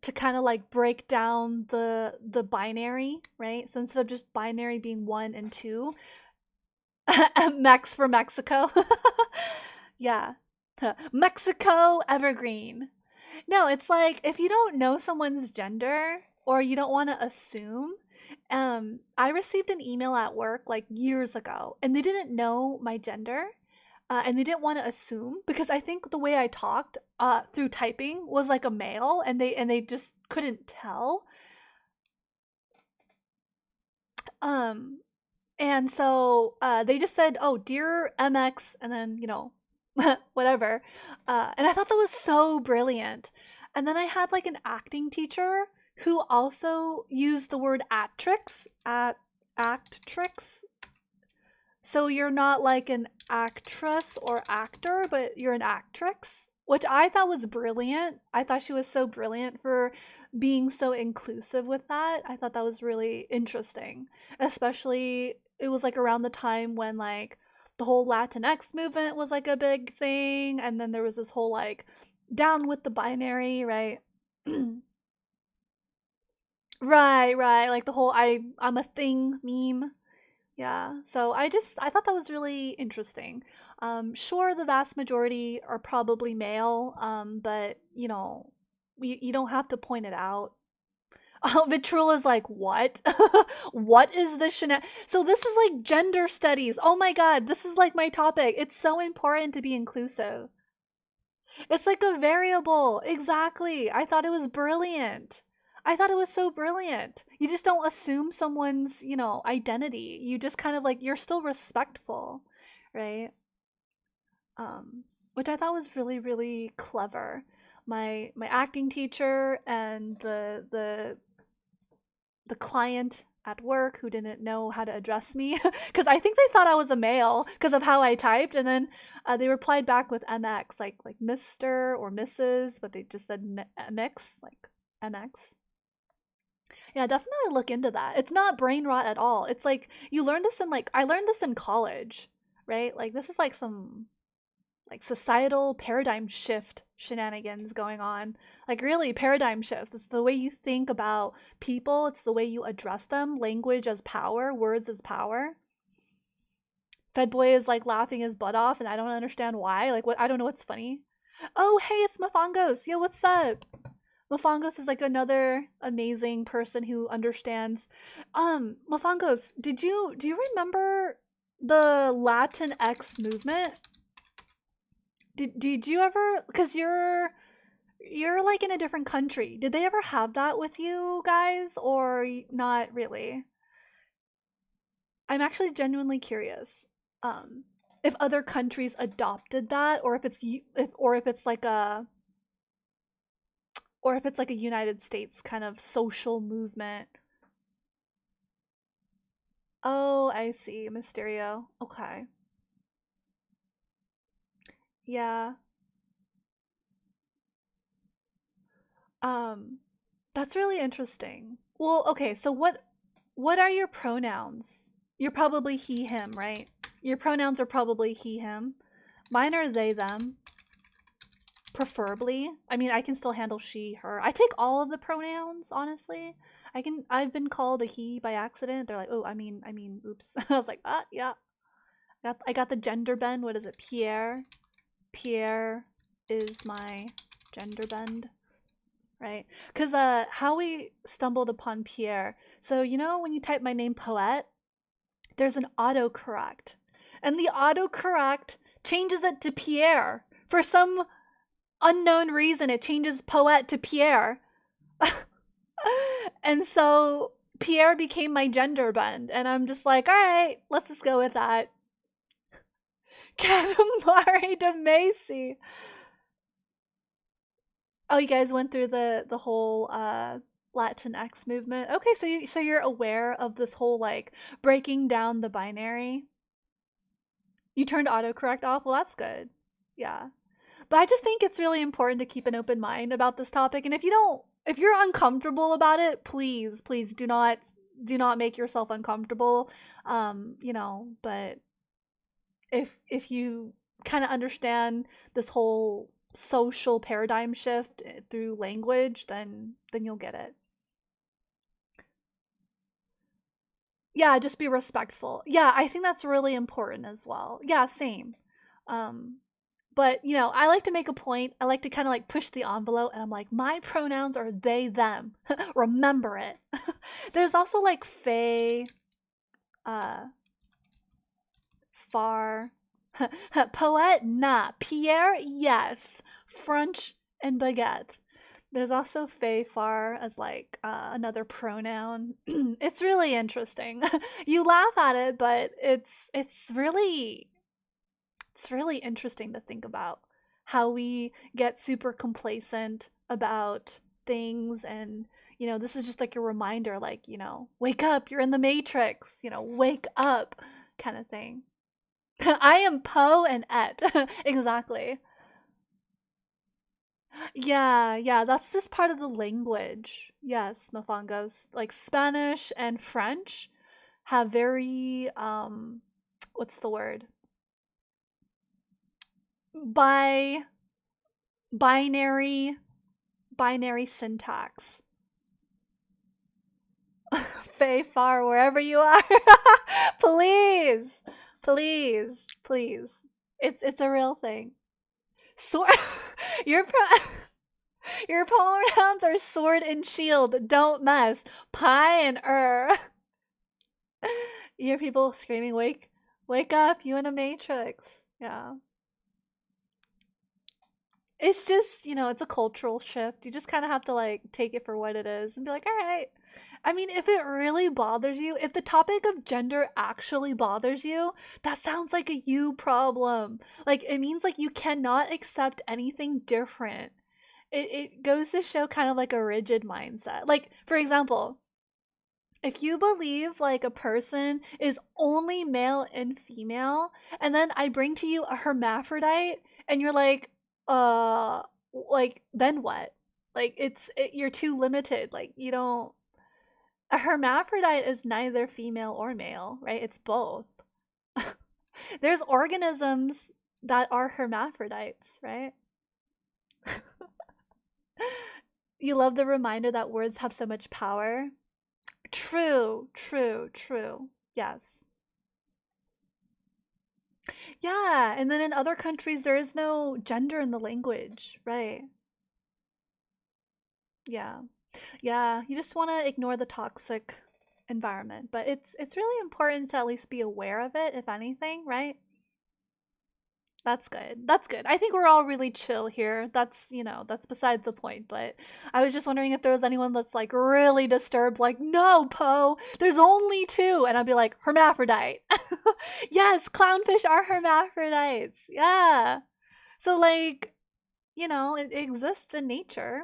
to kind of like break down the binary, right? So instead of just binary being 1 and 2, Mex for Mexico. Yeah. Mexico Evergreen. No, it's like if you don't know someone's gender or you don't want to assume. I received an email at work like years ago and they didn't know my gender. And they didn't want to assume because I think the way I talked through typing was like a male, and they just couldn't tell. Um, and so they just said, "Oh, dear MX," and then whatever. And I thought that was so brilliant. And then I had like an acting teacher who also used the word actrix. So you're not like an actress or actor, but you're an actrix, which I thought was brilliant. I thought she was so brilliant for being so inclusive with that. I thought that was really interesting. Especially it was like around the time when like the whole Latinx movement was like a big thing, and then there was this whole like down with the binary, right? Right, like the whole I'm a thing meme. Yeah, so I thought that was really interesting. Sure, the vast majority are probably male, but you don't have to point it out. Oh, Vitrul is like, what? What is this So this is like gender studies. Oh my god, this is like my topic. It's so important to be inclusive. It's like a variable. Exactly. I thought it was brilliant. I thought it was so brilliant. You just don't assume someone's, identity. You just kind of like you're still respectful, right? Which I thought was really, really clever. My acting teacher and the client at work who didn't know how to address me because I think they thought I was a male because of how I typed, and then they replied back with MX, like Mr. or Mrs., but they just said mix, like MX. Yeah, definitely look into that. It's not brain rot at all. It's like you learn this in like I learned this in college, right? Like this is like some like societal paradigm shift shenanigans going on. Like really paradigm shift. It's the way you think about people, it's the way you address them, language as power, words as power. Fed boy is like laughing his butt off and I don't understand why. Like what I don't know what's funny. Oh hey, it's Mafongos. Yo, what's up? Mafongos is like another amazing person who understands. Mafongos, do you remember the Latin X movement? Did you ever, because you're you're like in a different country. Did they ever have that with you guys or not really? I'm actually genuinely curious. Um, if other countries adopted that, or if it's like a United States kind of social movement. Oh, I see. Mysterio. Okay. Yeah. Um, that's really interesting. Well, okay, so what are your pronouns? You're probably he, him, right? Your pronouns are probably he, him. Mine are they, them, preferably. I mean, I can still handle she, her. I take all of the pronouns, honestly. I've been called a he by accident. They're like, "Oh, I mean, oops." I was like, "Ah, yeah." I got the gender bend. What is it? Pierre. Pierre is my gender bend, right? Because how we stumbled upon Pierre. So you know when you type my name Poet, there's an autocorrect, and the autocorrect changes it to Pierre for some unknown reason. It changes Poet to Pierre, and so Pierre became my gender bend, and I'm just like, all right, let's just go with that. Katamari de Macy. Oh, you guys went through the whole Latinx movement. Okay, so you're aware of this whole like breaking down the binary. You turned autocorrect off. Well, that's good. Yeah. But I just think it's really important to keep an open mind about this topic. And if you're uncomfortable about it, please do not make yourself uncomfortable. But if you kind of understand this whole social paradigm shift through language, then you'll get it. Yeah, just be respectful. Yeah, I think that's really important as well. Yeah, same. Um, but I like to make a point. I like to kind of like push the envelope, and I'm like, my pronouns are they, them. Remember it. There's also like Faye, uh, Far, Poet, nah, Pierre, yes, French, and Baguette. There's also Faye Far as like another pronoun. It's really interesting. You laugh at it, but it's really interesting to think about how we get super complacent about things. And this is just like a reminder, like, wake up, you're in the matrix, wake up, kind of thing. I am Poe and Et. Exactly. Yeah, that's just part of the language. Yes, Mofangos. Like Spanish and French have very what's the word? Bi binary binary syntax. Fay far wherever you are. Please. Please. It's a real thing. Sword your your pronouns are sword and shield. Don't mess. Pie and You hear people screaming, wake up, you in a matrix. Yeah. It's just, it's a cultural shift. You just kind of have to like take it for what it is and be like, all right. I mean, if it really bothers you, if the topic of gender actually bothers you, that sounds like a you problem. Like, it means like you cannot accept anything different. It goes to show kind of like a rigid mindset. Like, for example, if you believe like a person is only male and female, and then I bring to you a hermaphrodite, and you're uh, then what? Like, you're too limited. Like, you don't. A hermaphrodite is neither female or male, right? It's both. There's organisms that are hermaphrodites, right? You love the reminder that words have so much power. True. Yes. Yeah, and then in other countries there is no gender in the language, right? Yeah. Yeah, you just want to ignore the toxic environment, but it's really important to at least be aware of it if anything, right? That's good. That's good. I think we're all really chill here. That's, that's besides the point. But I was just wondering if there was anyone that's like really disturbed, like, no, Poe, there's only two. And I'd be like, hermaphrodite. Yes, clownfish are hermaphrodites. Yeah. So, like, it exists in nature.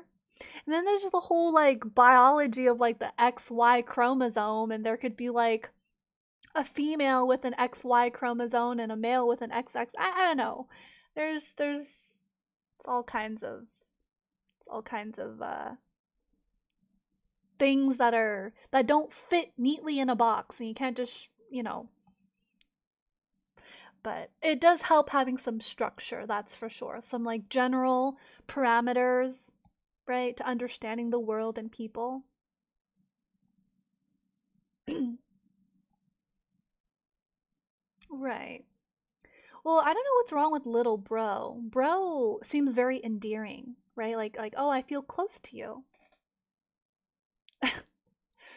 And then there's just the whole like biology of like the XY chromosome, and there could be like a female with an XY chromosome and a male with an XX. I don't know. There's it's all kinds of things that don't fit neatly in a box, and you can't just but it does help having some structure, that's for sure. Some like general parameters, right, to understanding the world and people. Right. Well, I don't know what's wrong with little bro. Bro seems very endearing, right? Like, oh, I feel close to you.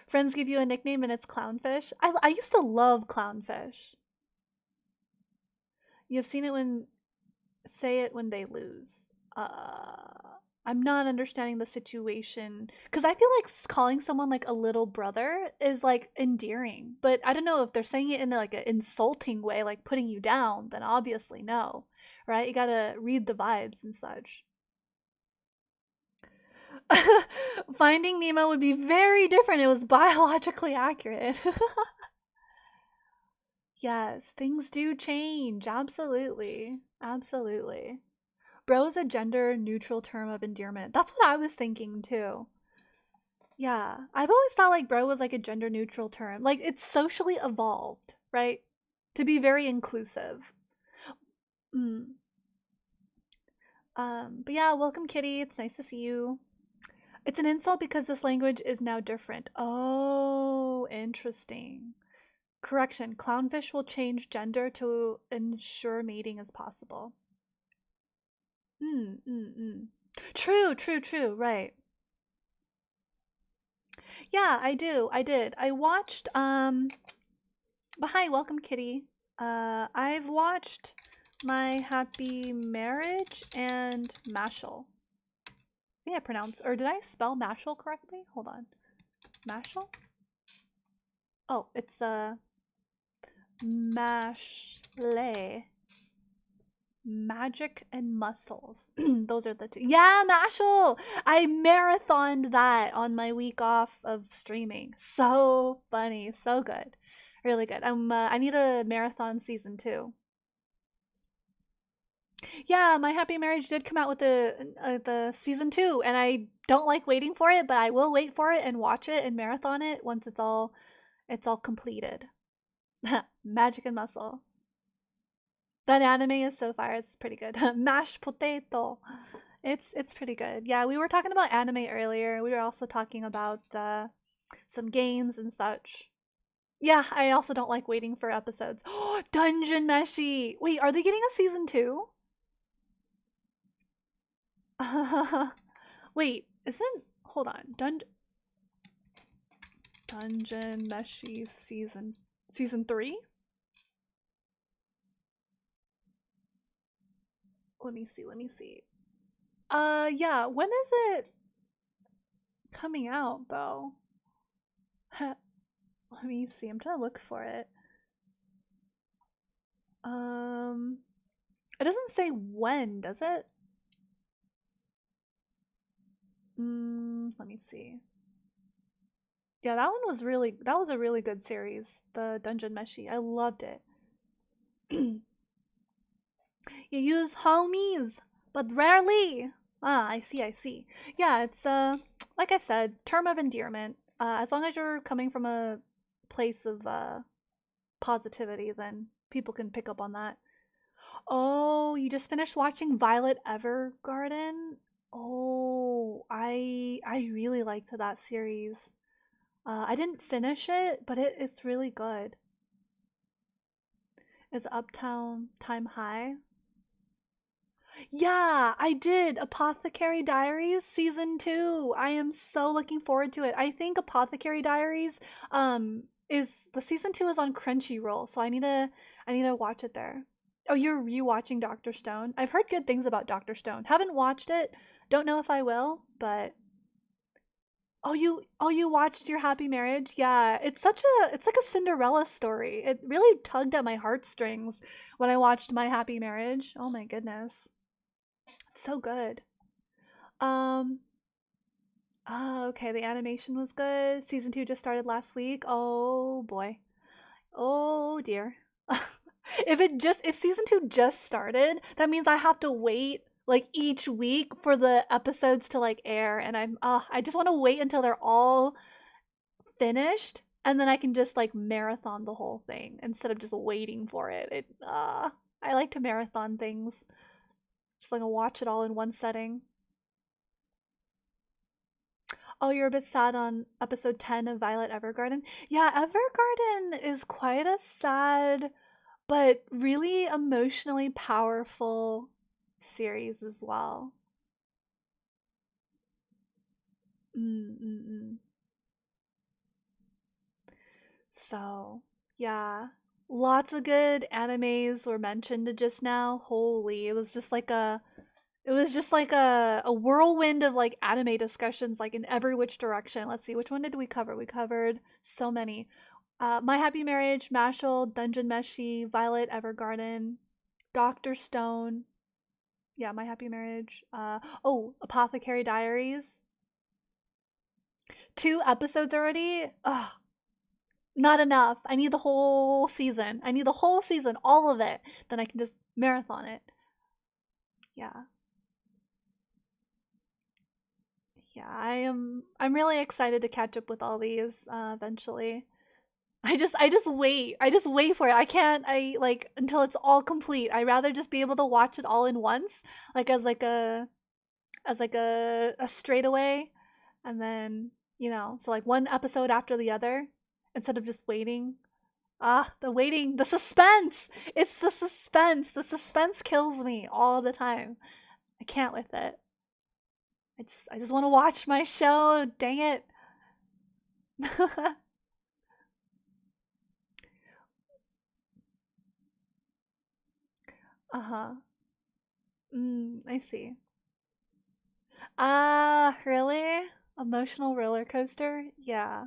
Friends give you a nickname and it's clownfish. I used to love clownfish. You've seen it when say it when they lose. I'm not understanding the situation because I feel like calling someone like a little brother is like endearing, but I don't know if they're saying it in like an insulting way, like putting you down. Then obviously no, right? You gotta read the vibes and such. Finding Nemo would be very different. It was biologically accurate. Yes, things do change. Absolutely. Absolutely. Bro is a gender neutral term of endearment. That's what I was thinking too. Yeah. I've always thought like bro was like a gender neutral term. Like it's socially evolved, right? To be very inclusive. Mm. But yeah, welcome Kitty. It's nice to see you. It's an insult because this language is now different. Oh, interesting. Correction, clownfish will change gender to ensure mating is possible. Mm. True, true, true, right. Yeah, I do. I did. I watched but hi, welcome Kitty. I've watched My Happy Marriage and Mashal. I think I pronounced, or did I spell Mashal correctly? Hold on. Mashal? Oh, it's Mashle. Magic and Muscles. Those are the two. Yeah, Mashal! I marathoned that on my week off of streaming. So funny. So good. Really good. I need a marathon season 2. Yeah, My Happy Marriage did come out with the season 2, and I don't like waiting for it, but I will wait for it and watch it and marathon it once it's all completed. Magic and Muscle. That anime is so fire. It's pretty good. Mashed potato. It's pretty good. Yeah, we were talking about anime earlier. We were also talking about some games and such. Yeah, I also don't like waiting for episodes. Dungeon Meshi. Wait, are they getting a season 2? Wait, isn't hold on. Dungeon Meshi season 3? Let me see. Yeah, when is it coming out though? Let me see. I'm trying to look for it. It doesn't say when, does it? Let me see. Yeah, that was a really good series, the Dungeon Meshi. I loved it. You use homies, but rarely. Ah, I see. Yeah, it's like I said, term of endearment. As long as you're coming from a place of positivity, then people can pick up on that. Oh, you just finished watching Violet Evergarden? Oh, I really liked that series. I didn't finish it, but it's really good. Is Uptown Time High? Yeah, I did. Apothecary Diaries season 2. I am so looking forward to it. I think Apothecary Diaries is the season 2 is on Crunchyroll, so I need to watch it there. Oh, you're rewatching Dr. Stone? I've heard good things about Dr. Stone. Haven't watched it. Don't know if I will, but you watched Your Happy Marriage? Yeah, it's like a Cinderella story. It really tugged at my heartstrings when I watched My Happy Marriage. Oh my goodness. It's so good. Um okay, the animation was good. Season 2 just started last week. Oh boy. Oh dear. If season 2 just started, that means I have to wait like each week for the episodes to like air, and I just want to wait until they're all finished, and then I can just like marathon the whole thing instead of just waiting for it. I like to marathon things. Just like watch it all in one setting. Oh, you're a bit sad on episode 10 of Violet Evergarden? Yeah, Evergarden is quite a sad but really emotionally powerful series as well. Mm-mm-mm. So, yeah. Lots of good animes were mentioned just now. Holy, it was just like a whirlwind of like anime discussions like in every which direction. Let's see, which one did we cover? We covered so many. My Happy Marriage, Mashal, Dungeon Meshi, Violet Evergarden, Doctor Stone. Yeah, My Happy Marriage. Apothecary Diaries. 2 episodes already. Ugh, not enough. I need the whole season. I need the whole season, all of it. Then I can just marathon it. Yeah. Yeah, I'm really excited to catch up with all these eventually. I just wait for it. I can't I like until it's all complete. I rather just be able to watch it all in once, like as like a straightaway, and then, so like one episode after the other instead of just waiting. Ah, the waiting, the suspense. It's the suspense. The suspense kills me all the time. I can't with it. I just want to watch my show. Dang it. Uh-huh. I see. Ah, really? Emotional roller coaster? Yeah.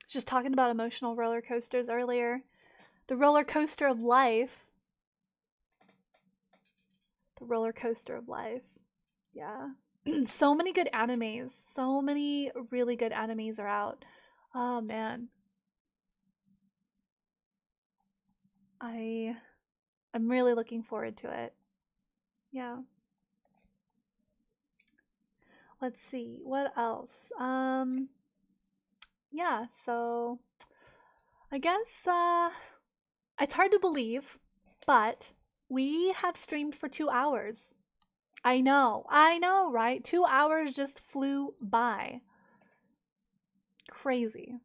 Just talking about emotional roller coasters earlier. The roller coaster of life. The roller coaster of life. Yeah. So many good animes. So many really good animes are out. Oh man. I I'm really looking forward to it. Yeah. Let's see. What else? Yeah, so I guess it's hard to believe, but we have streamed for 2 hours. I know, right? 2 hours just flew by. Crazy.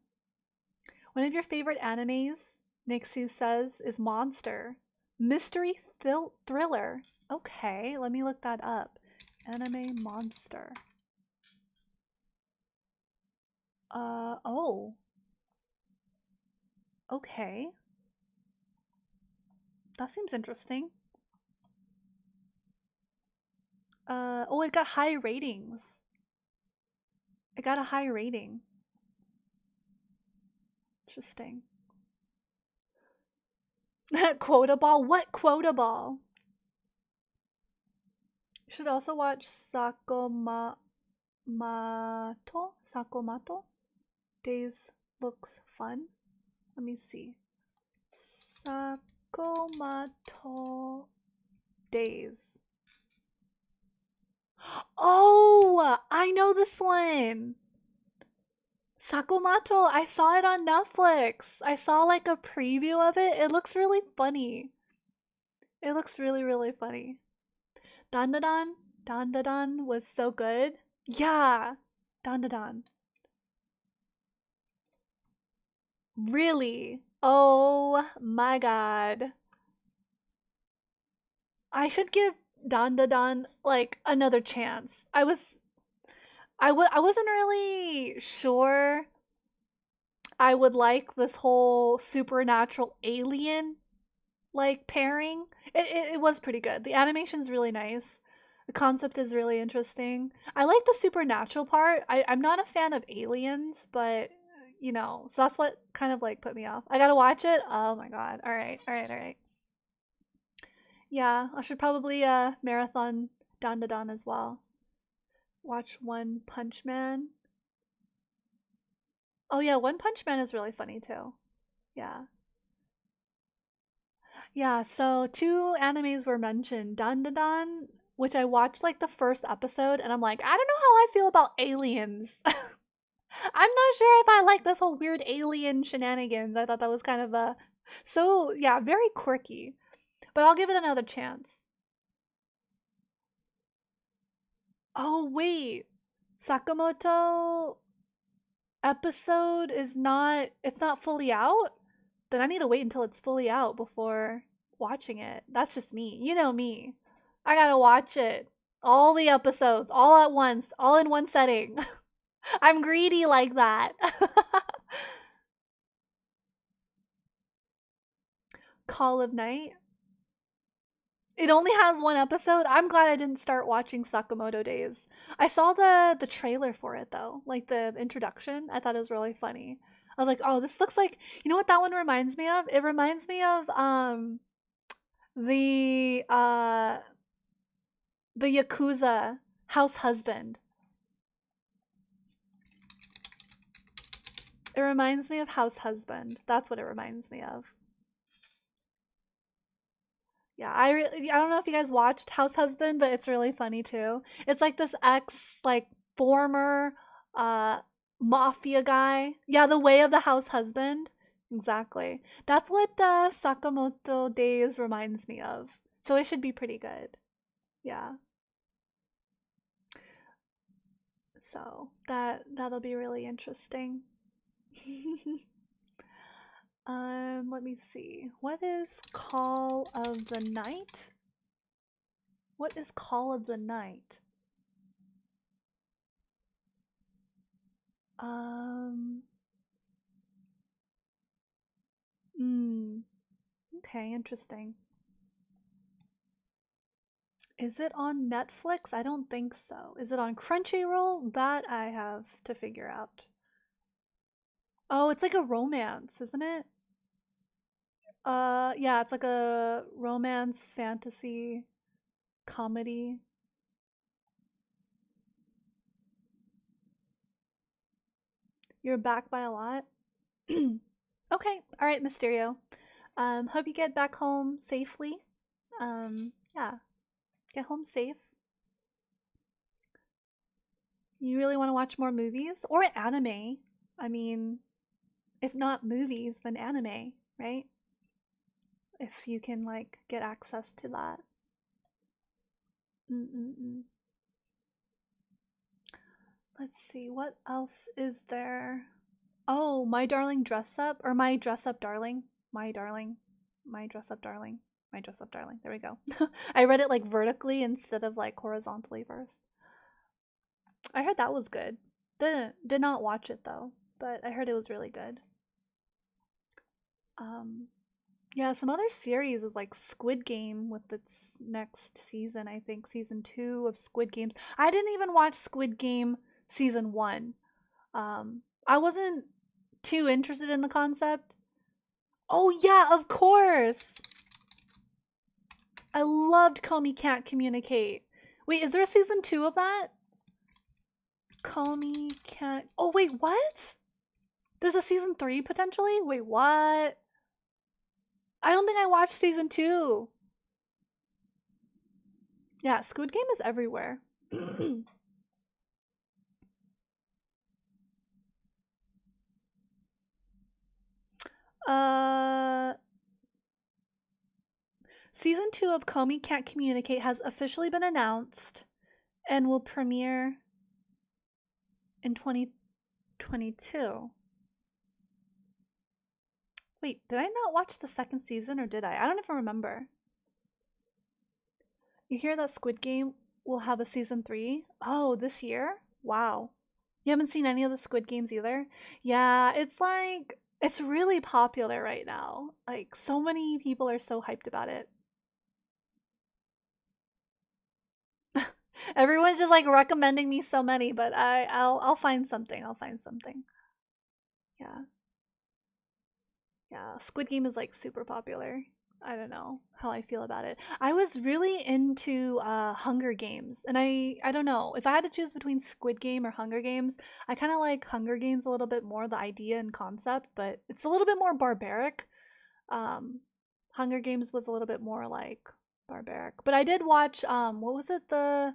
One of your favorite animes, Nixu says, is Monster. Mystery thriller. Okay, let me look that up. Anime Monster. Oh. Okay. That seems interesting. It got high ratings. It got a high rating. Interesting. Quota ball? What quota ball? You should also watch Sakomato. Days looks fun. Let me see. Sakomato Days. Oh, I know this one. Sakomato, I saw it on Netflix. I saw like a preview of it. It looks really funny. It looks really, really funny. Dandadan, Dandadan was so good. Yeah, Dandadan. Really? Oh my god. I should give Dandadan like another chance. I wasn't really sure I would like this whole supernatural alien like pairing. It was pretty good. The animation's really nice. The concept is really interesting. I like the supernatural part. I'm not a fan of aliens, but so that's what kind of like put me off. I gotta watch it. Oh my god. All right, all right, all right. Yeah, I should probably marathon Dandadan as well. Watch One Punch Man. Oh yeah, One Punch Man is really funny too. Yeah. Yeah, so two animes were mentioned. Dandadan, which I watched like the first episode, and I'm like, I don't know how I feel about aliens. I'm not sure if I like this whole weird alien shenanigans. I thought that was kind of a so yeah, very quirky. But I'll give it another chance. Oh wait. Sakamoto episode is not it's not fully out? Then I need to wait until it's fully out before watching it. That's just me. You know me. I gotta watch it. All the episodes, all at once, all in one setting. I'm greedy like that. Call of Night. It only has one episode. I'm glad I didn't start watching Sakamoto Days. I saw the trailer for it though, like the introduction. I thought it was really funny. I was like, "Oh, this looks like, you know what that one reminds me of? It reminds me of the the Yakuza house husband. It reminds me of House Husband. That's what it reminds me of. Yeah, I don't know if you guys watched House Husband, but it's really funny too. It's like this ex like former uh mafia guy. Yeah, the way of the house husband. Exactly. That's what Sakamoto Days reminds me of. So it should be pretty good. Yeah. So that'll be really interesting. Let me see. What is Call of the Night? What is Call of the Night? Um, hmm. Okay, interesting. Is it on Netflix? I don't think so. Is it on Crunchyroll? That I have to figure out. Oh, it's like a romance, isn't it? Yeah, it's like a romance fantasy comedy. You're back by a lot. Okay, all right, Mysterio. Hope you get back home safely. Yeah, get home safe. You really want to watch more movies or anime? I mean, if not movies, then anime, right? If you can like get access to that. Mm-mm-mm. Let's see, what else is there? Oh, My Darling Dress Up, or My Dress Up Darling. My Darling. My Dress Up Darling. My Dress Up Darling. There we go. I read it like vertically instead of like horizontally first. I heard that was good. Did not watch it though, but I heard it was really good. Um, yeah, some other series is like Squid Game with its next season. I think season 2 of Squid Games. I didn't even watch Squid Game season 1. I wasn't too interested in the concept. Oh yeah, of course. I loved Comey Can't Communicate. Wait, is there a season 2 of that? Comey Can't. Oh wait, what? There's a season 3 potentially? Wait, what? I don't think I watched season 2. Yeah, Squid Game is everywhere. uh Season 2 of Comey Can't Communicate has officially been announced and will premiere in 2022. Wait, did I not watch the second season or did I? I don't even remember. You hear that Squid Game will have a season 3? Oh, this year? Wow. You haven't seen any of the Squid Games either? Yeah, it's like It's really popular right now. Like so many people are so hyped about it. Everyone's just like recommending me so many, but I'll find something. I'll find something. Yeah. Yeah, Squid Game is like super popular. I don't know how I feel about it. I was really into Hunger Games, and I don't know if I had to choose between Squid Game or Hunger Games. I kind of like Hunger Games a little bit more, the idea and concept, but it's a little bit more barbaric. Um, Hunger Games was a little bit more like barbaric, but I did watch what was it, the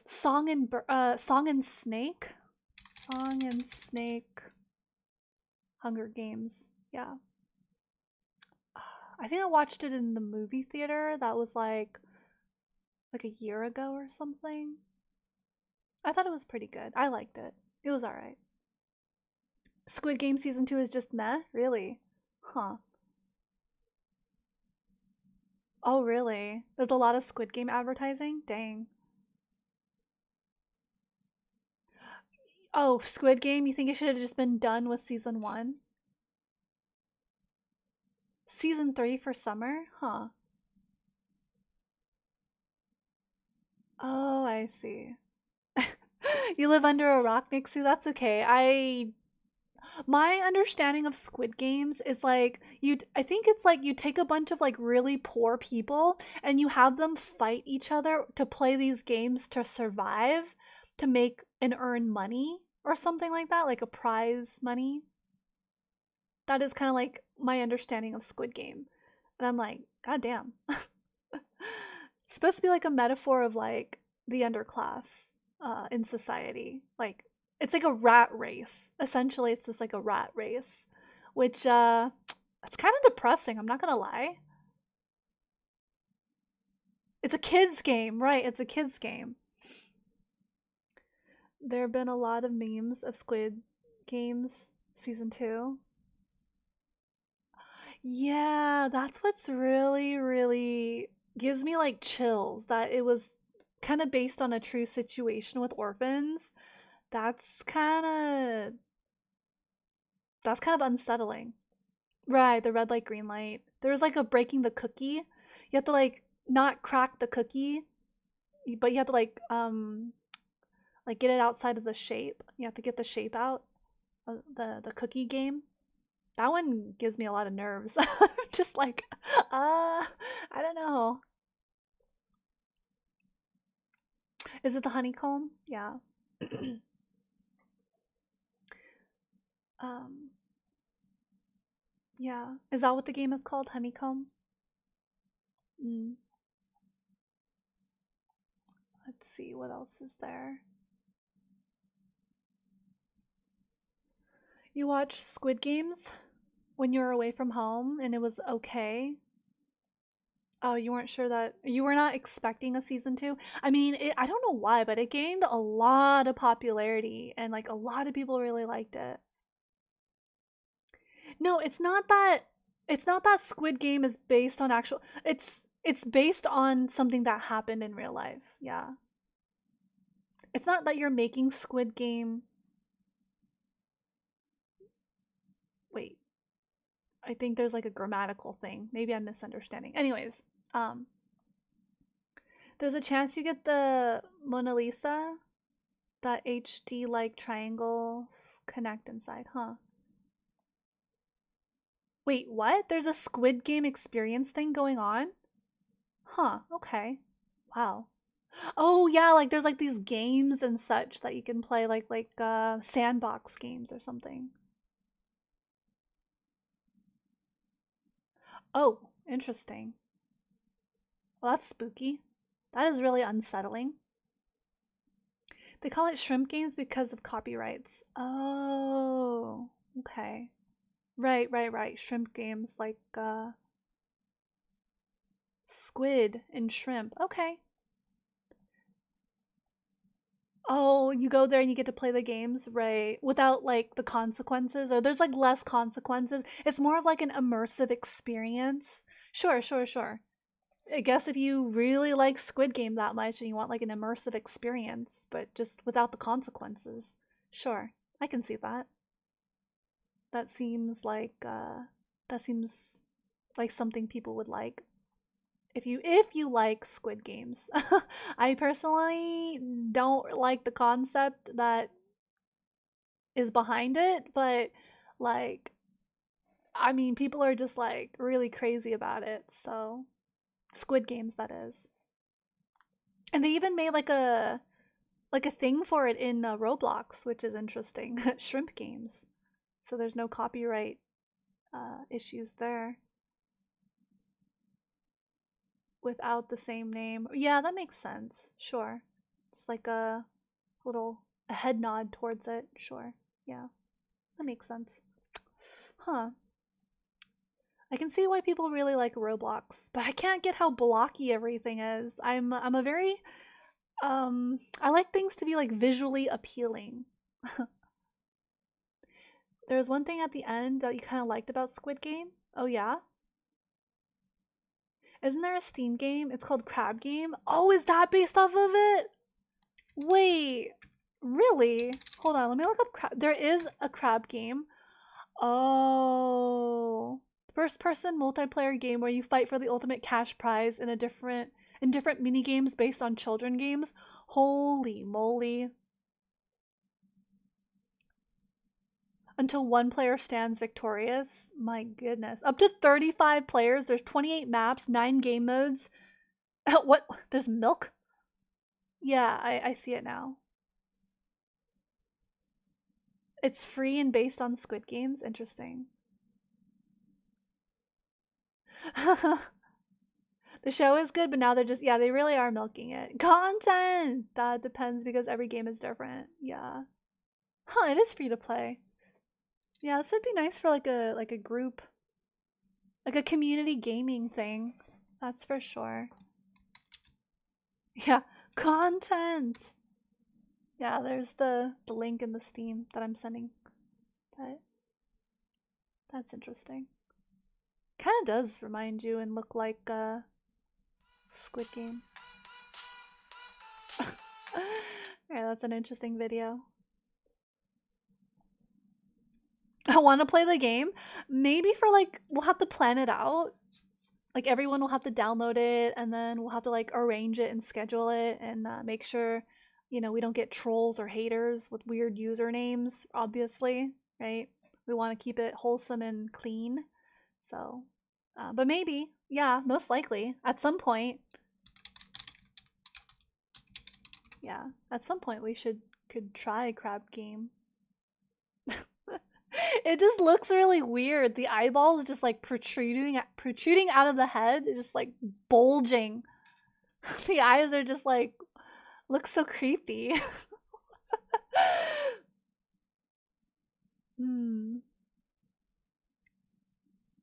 Song and Snake, Song and Snake, Hunger Games. Yeah. I think I watched it in the movie theater. That was like a year ago or something. I thought it was pretty good. I liked it. It was all right. Squid Game season 2 is just meh, really? Huh. Oh, really? There's a lot of Squid Game advertising? Dang. Oh, Squid Game, you think it should have just been done with season 1? Season 3 for summer? Huh. Oh, I see. You live under a rock, Nixie? That's okay. My understanding of Squid Games is like I think it's like you take a bunch of like really poor people and you have them fight each other to play these games to survive, to make and earn money or something like that, like a prize money. That is kind of like my understanding of Squid Game. And I'm like, god damn. It's supposed to be like a metaphor of like the underclass in society. Like it's like a rat race. Essentially, it's just like a rat race, which it's kind of depressing. I'm not gonna lie. It's a kids game, right? It's a kids game. There have been a lot of memes of Squid Games season 2. Yeah, that's what's really gives me like chills, that it was kind of based on a true situation with orphans. That's kind of that's kind of unsettling. Right, the red light, green light. There was like a breaking the cookie. You have to like not crack the cookie, but you have to like get it outside of the shape. You have to get the shape out of the cookie game. That one gives me a lot of nerves. Just like I don't know. Is it the honeycomb? Yeah. um yeah. Is that what the game is called? Honeycomb? Mm. Let's see what else is there. You watch Squid Games when you were away from home and it was okay? Oh, you weren't sure that you were not expecting a season 2? I mean, I don't know why, but it gained a lot of popularity and like a lot of people really liked it. No, it's not that Squid Game is based on actual it's based on something that happened in real life. Yeah. It's not that you're making Squid Game. Wait, I think there's like a grammatical thing. Maybe I'm misunderstanding. Anyways, um there's a chance you get the Mona Lisa, that HD like triangle connect inside, huh? Wait, what? There's a Squid Game experience thing going on? Huh, okay. Wow. Oh yeah, like there's like these games and such that you can play, like sandbox games or something. Oh, interesting. Well, that's spooky. That is really unsettling. They call it shrimp games because of copyrights. Oh, okay. Right. Shrimp games like squid and shrimp. Okay. Oh, you go there and you get to play the games, right? Without like the consequences, or there's like less consequences. It's more of like an immersive experience. Sure. I guess if you really like Squid Game that much and you want like an immersive experience, but just without the consequences. Sure. I can see that. That seems like something people would like. If you like Squid Games. I personally don't like the concept that is behind it, but like I mean people are just like really crazy about it. So Squid Games, that is. And they even made like a thing for it in Roblox, which is interesting. Shrimp games. So there's no copyright issues there without the same name. Yeah, that makes sense. Sure. It's like a head nod towards it. Sure. Yeah. That makes sense. Huh. I can see why people really like Roblox, but I can't get how blocky everything is. I'm a very I like things to be like visually appealing. There was one thing at the end that you kind of liked about Squid Game. Oh yeah? Isn't there a Steam game? It's called Crab Game. Oh, is that based off of it? Wait, really? Hold on, let me look up crab. There is a crab game. Oh, first person multiplayer game where you fight for the ultimate cash prize in different mini games based on children games. Holy moly. Until one player stands victorious. My goodness. Up to 35 players. There's 28 maps, 9 game modes. What? There's milk? Yeah, I see it now. It's free and based on Squid Games. Interesting. The show is good, but now they're just, yeah, they really are milking it. Content! That depends because every game is different. Yeah. Huh, it is free to play. Yeah, this would be nice for like a group, like a community gaming thing. That's for sure. Yeah, content. Yeah, there's the link in the Steam that I'm sending. But that's interesting. Kind of does remind you and look like Squid Game. Yeah, that's an interesting video. I want to play the game. Maybe for like, we'll have to plan it out. Like everyone will have to download it and then we'll have to like arrange it and schedule it and make sure, we don't get trolls or haters with weird usernames, obviously, right? We want to keep it wholesome and clean. So, but maybe, yeah, most likely at some point. Yeah, at some point we could try crab game. It just looks really weird. The eyeballs just like protruding out of the head, just like bulging. The eyes are just like look so creepy. Hmm.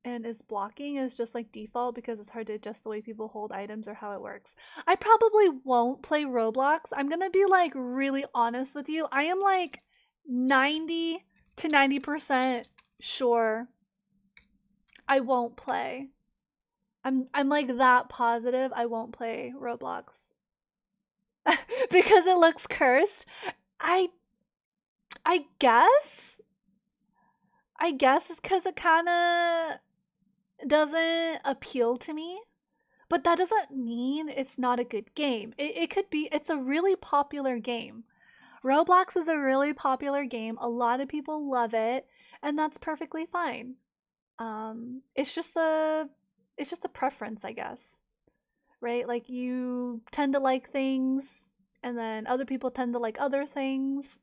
And is blocking is just like default because it's hard to adjust the way people hold items or how it works. I probably won't play Roblox. I'm gonna be like really honest with you. I am like 90 to 90% sure I won't play. I'm like that positive I won't play Roblox. Because it looks cursed. I I guess it's because it kind of doesn't appeal to me. But that doesn't mean it's not a good game. It could be, it's a really popular game. Roblox is a really popular game. A lot of people love it, and that's perfectly fine. It's just a preference, I guess. Right? Like you tend to like things, and then other people tend to like other things.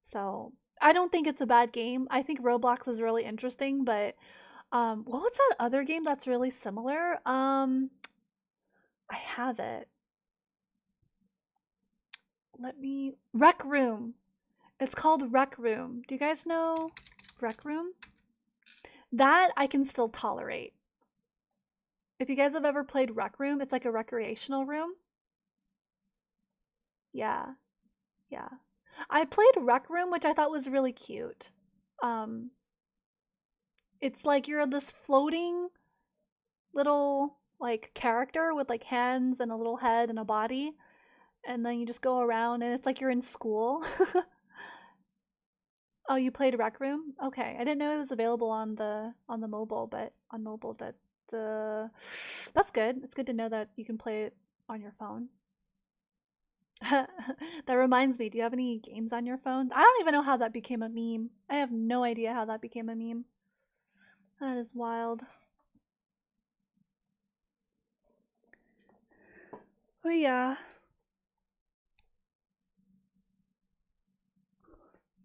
So I don't think it's a bad game. I think Roblox is really interesting, but what was that other game that's really similar? I have it. Rec Room. It's called Rec Room. Do you guys know Rec Room? That I can still tolerate. If you guys have ever played Rec Room, it's like a recreational room. Yeah. Yeah. I played Rec Room, which I thought was really cute. Um, it's like you're this floating little like character with like hands and a little head and a body, and then you just go around and it's like you're in school. Oh, you played Rec Room? Okay, I didn't know it was available on the mobile, but on mobile uh, that's good. It's good to know that you can play it on your phone. That reminds me, do you have any games on your phone? I don't even know how that became a meme. I have no idea how that became a meme. That is wild. Oh yeah.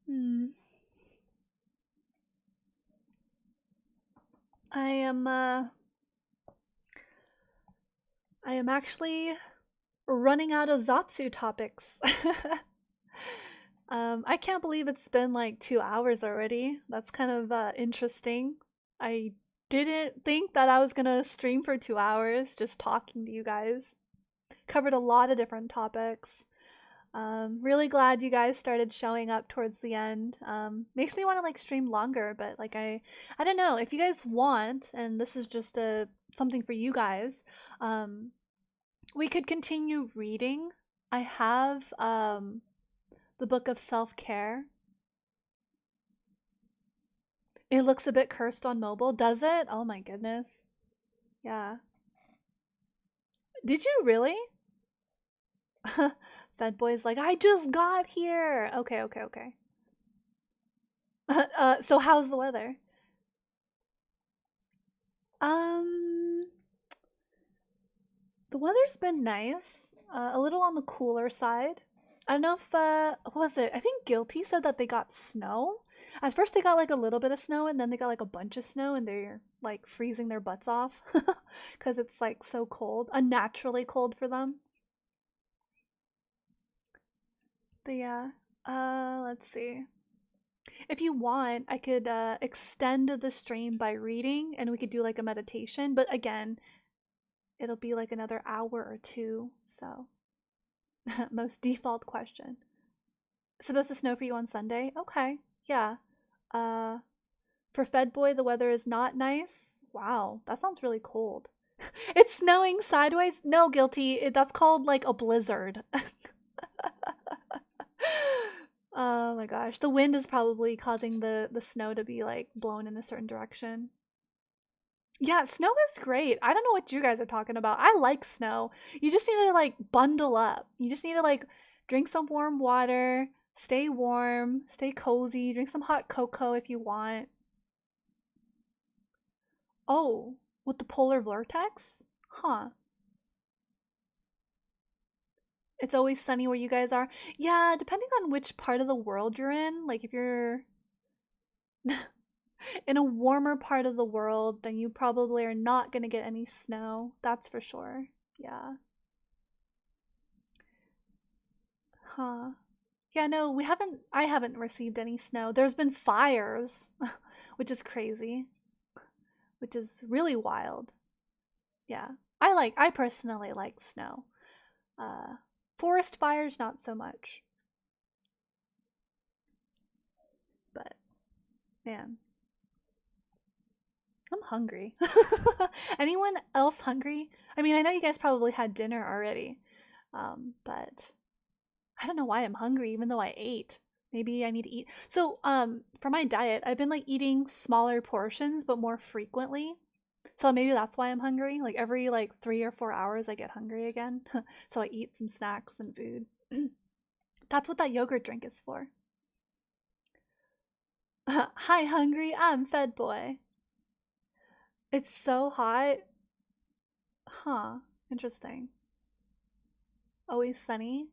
Hmm. I am I am actually running out of Zatsu topics. I can't believe it's been like 2 hours already. That's kind of interesting. I didn't think that I was gonna stream for 2 hours just talking to you guys. Covered a lot of different topics. Really glad you guys started showing up towards the end. Makes me want to like stream longer, but like I don't know if you guys want, and this is just a something for you guys. Um, we could continue reading. I have the book of self care. It looks a bit cursed on mobile, does it? Oh my goodness. Yeah. Did you really? Fed Boy's like, I just got here. Okay, okay, okay. So how's the weather? Um, the weather's been nice. A little on the cooler side. I don't know if what was it? I think Guilty said that they got snow. At first they got like a little bit of snow and then they got like a bunch of snow and they're like freezing their butts off because it's like so cold, unnaturally cold for them. But yeah, let's see. If you want, I could extend the stream by reading and we could do like a meditation. But again, it'll be like another hour or two. So, most default question. It's supposed to snow for you on Sunday? Okay. Yeah. Uh, for Fed Boy, the weather is not nice. Wow, that sounds really cold. It's snowing sideways? No, Guilty. That's called like a blizzard. Oh my gosh. The wind is probably causing the snow to be like blown in a certain direction. Yeah, snow is great. I don't know what you guys are talking about. I like snow. You just need to like bundle up. You just need to like drink some warm water, stay warm, stay cozy, drink some hot cocoa if you want. Oh, with the polar vortex? Huh. It's always sunny where you guys are. Yeah, depending on which part of the world you're in, like if you're in a warmer part of the world, then you probably are not going to get any snow. That's for sure. Yeah. Huh. Yeah, no, I haven't received any snow. There's been fires, which is crazy, which is really wild. Yeah. I personally like snow. Uh Forest fires not so much, but man, I'm hungry. Anyone else hungry? I mean, I know you guys probably had dinner already. But I don't know why I'm hungry even though I ate. Maybe I need to eat. So, for my diet, I've been like eating smaller portions but more frequently. So maybe that's why I'm hungry. Like every like 3 or 4 hours I get hungry again. So I eat some snacks and food. That's what that yogurt drink is for. Hi, hungry. I'm fed boy. It's so hot. Huh. Interesting. Always sunny.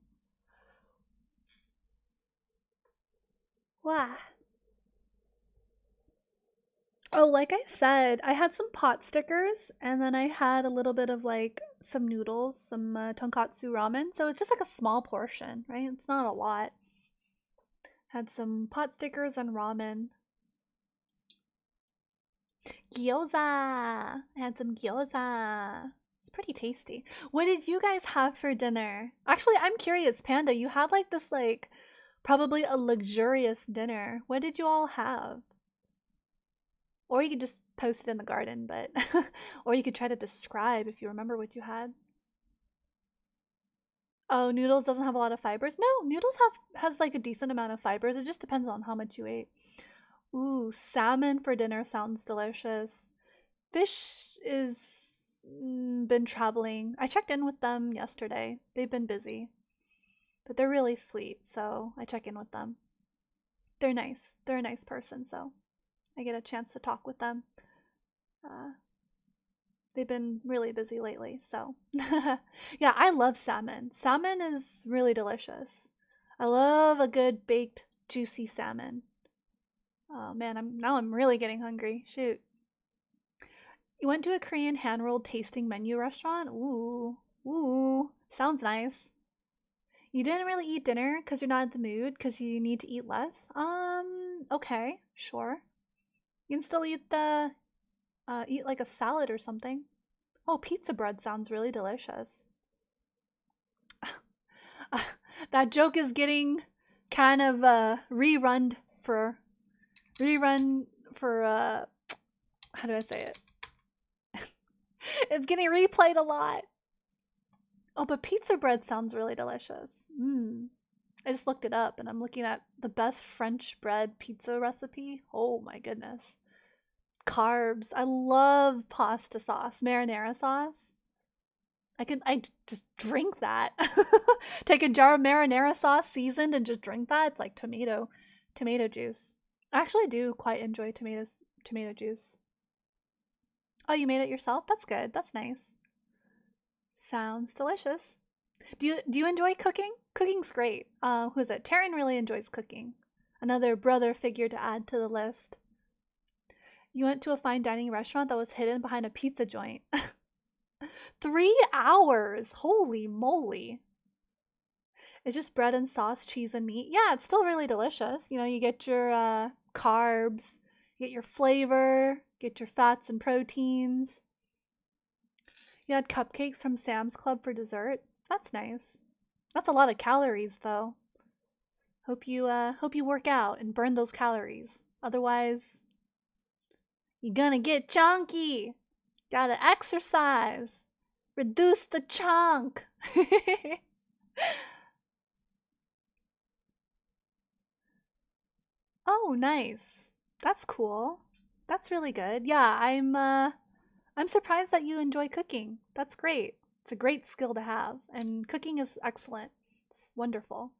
Wow. Oh, like I said, I had some pot stickers and then I had a little bit of like some noodles, some tonkatsu ramen. So it's just like a small portion, right? It's not a lot. Had some pot stickers and ramen. Gyoza! I had some gyoza. It's pretty tasty. What did you guys have for dinner? Actually, I'm curious, Panda, you had like this like probably a luxurious dinner. What did you all have? Or you could just post it in the garden, but or you could try to describe if you remember what you had. Oh, noodles doesn't have a lot of fibers. No, noodles have has like a decent amount of fibers. It just depends on how much you ate. Ooh, salmon for dinner sounds delicious. Fish is been traveling. I checked in with them yesterday. They've been busy, but they're really sweet, so I check in with them. They're nice. They're a nice person, so I get a chance to talk with them. Uh, they've been really busy lately, so yeah, I love salmon. Salmon is really delicious. I love a good baked, juicy salmon. Oh man, I'm really getting hungry. Shoot. You went to a Korean hand-rolled tasting menu restaurant? Ooh. Ooh. Sounds nice. You didn't really eat dinner because you're not in the mood because you need to eat less? Okay, sure. You can still eat eat like a salad or something. Oh, pizza bread sounds really delicious. That joke is getting kind of for rerun for how do I say it? It's getting replayed a lot. Oh, but pizza bread sounds really delicious. I just looked it up and I'm looking at the best French bread pizza recipe. Oh my goodness. Carbs. I love pasta sauce, marinara sauce. I just drink that. Take a jar of marinara sauce seasoned and just drink that. It's like tomato juice. I actually do quite enjoy tomato juice. Oh, you made it yourself? That's good. That's nice. Sounds delicious. Do you enjoy cooking? Cooking's great. Who's it? Taryn really enjoys cooking. Another brother figure to add to the list. You went to a fine dining restaurant that was hidden behind a pizza joint. 3 hours! Holy moly. It's just bread and sauce, cheese and meat. Yeah, it's still really delicious. You know, you get your carbs, you get your flavor, get your fats and proteins. You had cupcakes from Sam's Club for dessert. That's nice. That's a lot of calories, though. Hope you work out and burn those calories. Otherwise, you're gonna get chunky. Gotta exercise. Reduce the chunk. Oh, nice. That's cool. That's really good. Yeah, I'm surprised that you enjoy cooking. That's great. It's a great skill to have, and cooking is excellent. It's wonderful.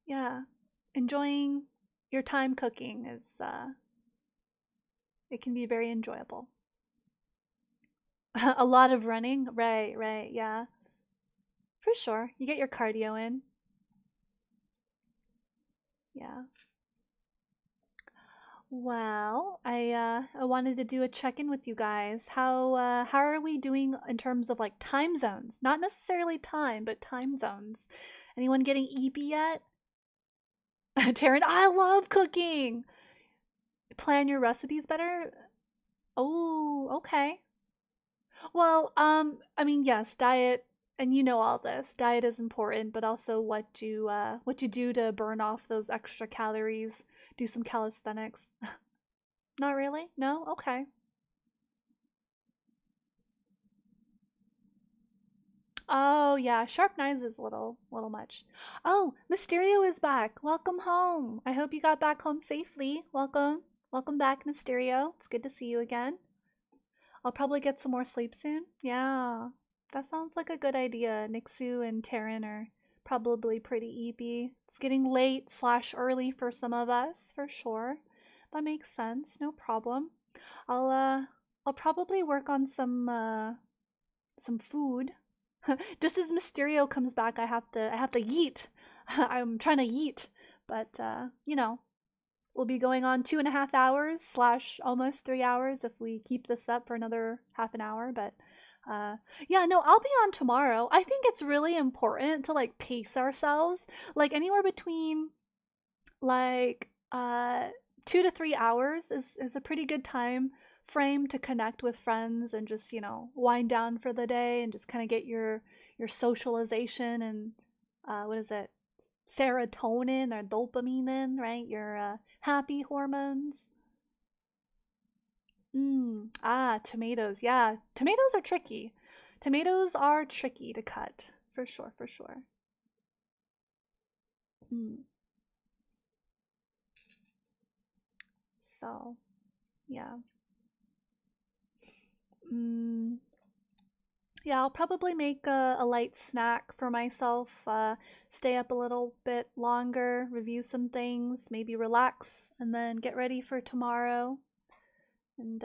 Yeah, enjoying your time cooking is it can be very enjoyable. A lot of running, right, right, yeah, for sure. You get your cardio in, yeah. Well, I wanted to do a check-in with you guys. How are we doing in terms of like time zones? Not necessarily time, but time zones. Anyone getting eepy yet? Taryn, I love cooking. Plan your recipes better. Oh, okay. Well, I mean, yes, diet, and you know all this. Diet is important, but also what you do to burn off those extra calories. Do some calisthenics. Not really? No? Okay. Oh, yeah, sharp knives is a little much. Oh, Mysterio is back. Welcome home. I hope you got back home safely. Welcome. Welcome back, Mysterio. It's good to see you again. I'll probably get some more sleep soon. Yeah, that sounds like a good idea. Nixu and Taryn are probably pretty eepy. It's getting late slash early for some of us, for sure. That makes sense. No problem. I'll uh I'll probably work on some food. Just as Mysterio comes back, I have to yeet. I'm trying to yeet, but we'll be going on 2.5 hours slash almost 3 hours if we keep this up for another half an hour. But yeah, no, I'll be on tomorrow. I think it's really important to like pace ourselves, like anywhere between like 2 to 3 hours is a pretty good time frame to connect with friends and just wind down for the day and just kind of get your socialization and what is it, serotonin or dopamine in, right? Your happy hormones. Tomatoes. Yeah, tomatoes are tricky. Tomatoes are tricky to cut, for sure, for sure. Mm. So, yeah. Mm, yeah, I'll probably make a light snack for myself, stay up a little bit longer, review some things, maybe relax, and then get ready for tomorrow. And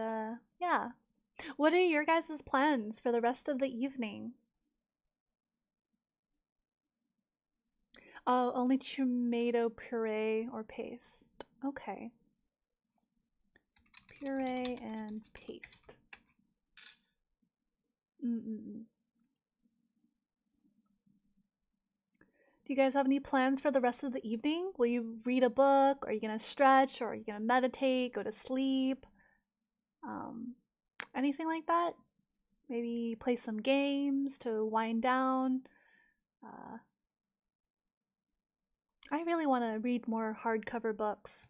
yeah. What are your guys' plans for the rest of the evening? Oh, only tomato puree or paste. Okay. Puree and paste. Mm-mm-mm. Do you guys have any plans for the rest of the evening? Will you read a book? Are you gonna stretch? Or are you gonna meditate? Go to sleep? Um, Anything like that? Maybe play some games to wind down. Uh, I really want to read more hardcover books,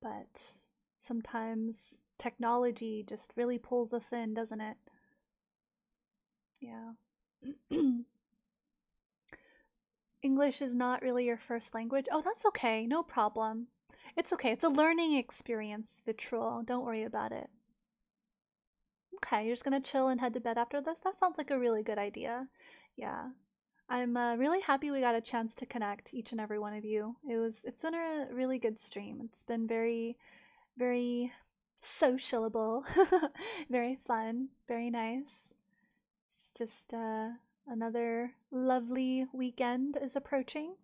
but sometimes technology just really pulls us in, doesn't it? Yeah. English is not really your first language. Oh, that's okay. No problem. It's okay. It's a learning experience, Vitrul. Don't worry about it. Okay, you're just gonna chill and head to bed after this? That sounds like a really good idea. Yeah. I'm really happy we got a chance to connect, each and every one of you. It's been a really good stream. It's been very, very sociable, very fun, very nice. It's just another lovely weekend is approaching.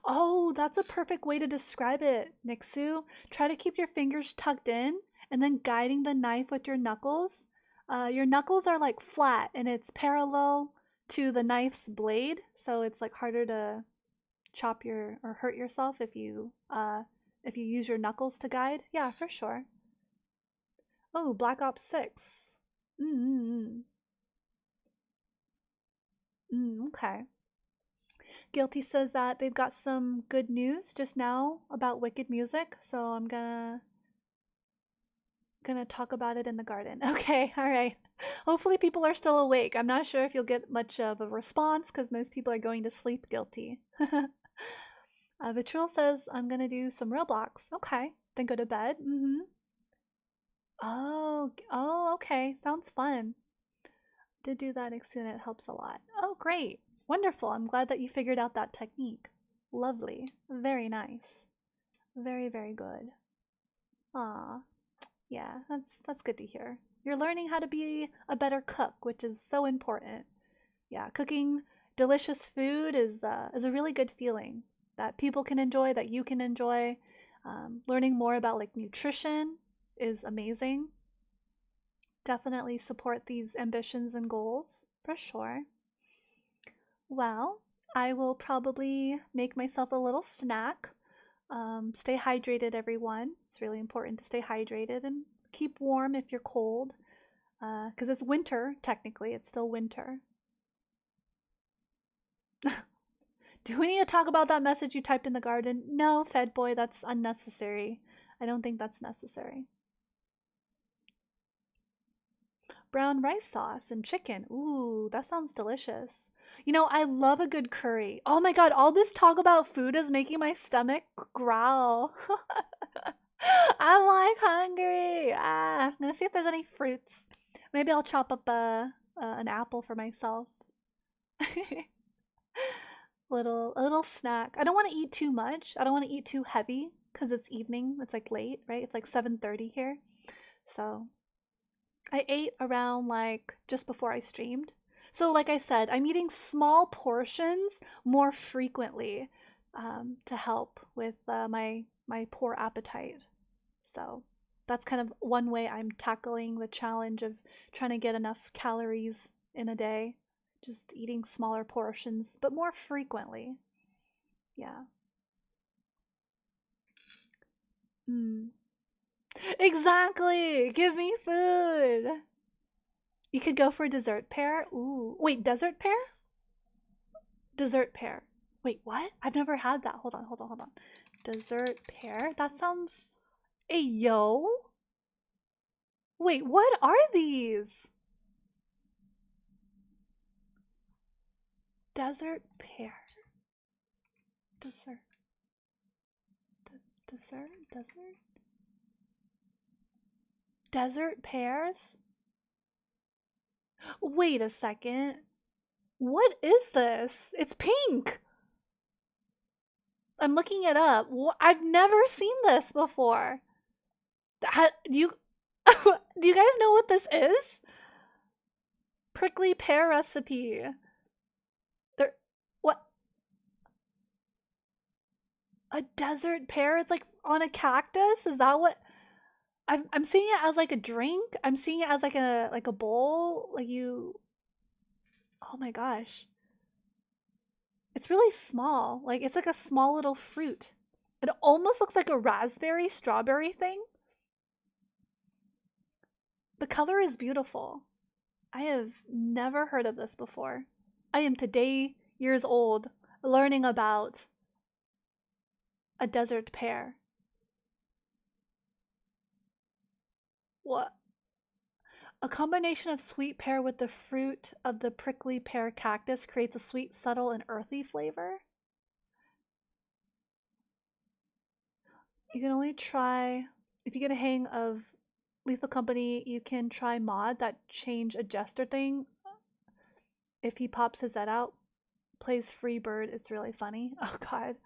Oh, that's a perfect way to describe it, Nixu. Try to keep your fingers tucked in and then guiding the knife with your knuckles. Your knuckles are like flat and it's parallel to the knife's blade, so it's like harder to chop your or hurt yourself if you use your knuckles to guide. Yeah, for sure. Oh, Black Ops 6. Mm, okay. Guilty says that they've got some good news just now about Wicked Music, so I'm gonna talk about it in the garden. Okay, all right. Hopefully people are still awake. I'm not sure if you'll get much of a response because most people are going to sleep, Guilty. Vitril says I'm gonna do some Roblox. Okay, then go to bed. Oh, okay. Sounds fun. Did do that soon. It helps a lot. Oh, great. Wonderful. I'm glad that you figured out that technique. Lovely. Very nice. Very, very good. Ah, yeah, that's good to hear. You're learning how to be a better cook, which is so important. Yeah, cooking delicious food is a really good feeling that people can enjoy, that you can enjoy. Learning more about like nutrition is amazing. Definitely support these ambitions and goals for sure. Well, I will probably make myself a little snack. Stay hydrated, everyone. It's really important to stay hydrated and keep warm if you're cold. Because it's winter, technically, it's still winter. Do we need to talk about that message you typed in the garden? No, Fed Boy, that's unnecessary. I don't think that's necessary. Brown rice sauce and chicken. Ooh, that sounds delicious. You know, I love a good curry. Oh my god, all this talk about food is making my stomach growl. I'm like hungry. I'm gonna see if there's any fruits. Maybe I'll chop up an apple for myself. A little snack. I don't want to eat too much. I don't want to eat too heavy because it's evening. It's like late, right? It's like 7:30 here. So I ate around like just before I streamed. So like I said, I'm eating small portions more frequently to help with my poor appetite. So that's kind of one way I'm tackling the challenge of trying to get enough calories in a day. Just eating smaller portions, but more frequently. Yeah. Mm. Exactly. Give me food. You could go for a dessert pear. Ooh. Wait, desert pear? Dessert pear. Wait, what? I've never had that. Hold on. Dessert pear? That sounds. Hey, yo. Wait, what are these? Desert pear. Dessert. Desert pears? Wait a second. What is this? It's pink. I'm looking it up. I've never seen this before. Do you do you guys know what this is? Prickly pear recipe. There, what? A desert pear? It's like on a cactus? Is that what? I'm seeing it as like a drink. I'm seeing it as like a bowl. Like you. Oh my gosh. It's really small. Like it's like a small little fruit. It almost looks like a raspberry strawberry thing. The color is beautiful. I have never heard of this before. I am today years old learning about a desert pear. What? A combination of sweet pear with the fruit of the prickly pear cactus creates a sweet, subtle, and earthy flavor. You can only try, if you get a hang of Lethal Company, you can try Mod, that change adjuster thing. If he pops his head out, plays Free Bird, it's really funny. Oh god.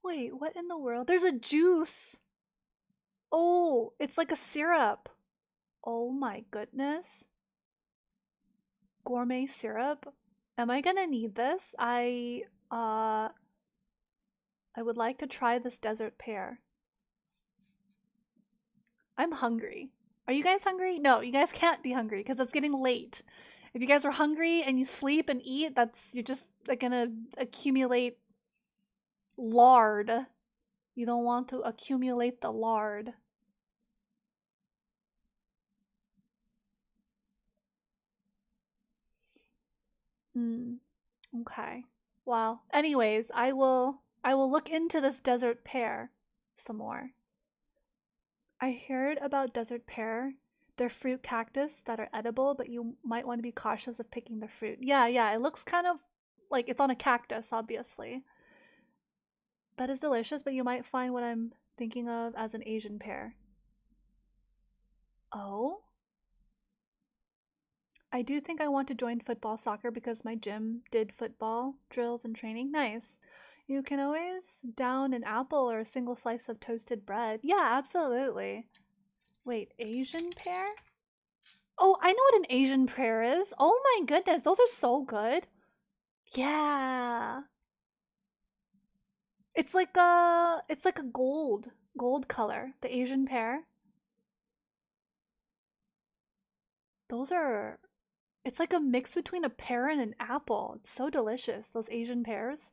Wait, what in the world? There's a juice! Oh, it's like a syrup. Oh my goodness. Gourmet syrup. Am I gonna need this? I would like to try this desert pear. I'm hungry. Are you guys hungry? No, you guys can't be hungry because it's getting late. If you guys are hungry and you sleep and eat, you're just like gonna accumulate lard. You don't want to accumulate the lard. Okay. Well, anyways, I will look into this desert pear some more. I heard about desert pear. They're fruit cactus that are edible, but you might want to be cautious of picking the fruit. Yeah, it looks kind of like it's on a cactus, obviously. That is delicious, but you might find what I'm thinking of as an Asian pear. Oh? I do think I want to join football soccer because my gym did football drills and training. Nice. You can always down an apple or a single slice of toasted bread. Yeah, absolutely. Wait, Asian pear? Oh, I know what an Asian pear is. Oh my goodness, those are so good. Yeah. It's like a gold color, the Asian pear. Those are, it's like a mix between a pear and an apple. It's so delicious, those Asian pears.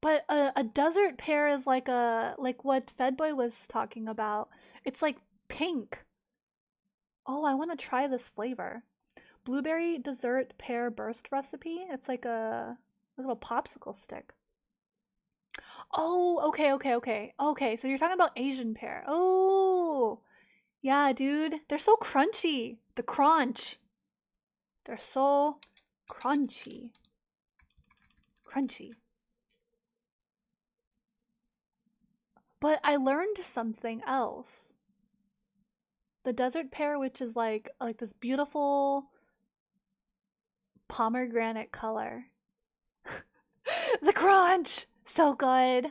But a desert pear is like what Fedboy was talking about. It's like pink. Oh, I want to try this flavor. Blueberry dessert pear burst recipe. It's like a little popsicle stick. Oh, okay. Okay, so you're talking about Asian pear. Oh, yeah, dude. They're so crunchy. The crunch. They're so crunchy. Crunchy. But I learned something else. The desert pear, which is like this beautiful pomegranate color. The crunch! So good.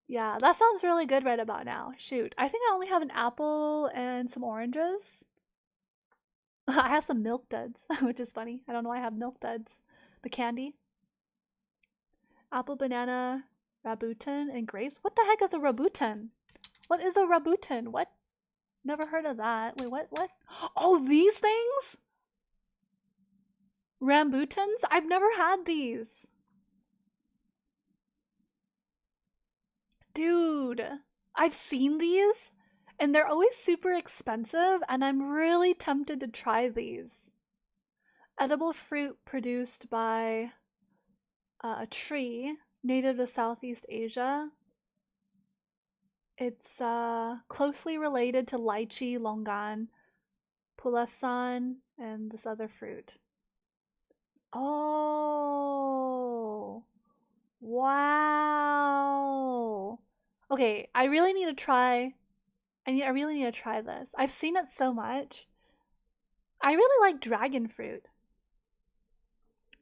Yeah, that sounds really good right about now. Shoot, I think I only have an apple and some oranges. I have some milk duds, which is funny. I don't know why I have milk duds. The candy. Apple, banana, rambutan, and grapes. What the heck is a rambutan? What is a rambutan? What? Never heard of that. Wait, what? Oh, these things? Rambutans? I've never had these. Dude, I've seen these and they're always super expensive and I'm really tempted to try these. Edible fruit produced by a tree native to Southeast Asia. It's closely related to lychee, longan, pulasan, and this other fruit. Oh, Wow. Okay, I really need to try. I really need to try this. I've seen it so much. I really like dragon fruit.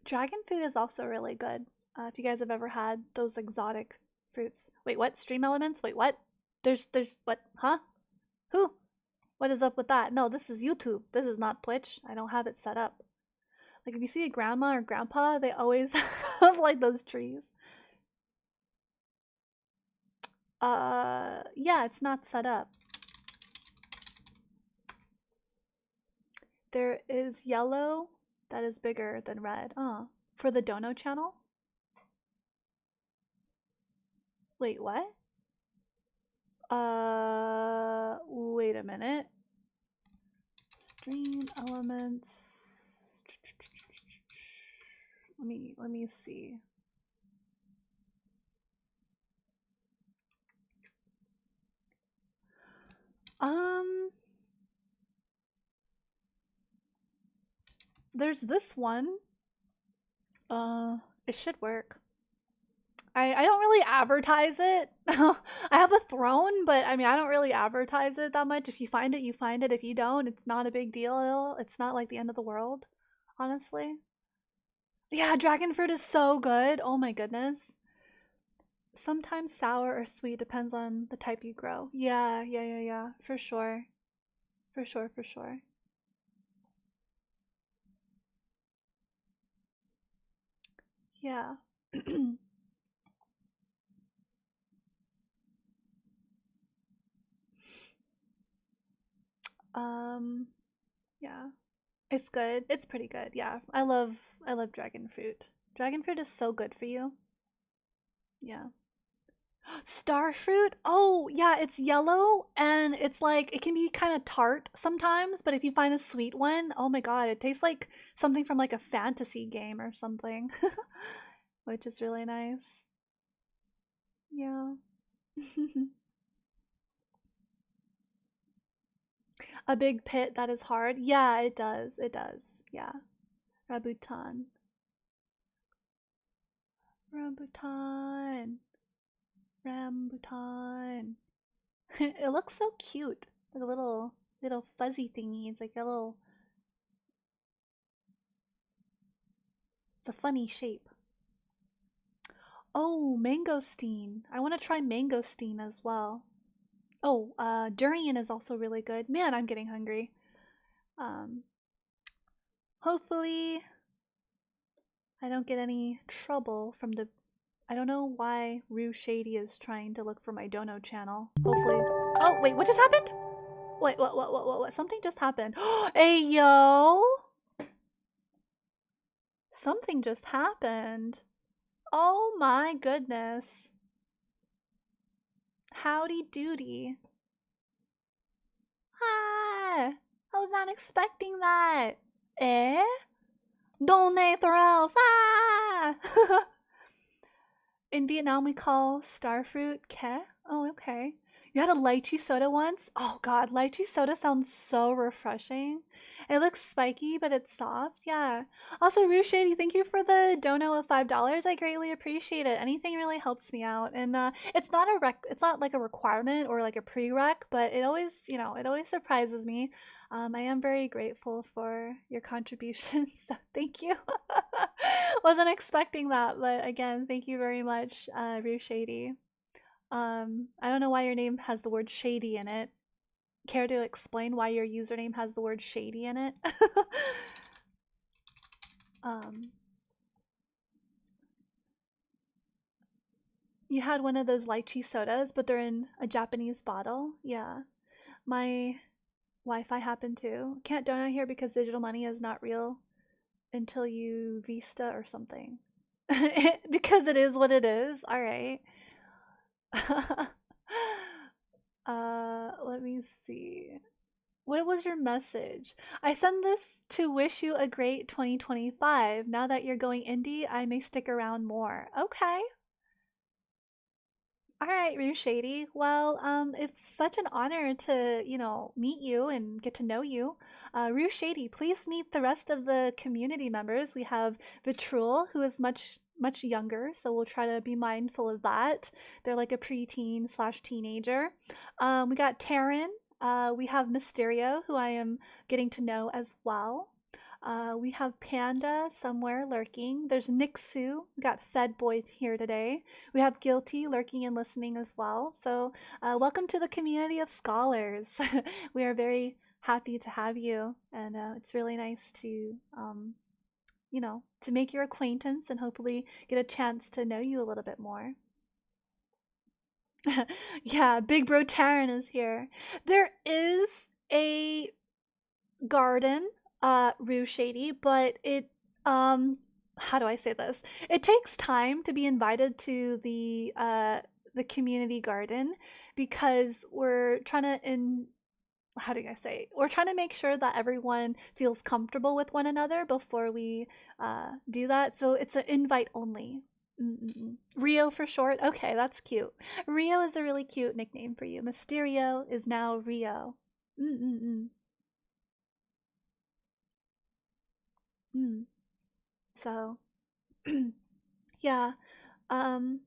Dragon fruit is also really good. If you guys have ever had those exotic fruits. Wait, what? Stream elements? Wait, what? There's what? Huh? Who? What is up with that? No, this is YouTube. This is not Twitch. I don't have it set up. Like if you see a grandma or grandpa, they always have like those trees. Yeah, it's not set up. There is yellow that is bigger than red. For the dono channel? Wait, what? Wait a minute. Stream elements. Let me see. There's this one. It should work. I don't really advertise it. I have a throne, but I mean, I don't really advertise it that much. If you find it, you find it. If you don't, it's not a big deal. It's not like the end of the world, honestly. Yeah, dragon fruit is so good. Oh my goodness. Sometimes sour or sweet, depends on the type you grow. Yeah, for sure. For sure, for sure. Yeah. Yeah. It's good. It's pretty good. Yeah. I love dragon fruit. Dragon fruit is so good for you. Yeah. Star fruit? Oh, yeah, it's yellow and it's like it can be kind of tart sometimes, but if you find a sweet one, oh my god, it tastes like something from like a fantasy game or something, which is really nice. Yeah. A big pit that is hard. Yeah, it does. It does. Yeah. Rambutan. Rambutan. Rambutan. It looks so cute. Like a little fuzzy thingy. It's like a little. It's a funny shape. Oh, mangosteen. I want to try mangosteen as well. Oh, durian is also really good. Man, I'm getting hungry. Um, hopefully I don't get any trouble from the. I don't know why Rue Shady is trying to look for my dono channel. Hopefully. Oh, wait, what just happened? Wait, what? Something just happened. Hey, yo! Something just happened. Oh my goodness. Howdy doody. Ah! I was not expecting that. Eh? Donate or else. Ah! In Vietnam, we call starfruit ke. Oh, okay. You had a lychee soda once? Oh god, lychee soda sounds so refreshing. It looks spiky, but it's soft. Yeah. Also, Rue Shady, thank you for the dono of $5. I greatly appreciate it. Anything really helps me out. And it's not it's not like a requirement or like a prereq, but it always, it always surprises me. I am very grateful for your contributions. So thank you. Wasn't expecting that, but again, thank you very much, Rue Shady. I don't know why your name has the word shady in it. Care to explain why your username has the word shady in it? You had one of those lychee sodas, but they're in a Japanese bottle. Yeah. My Wi-Fi happened too. Can't donate here because digital money is not real until you Vista or something. Because it is what it is. All right. Let me see. What was your message? I send this to wish you a great 2025. Now that you're going indie, I may stick around more. Okay. All right, Rue Shady. Well, it's such an honor to, meet you and get to know you. Rue Shady, please meet the rest of the community members. We have Vitrul, who is much much younger, so we'll try to be mindful of that. They're like a preteen slash teenager. We got Taryn. We have Mysterio, who I am getting to know as well. We have Panda somewhere lurking. There's Nixu. We got Fed Boy here today. We have Guilty lurking and listening as well. So, welcome to the community of scholars. We are very happy to have you, and it's really nice to, to make your acquaintance and hopefully get a chance to know you a little bit more. Yeah, Big Bro Taryn is here. There is a garden, Rue Shady, but how do I say this? It takes time to be invited to the community garden because we're trying to how do I say? We're trying to make sure that everyone feels comfortable with one another before we do that. So it's an invite only. Mm-mm-mm. Rio for short. Okay, that's cute. Rio is a really cute nickname for you. Mysterio is now Rio. Mm-mm-mm. Mm. So, yeah. Um,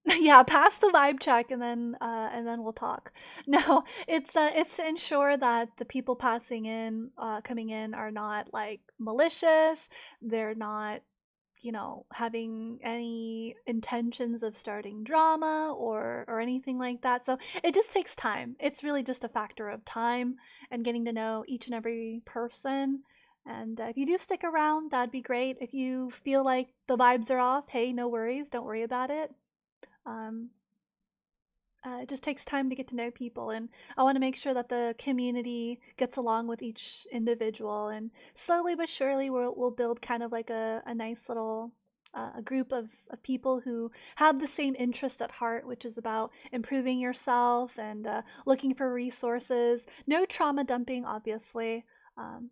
yeah, pass the vibe check and then we'll talk. No, it's to ensure that the people passing in, coming in are not like malicious. They're not, having any intentions of starting drama or anything like that. So it just takes time. It's really just a factor of time and getting to know each and every person. And if you do stick around, that'd be great. If you feel like the vibes are off, hey, no worries. Don't worry about it. Um, it just takes time to get to know people, and I want to make sure that the community gets along with each individual. And slowly but surely, we'll build kind of like a nice little a group of people who have the same interest at heart, which is about improving yourself and looking for resources. No trauma dumping, obviously.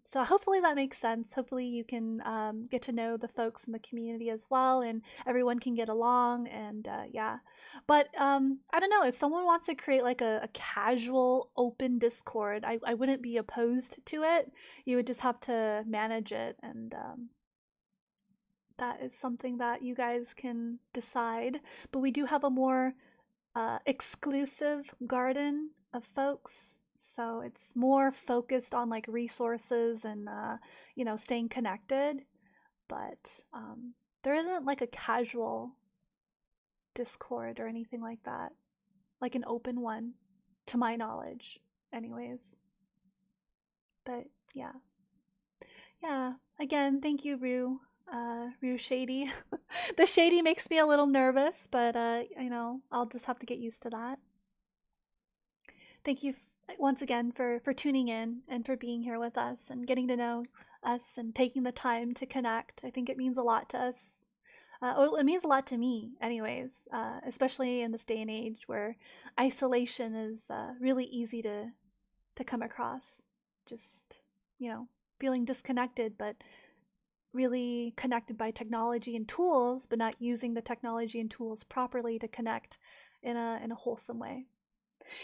So hopefully that makes sense. Hopefully you can get to know the folks in the community as well, and everyone can get along. And yeah, but I don't know if someone wants to create like a casual open Discord. I wouldn't be opposed to it. You would just have to manage it, and that is something that you guys can decide. But we do have a more exclusive garden of folks. So it's more focused on like resources and, staying connected. But there isn't like a casual Discord or anything like that, like an open one, to my knowledge, anyways. But yeah. Yeah. Again, thank you, Rue. Rue Shady. The shady makes me a little nervous, but I'll just have to get used to that. Thank you once again for tuning in and for being here with us and getting to know us and taking the time to connect. I think it means a lot to us. Well, it means a lot to me, anyways, especially in this day and age where isolation is really easy to come across. Just, feeling disconnected, but really connected by technology and tools, but not using the technology and tools properly to connect in a wholesome way.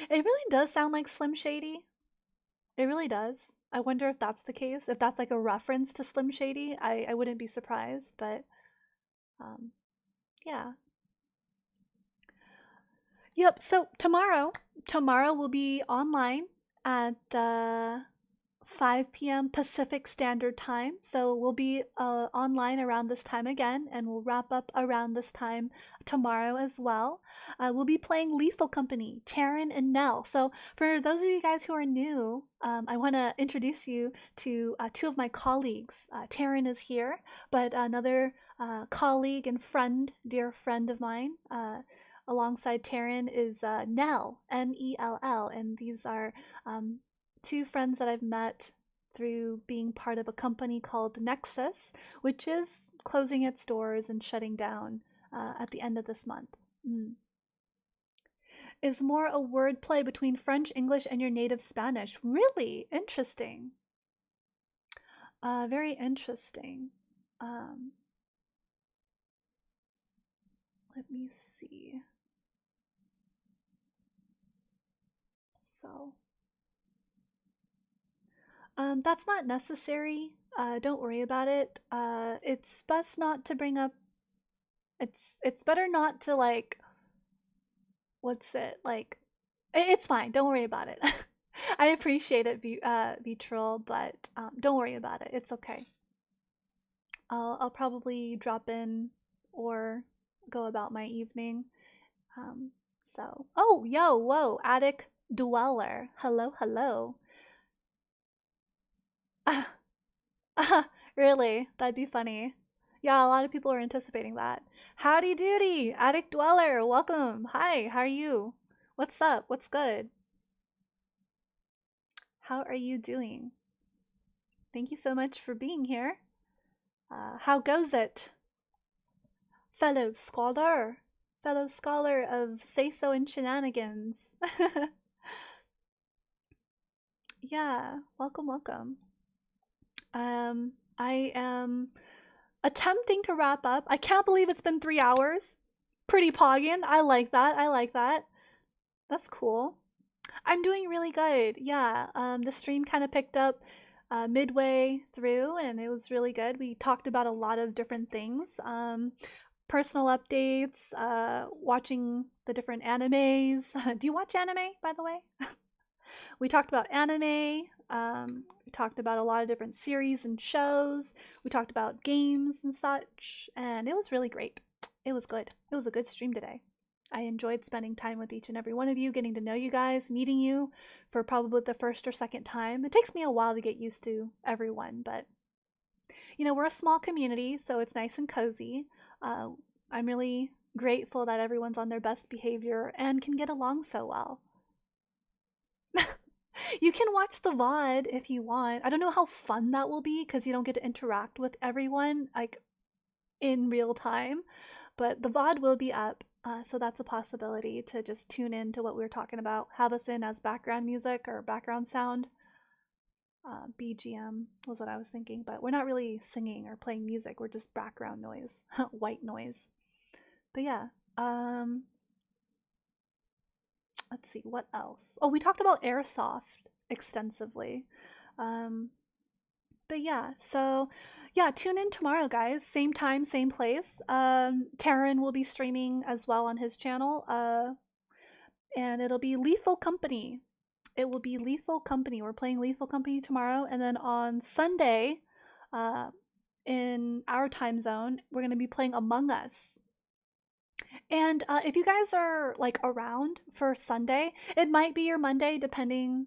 It really does sound like Slim Shady. It really does. I wonder if that's the case. If that's like a reference to Slim Shady, I wouldn't be surprised. But yeah. Yep. So tomorrow we'll be online at 5 p.m. Pacific Standard Time. So we'll be online around this time again, and we'll wrap up around this time tomorrow as well. We'll be playing Lethal Company, Taryn and Nell. So for those of you guys who are new, I want to introduce you to two of my colleagues. Taryn is here, but another colleague and friend, dear friend of mine, alongside Taryn is Nell, Nell, and these are two friends that I've met through being part of a company called Nexus, which is closing its doors and shutting down at the end of this month. Is more a word play between French, English, and your native Spanish. Really interesting. Very interesting. Let me see. So, that's not necessary. Don't worry about it. It's best not to bring up It's better not to like, what's it like, it's fine, don't worry about it. I appreciate it, Vitral, but don't worry about it, it's okay. I'll probably drop in or go about my evening. um so, oh, yo, whoa, attic dweller, hello, hello. Really? That'd be funny. Yeah, a lot of people are anticipating that. Howdy doody, attic dweller, welcome. Hi, how are you? What's up? What's good? How are you doing? Thank you so much for being here. How goes it, fellow scholar? Fellow scholar of Say So and Shenanigans. Yeah, welcome, welcome. I am attempting to wrap up. I can't believe it's been 3 hours. Pretty poggin. I like that. I like that. That's cool. I'm doing really good. Yeah. The stream kind of picked up midway through, and it was really good. We talked about a lot of different things. Personal updates, watching the different animes. Do you watch anime, by the way? We talked about anime. We talked about a lot of different series and shows. We talked about games and such, and it was really great. It was good. It was a good stream today. I enjoyed spending time with each and every one of you, getting to know you guys, meeting you for probably the first or second time. It takes me a while to get used to everyone, but you know, we're a small community, so it's nice and cozy. Uh, I'm really grateful that everyone's on their best behavior and can get along so well. You can watch the VOD if you want. I don't know how fun that will be because you don't get to interact with everyone like in real time, but the VOD will be up. So that's a possibility to just tune in to what we were talking about. Have us in as background music or background sound. BGM was what I was thinking, but we're not really singing or playing music. We're just background noise, white noise. But yeah, let's see, what else? Oh, we talked about airsoft extensively. Um, but yeah, so yeah, tune in tomorrow, guys. Same time, same place. Taryn will be streaming as well on his channel. And it'll be Lethal Company. It will be Lethal Company. We're playing Lethal Company tomorrow, and then on Sunday, uh, in our time zone, we're gonna be playing Among Us. And if you guys are like around for Sunday, it might be your Monday, depending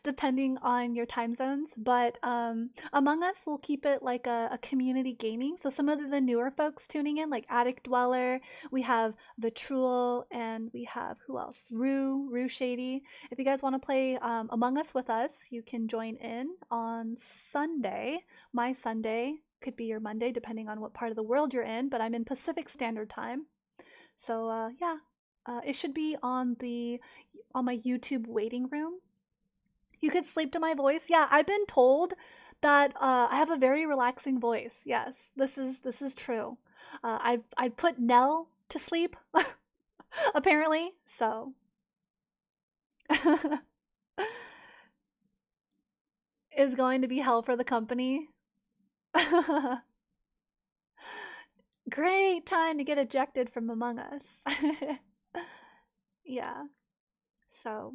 depending on your time zones. But Among Us will keep it like a community gaming. So some of the newer folks tuning in, like Attic Dweller, we have the Truel, and we have who else? Rue Shady. If you guys want to play Among Us with us, you can join in on Sunday. My Sunday could be your Monday, depending on what part of the world you're in. But I'm in Pacific Standard Time, so yeah, it should be on my YouTube waiting room. You could sleep to my voice. Yeah, I've been told that I have a very relaxing voice. Yes, this is true. I've put Nell to sleep, apparently. So is going to be hell for the company. Great time to get ejected from Among Us. Yeah. So,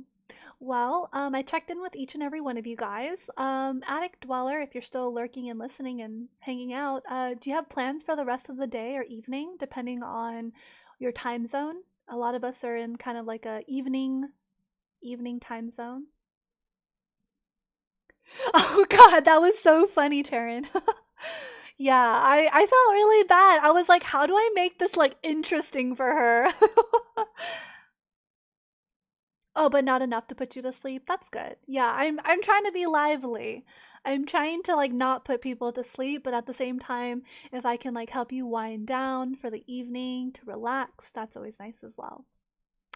well, I checked in with each and every one of you guys. Attic Dweller, if you're still lurking and listening and hanging out, do you have plans for the rest of the day or evening, depending on your time zone? A lot of us are in kind of like a evening time zone. Oh God, that was so funny, Taryn. Yeah, I felt really bad. I was like, how do I make this like interesting for her? Oh, but not enough to put you to sleep. That's good. Yeah, I'm trying to be lively. I'm trying to like not put people to sleep, but at the same time, if I can like help you wind down for the evening to relax, that's always nice as well.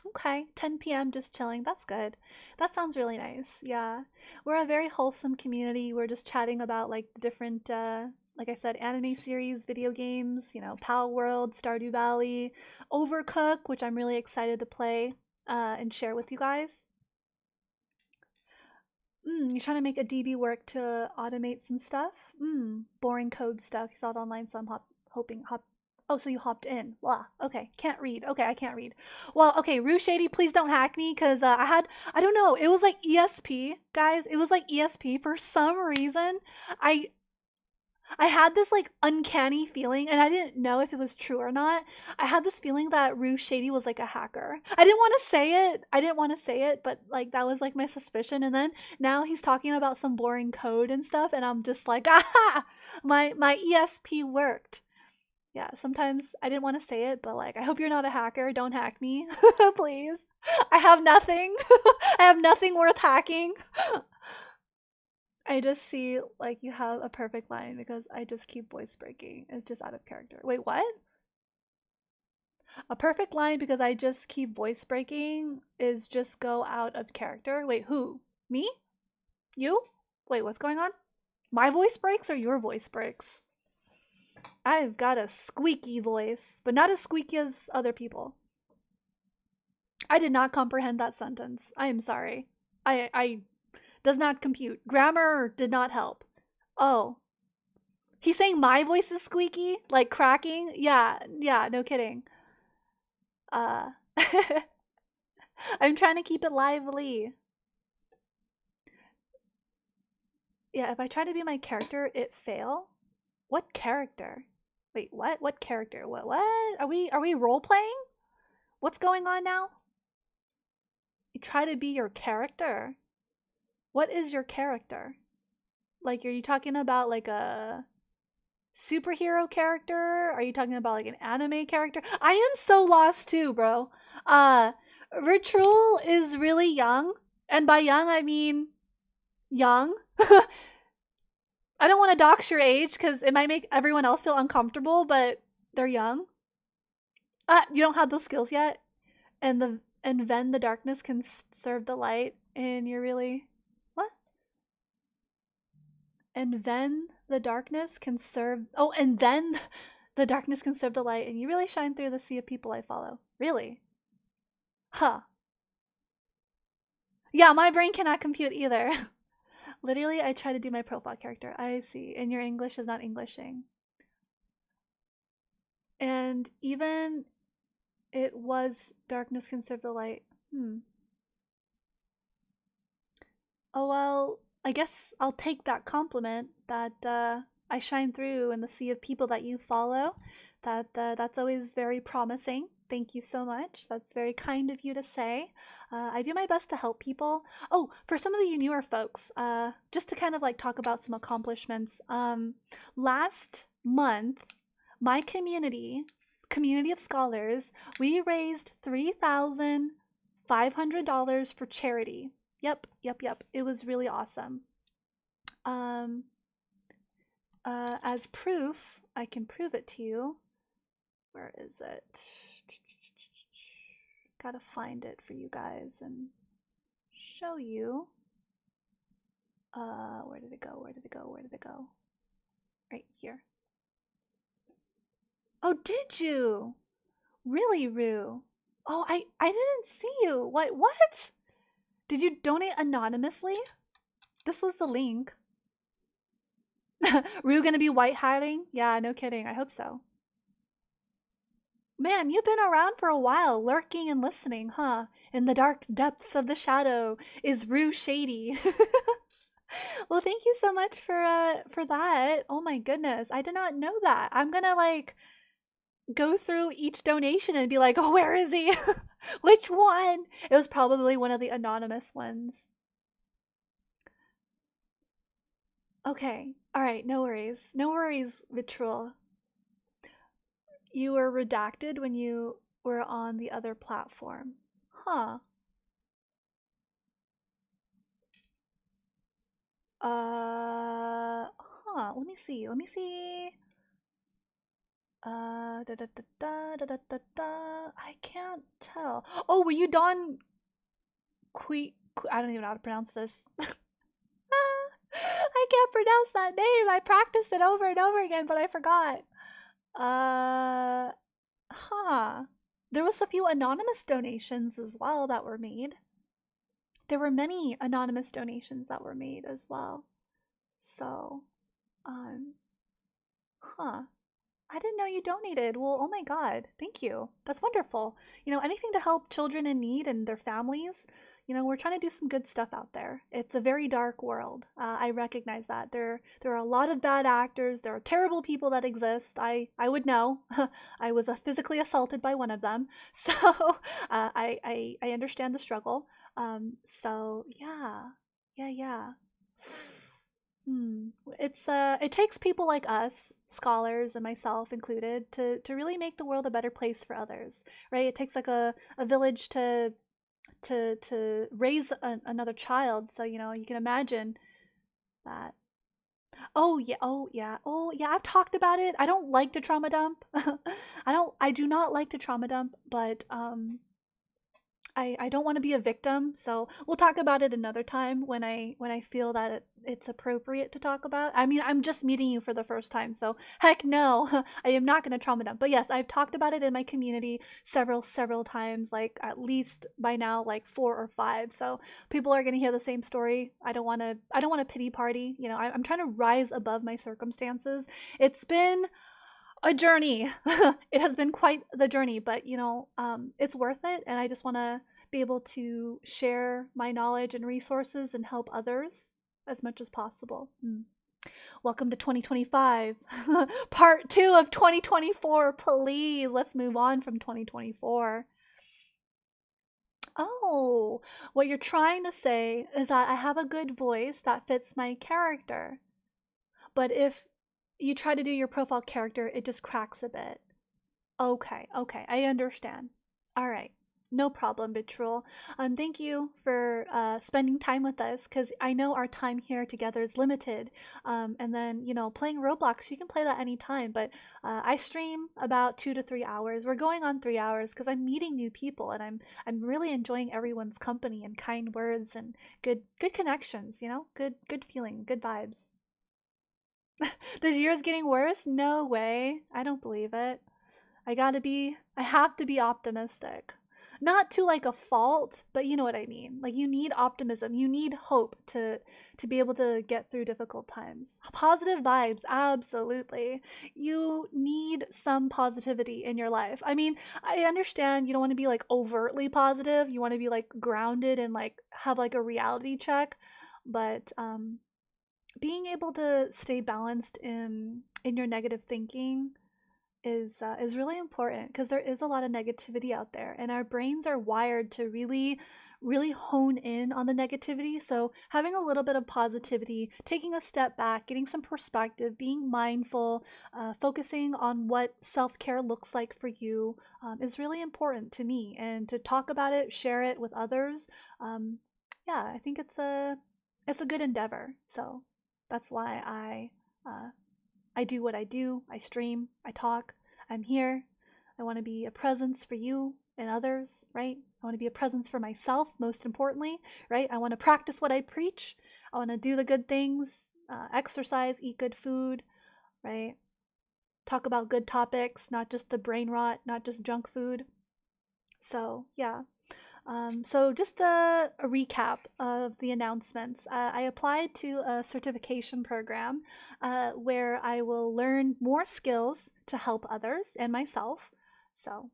Okay, 10 p.m. just chilling. That's good. That sounds really nice. Yeah. We're a very wholesome community. We're just chatting about like the different like I said, anime series, video games, you know, Pal World, Stardew Valley, Overcook, which I'm really excited to play and share with you guys. You're trying to make a DB work to automate some stuff? Boring code stuff. You saw it online, so I'm Oh, so you hopped in. Blah. Okay, can't read. Okay, I can't read. Well, okay, Rue Shady, please don't hack me, because I don't know, it was like ESP, guys. It was like ESP. For some reason, I I had this like uncanny feeling, and I didn't know if it was true or not. I had this feeling that Rue Shady was like a hacker. I didn't want to say it. I didn't want to say it, but like that was like my suspicion. And then now he's talking about some boring code and stuff, and I'm just like, aha, my ESP worked. Yeah, sometimes I didn't want to say it, but like, I hope you're not a hacker. Don't hack me, please. I have nothing. I have nothing worth hacking. I just see like you have a perfect line because I just keep voice breaking. It's just out of character. Wait, what? A perfect line because I just keep voice breaking is just go out of character. Wait, who? Me? You? Wait, what's going on? My voice breaks or your voice breaks? I've got a squeaky voice, but not as squeaky as other people. I did not comprehend that sentence. I am sorry. I does not compute. Grammar did not help. Oh. He's saying my voice is squeaky? Like cracking? Yeah, no kidding. I'm trying to keep it lively. Yeah, if I try to be my character, it fail? What character? Wait, what? What character? What? Are we role playing? What's going on now? You try to be your character? What is your character? Like, are you talking about like a superhero character? Are you talking about like an anime character? I am so lost too, bro. Ritual is really young, and by young I mean young. I don't want to dox your age because it might make everyone else feel uncomfortable, but they're young. You don't have those skills yet, and then the darkness can serve the light, and you're really what? And then the darkness can serve. Oh, and then the darkness can serve the light, and you really shine through the sea of people I follow. Really? Huh. Yeah, my brain cannot compute either. Literally, I try to do my profile character. I see. And your English is not Englishing. And even it was darkness can serve the light. Oh, well, I guess I'll take that compliment that I shine through in the sea of people that you follow. That's always very promising. Thank you so much. That's very kind of you to say. I do my best to help people. Oh, for some of you newer folks, just to kind of like talk about some accomplishments. Last month, my community of scholars, we raised $3,500 for charity. Yep. It was really awesome. As proof, I can prove it to you. Where is it? Gotta find it for you guys and show you. Where did it go? Right here. Oh, did you? Really, Rue? Oh, I didn't see you. What? Did you donate anonymously? This was the link. Rue gonna be white hiding? Yeah, no kidding. I hope so. Man, you've been around for a while, lurking and listening, huh? In the dark depths of the shadow is Rue Shady. Well, thank you so much for that. Oh my goodness, I did not know that. I'm gonna like go through each donation and be like, oh, where is he? Which one? It was probably one of the anonymous ones. Okay, all right, no worries, Ritual. You were redacted when you were on the other platform. Huh. Let me see. I can't tell. Oh, were you Don I don't even know how to pronounce this. I can't pronounce that name. I practiced it over and over again, but I forgot. There was a few anonymous donations as well that were made. There were many anonymous donations that were made as well. So, huh. I didn't know you donated. Well, oh my God. Thank you. That's wonderful. Anything to help children in need and their families. We're trying to do some good stuff out there. It's a very dark world. I recognize that. There are a lot of bad actors. There are terrible people that exist. I would know. I was physically assaulted by one of them. So I understand the struggle. So yeah. Yeah, yeah. Hmm. It takes people like us, scholars and myself included, to really make the world a better place for others, right? It takes like a village to raise another child. So you can imagine that. Oh yeah, oh yeah, oh yeah. I've talked about it. I don't like to trauma dump. I do not like to trauma dump, but I don't want to be a victim, so we'll talk about it another time when I feel that it's appropriate to talk about. I mean, I'm just meeting you for the first time, so heck no, I am not going to trauma dump. But yes, I've talked about it in my community several times, like at least by now like 4 or 5. So people are going to hear the same story. I don't want a pity party. I'm trying to rise above my circumstances. It's been a journey. It has been quite the journey, but it's worth it, and I just want to be able to share my knowledge and resources and help others as much as possible. Welcome to 2025, part 2 of 2024. Please, let's move on from 2024. Oh, what you're trying to say is that I have a good voice that fits my character. But if you try to do your profile character, it just cracks a bit. Okay, okay, I understand. All right, no problem, Bitrul. Thank you for spending time with us, because I know our time here together is limited. And then, playing Roblox, you can play that anytime, but I stream about 2 to 3 hours. We're going on 3 hours because I'm meeting new people, and I'm really enjoying everyone's company and kind words and good connections. Good feeling, good vibes. This year's getting worse? No way. I don't believe it. I have to be optimistic. Not to like a fault, but you know what I mean. Like you need optimism, you need hope to be able to get through difficult times. Positive vibes, absolutely. You need some positivity in your life. I mean, I understand you don't want to be like overtly positive. You want to be like grounded and like have like a reality check, but being able to stay balanced in your negative thinking is really important, because there is a lot of negativity out there, and our brains are wired to really hone in on the negativity. So having a little bit of positivity, taking a step back, getting some perspective, being mindful, focusing on what self-care looks like for you, is really important to me. And to talk about it, share it with others, yeah, I think it's a good endeavor. So that's why I do what I do. I stream, I talk, I'm here. I want to be a presence for you and others, right? I want to be a presence for myself, most importantly, right? I want to practice what I preach. I want to do the good things, exercise, eat good food, right? Talk about good topics, not just the brain rot, not just junk food. So, yeah. So just a recap of the announcements. I applied to a certification program where I will learn more skills to help others and myself. So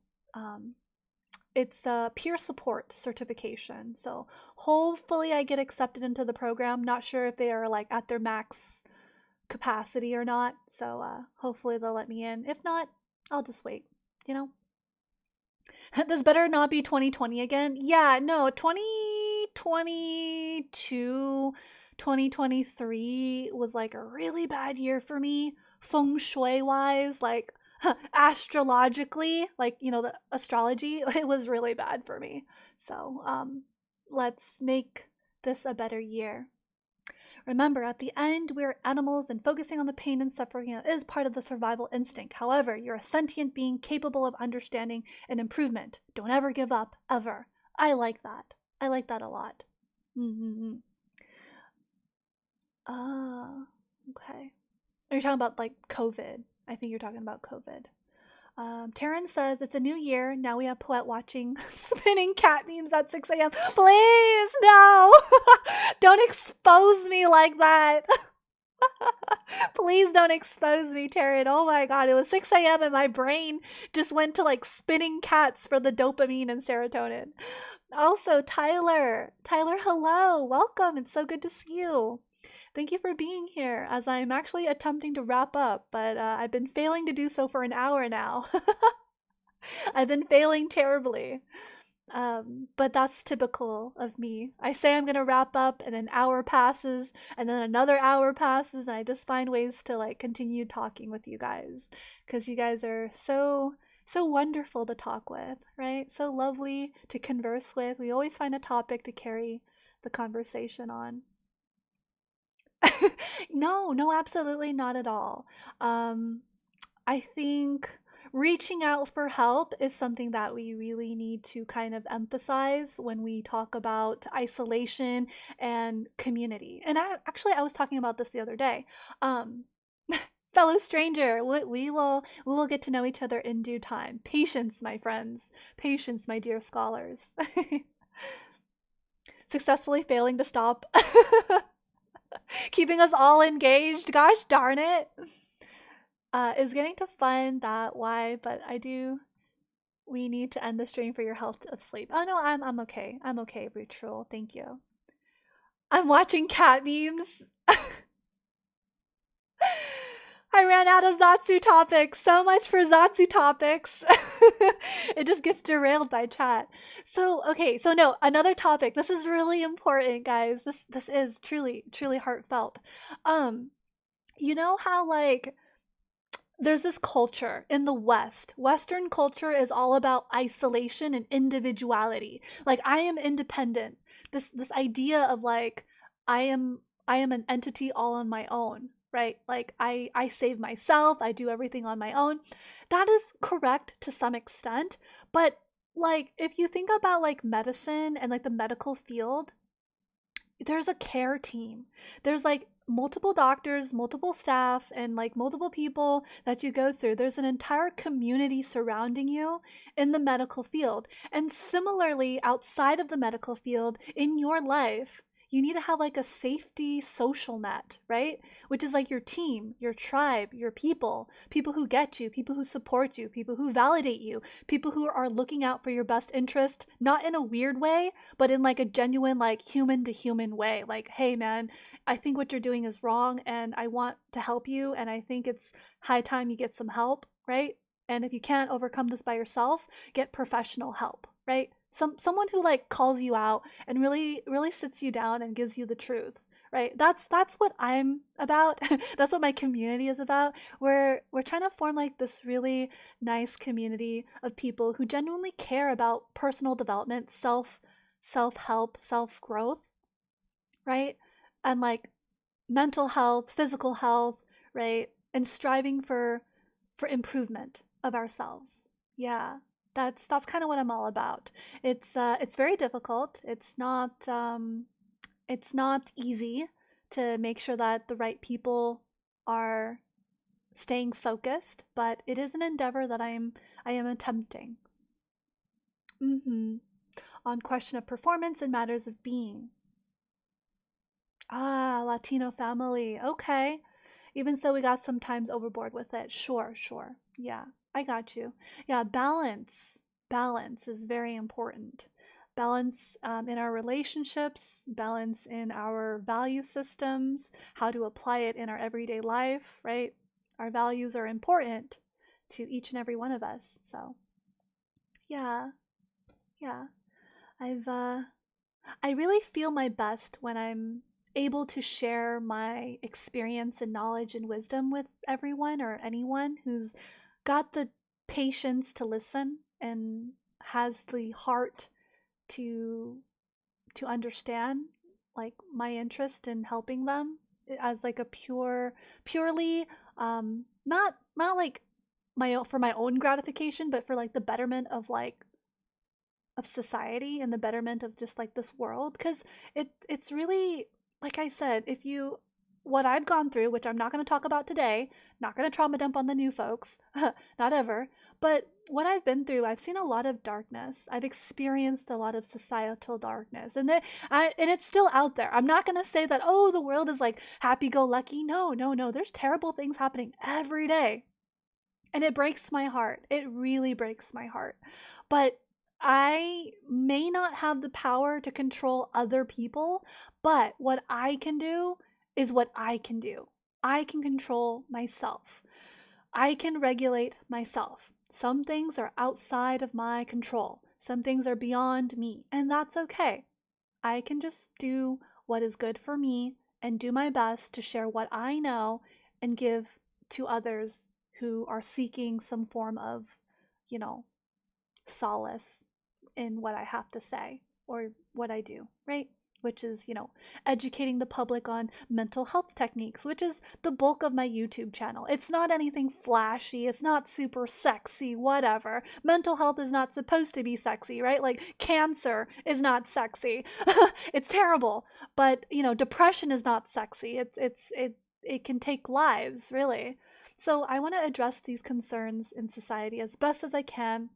it's a peer support certification. So hopefully I get accepted into the program. Not sure if they are like at their max capacity or not. So hopefully they'll let me in. If not, I'll just wait, you know? This better not be 2020 again. Yeah, no, 2022, 2023 was like a really bad year for me, feng shui wise, like astrologically, like, the astrology, it was really bad for me. So, let's make this a better year. Remember, at the end, we're animals, and focusing on the pain and suffering is part of the survival instinct. However, you're a sentient being capable of understanding and improvement. Don't ever give up, ever. I like that. I like that a lot. Mm-hmm. Okay. Are you talking about like COVID? I think you're talking about COVID. Taryn says, it's a new year. Now we have Poet watching spinning cat memes at 6 a.m. Please, no. Don't expose me like that. Please don't expose me, Taryn. Oh my god, it was 6 a.m. and my brain just went to like spinning cats for the dopamine and serotonin. Also, Tyler, hello. Welcome. It's so good to see you. Thank you for being here as I'm actually attempting to wrap up, but I've been failing to do so for an hour now. I've been failing terribly. But that's typical of me. I say I'm gonna wrap up, and an hour passes, and then another hour passes, and I just find ways to like continue talking with you guys because you guys are so wonderful to talk with, right? So lovely to converse with. We always find a topic to carry the conversation on. No, no, absolutely not at all. Um, I think reaching out for help is something that we really need to kind of emphasize when we talk about isolation and community. And I was talking about this the other day. Um, fellow stranger, we will get to know each other in due time. Patience, my friends. Patience, my dear scholars. Successfully failing to stop. Keeping us all engaged. Gosh darn it. Is getting to find that why, but I do. We need to end the stream for your health of sleep. Oh no, I'm okay. I'm okay, Ritual. Thank you. I'm watching cat memes. I ran out of Zatsu topics. So much for Zatsu topics. It just gets derailed by chat. So okay, so no, another topic. This is really important, guys. This is truly heartfelt. Um, you know how like there's this culture in the West. Western culture is all about isolation and individuality. Like I am independent. This idea of like I am I am an entity all on my own, right? Like I save myself, I do everything on my own. That is correct to some extent, but like if you think about like medicine and like the medical field, there's a care team. There's like multiple doctors, multiple staff, and like multiple people that you go through. There's an entire community surrounding you in the medical field. And similarly, outside of the medical field, in your life, you need to have like a safety social net, right? Which is like your team, your tribe, your people who get you, people who support you, people who validate you, people who are looking out for your best interest, not in a weird way, but in like a genuine, like human to human way. Like, hey man, I think what you're doing is wrong and I want to help you. And I think it's high time you get some help, right? And if you can't overcome this by yourself, get professional help, right? Someone who like calls you out and really sits you down and gives you the truth, right? That's what I'm about. That's what my community is about. We're trying to form like this really nice community of people who genuinely care about personal development, self-help, self-growth, right? And like mental health, physical health, right? And striving for improvement of ourselves. Yeah. That's kind of what I'm all about. It's very difficult. It's not easy to make sure that the right people are staying focused, but it is an endeavor that I am attempting. Mhm. On question of performance and matters of being. Ah, Latino family. Okay. Even so, we got sometimes overboard with it. Sure, sure. Yeah, I got you. Yeah, balance. Balance is very important. Balance in our relationships, balance in our value systems, how to apply it in our everyday life, right? Our values are important to each and every one of us. So, yeah, yeah. I've I really feel my best when I'm able to share my experience and knowledge and wisdom with everyone or anyone who's got the patience to listen and has the heart to understand like my interest in helping them as like a purely not like for my own gratification, but for like the betterment of society and the betterment of just like this world, because it's really, like I said, if you what I'd gone through, which I'm not going to talk about today, not going to trauma dump on the new folks, not ever, but what I've been through, I've seen a lot of darkness. I've experienced a lot of societal darkness, and and it's still out there. I'm not going to say that, oh, the world is like happy-go-lucky. No, no, no. There's terrible things happening every day, and it breaks my heart. It really breaks my heart. But I may not have the power to control other people, but what I can do is what I can do. I can control myself. I can regulate myself. Some things are outside of my control. Some things are beyond me, and that's okay. I can just do what is good for me and do my best to share what I know and give to others who are seeking some form of, you know, solace in what I have to say or what I do, right? Which is, educating the public on mental health techniques, which is the bulk of my YouTube channel. It's not anything flashy, it's not super sexy, whatever. Mental health is not supposed to be sexy, right? Like cancer is not sexy. It's terrible. But, depression is not sexy. It can take lives, really. So I want to address these concerns in society as best as I can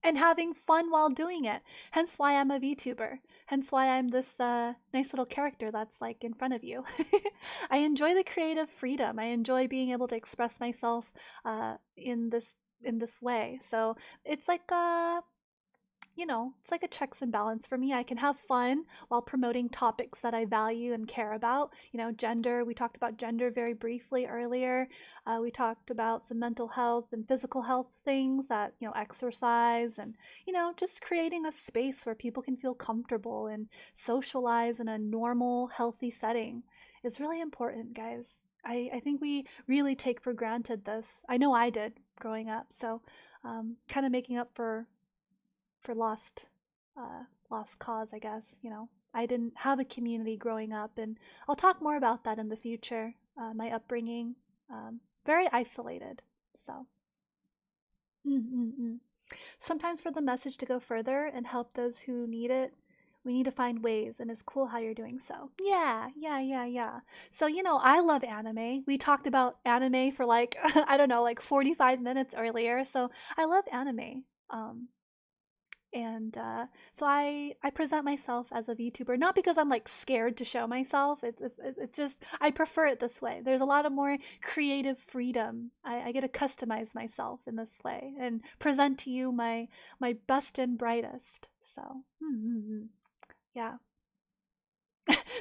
and having fun while doing it. Hence why I'm a VTuber. Hence why I'm this nice little character that's like in front of you. I enjoy the creative freedom. I enjoy being able to express myself in this way. So it's like it's like a checks and balance for me. I can have fun while promoting topics that I value and care about. Gender, we talked about gender very briefly earlier. We talked about some mental health and physical health things that, exercise and, just creating a space where people can feel comfortable and socialize in a normal, healthy setting is really important, guys. I think we really take for granted this. I know I did growing up. So kind of making up for lost cause, I guess. I didn't have a community growing up, and I'll talk more about that in the future. My upbringing, very isolated. So, mm-mm-mm. Sometimes for the message to go further and help those who need it, we need to find ways, and it's cool how you're doing so. Yeah, yeah, yeah, yeah. So, I love anime. We talked about anime for like, I don't know, like 45 minutes earlier. So, I love anime. And so I present myself as a VTuber, not because I'm like scared to show myself. It's just I prefer it this way. There's a lot of more creative freedom. I get to customize myself in this way and present to you my best and brightest. So yeah,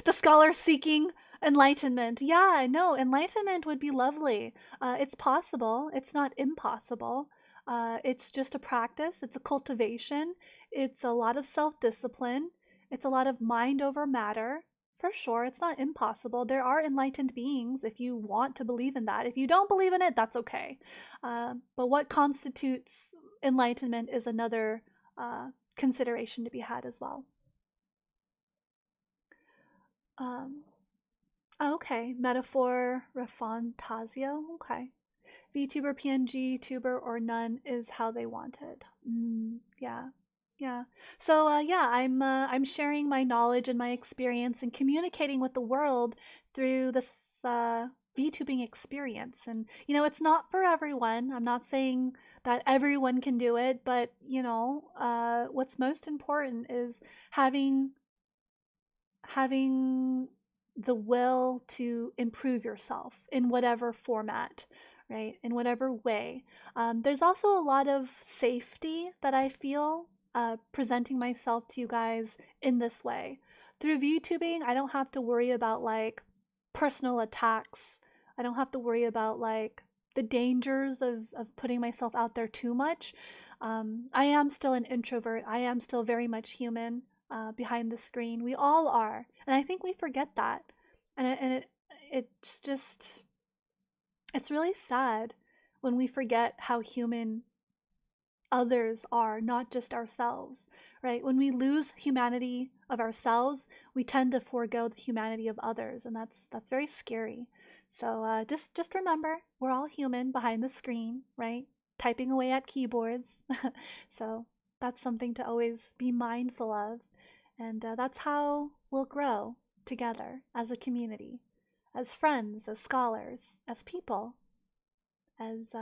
the scholar seeking enlightenment. Yeah, no, enlightenment would be lovely. It's possible. It's not impossible. It's just a practice. It's a cultivation. It's a lot of self-discipline. It's a lot of mind over matter. For sure, it's not impossible. There are enlightened beings if you want to believe in that. If you don't believe in it, that's okay. But what constitutes enlightenment is another consideration to be had as well. Um, okay, metaphor, refantasio. Okay. VTuber, PNG, tuber, or none is how they want it. Yeah, yeah. So yeah, I'm sharing my knowledge and my experience and communicating with the world through this VTubing experience. And it's not for everyone. I'm not saying that everyone can do it, but what's most important is having the will to improve yourself in whatever format, right? In whatever way. There's also a lot of safety that I feel presenting myself to you guys in this way. Through VTubing, I don't have to worry about like personal attacks. I don't have to worry about like the dangers of putting myself out there too much. I am still an introvert. I am still very much human behind the screen. We all are. And I think we forget that. It's just, it's really sad when we forget how human others are, not just ourselves, right? When we lose humanity of ourselves, we tend to forego the humanity of others, and that's very scary. So just remember, we're all human behind the screen, right? Typing away at keyboards. So that's something to always be mindful of, and that's how we'll grow together as a community, as friends, as scholars, as people, as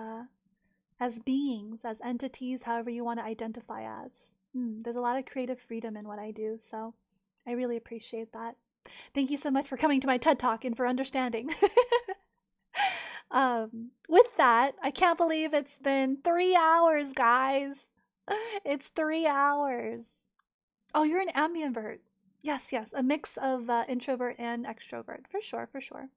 as beings, as entities, however you want to identify as. There's a lot of creative freedom in what I do, so I really appreciate that. Thank you so much for coming to my TED Talk and for understanding. With that, I can't believe it's been 3 hours, guys. It's 3 hours. Oh, you're an ambivert. Yes, yes, a mix of introvert and extrovert, for sure, for sure.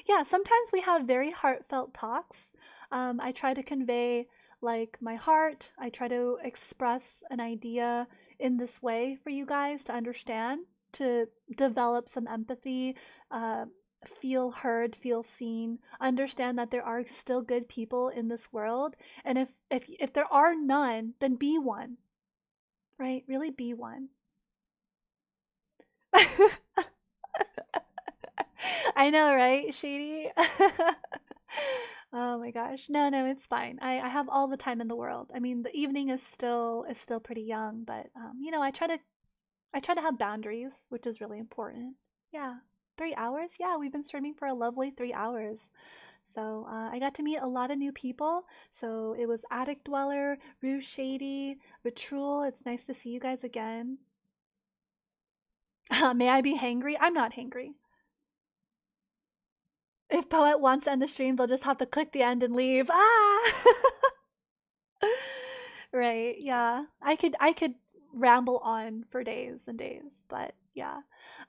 Yeah, sometimes we have very heartfelt talks. I try to convey like my heart. I try to express an idea in this way for you guys to understand, to develop some empathy, uh, feel heard, feel seen, understand that there are still good people in this world, and if there are none, then be one, right? Really be one. I know, right, Shady? Oh my gosh. No, no, it's fine. I have all the time in the world. I mean, the evening is still pretty young, but you know, I try to have boundaries, which is really important. Yeah. 3 hours? Yeah, we've been streaming for a lovely 3 hours. So I got to meet a lot of new people. So it was Attic Dweller, Rue Shady, Vitrul. It's nice to see you guys again. May I be hangry? I'm not hangry. If Poet wants to end the stream, they'll just have to click the end and leave. Ah! Right, yeah. I could ramble on for days and days, but yeah.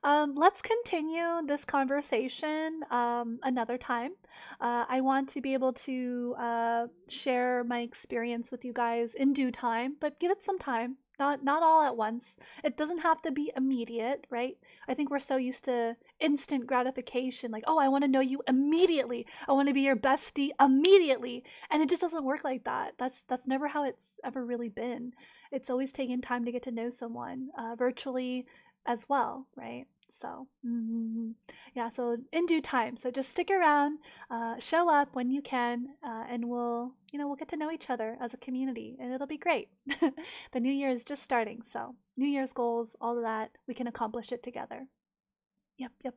Let's continue this conversation another time. I want to be able to share my experience with you guys in due time, but give it some time. Not all at once. It doesn't have to be immediate, right? I think we're so used to instant gratification, like, oh, I want to know you immediately. I want to be your bestie immediately. And it just doesn't work like that. That's never how it's ever really been. It's always taken time to get to know someone, virtually as well, right? So, yeah, so in due time. So just stick around, show up when you can, and we'll get to know each other as a community, and it'll be great. The new year is just starting, so New Year's goals, all of that, we can accomplish it together. Yep, yep.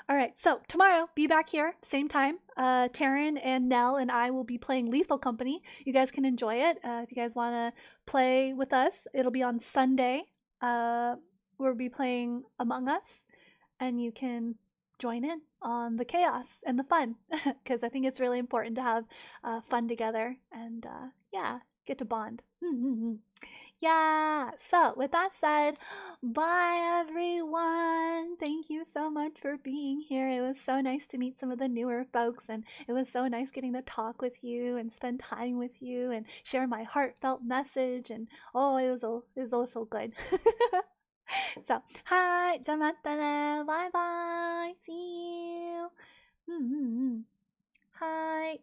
All right, so tomorrow, be back here, same time. Taryn and Nell and I will be playing Lethal Company. You guys can enjoy it. If you guys want to play with us, it'll be on Sunday. We'll be playing Among Us, and you can join in on the chaos and the fun, because I think it's really important to have fun together and, yeah, get to bond. Yeah, so with that said, bye everyone. Thank you so much for being here. It was so nice to meet some of the newer folks, and it was so nice getting to talk with you and spend time with you and share my heartfelt message. And oh, it was so good. So, hi, じゃあまたね。バイバイ。See you. はい。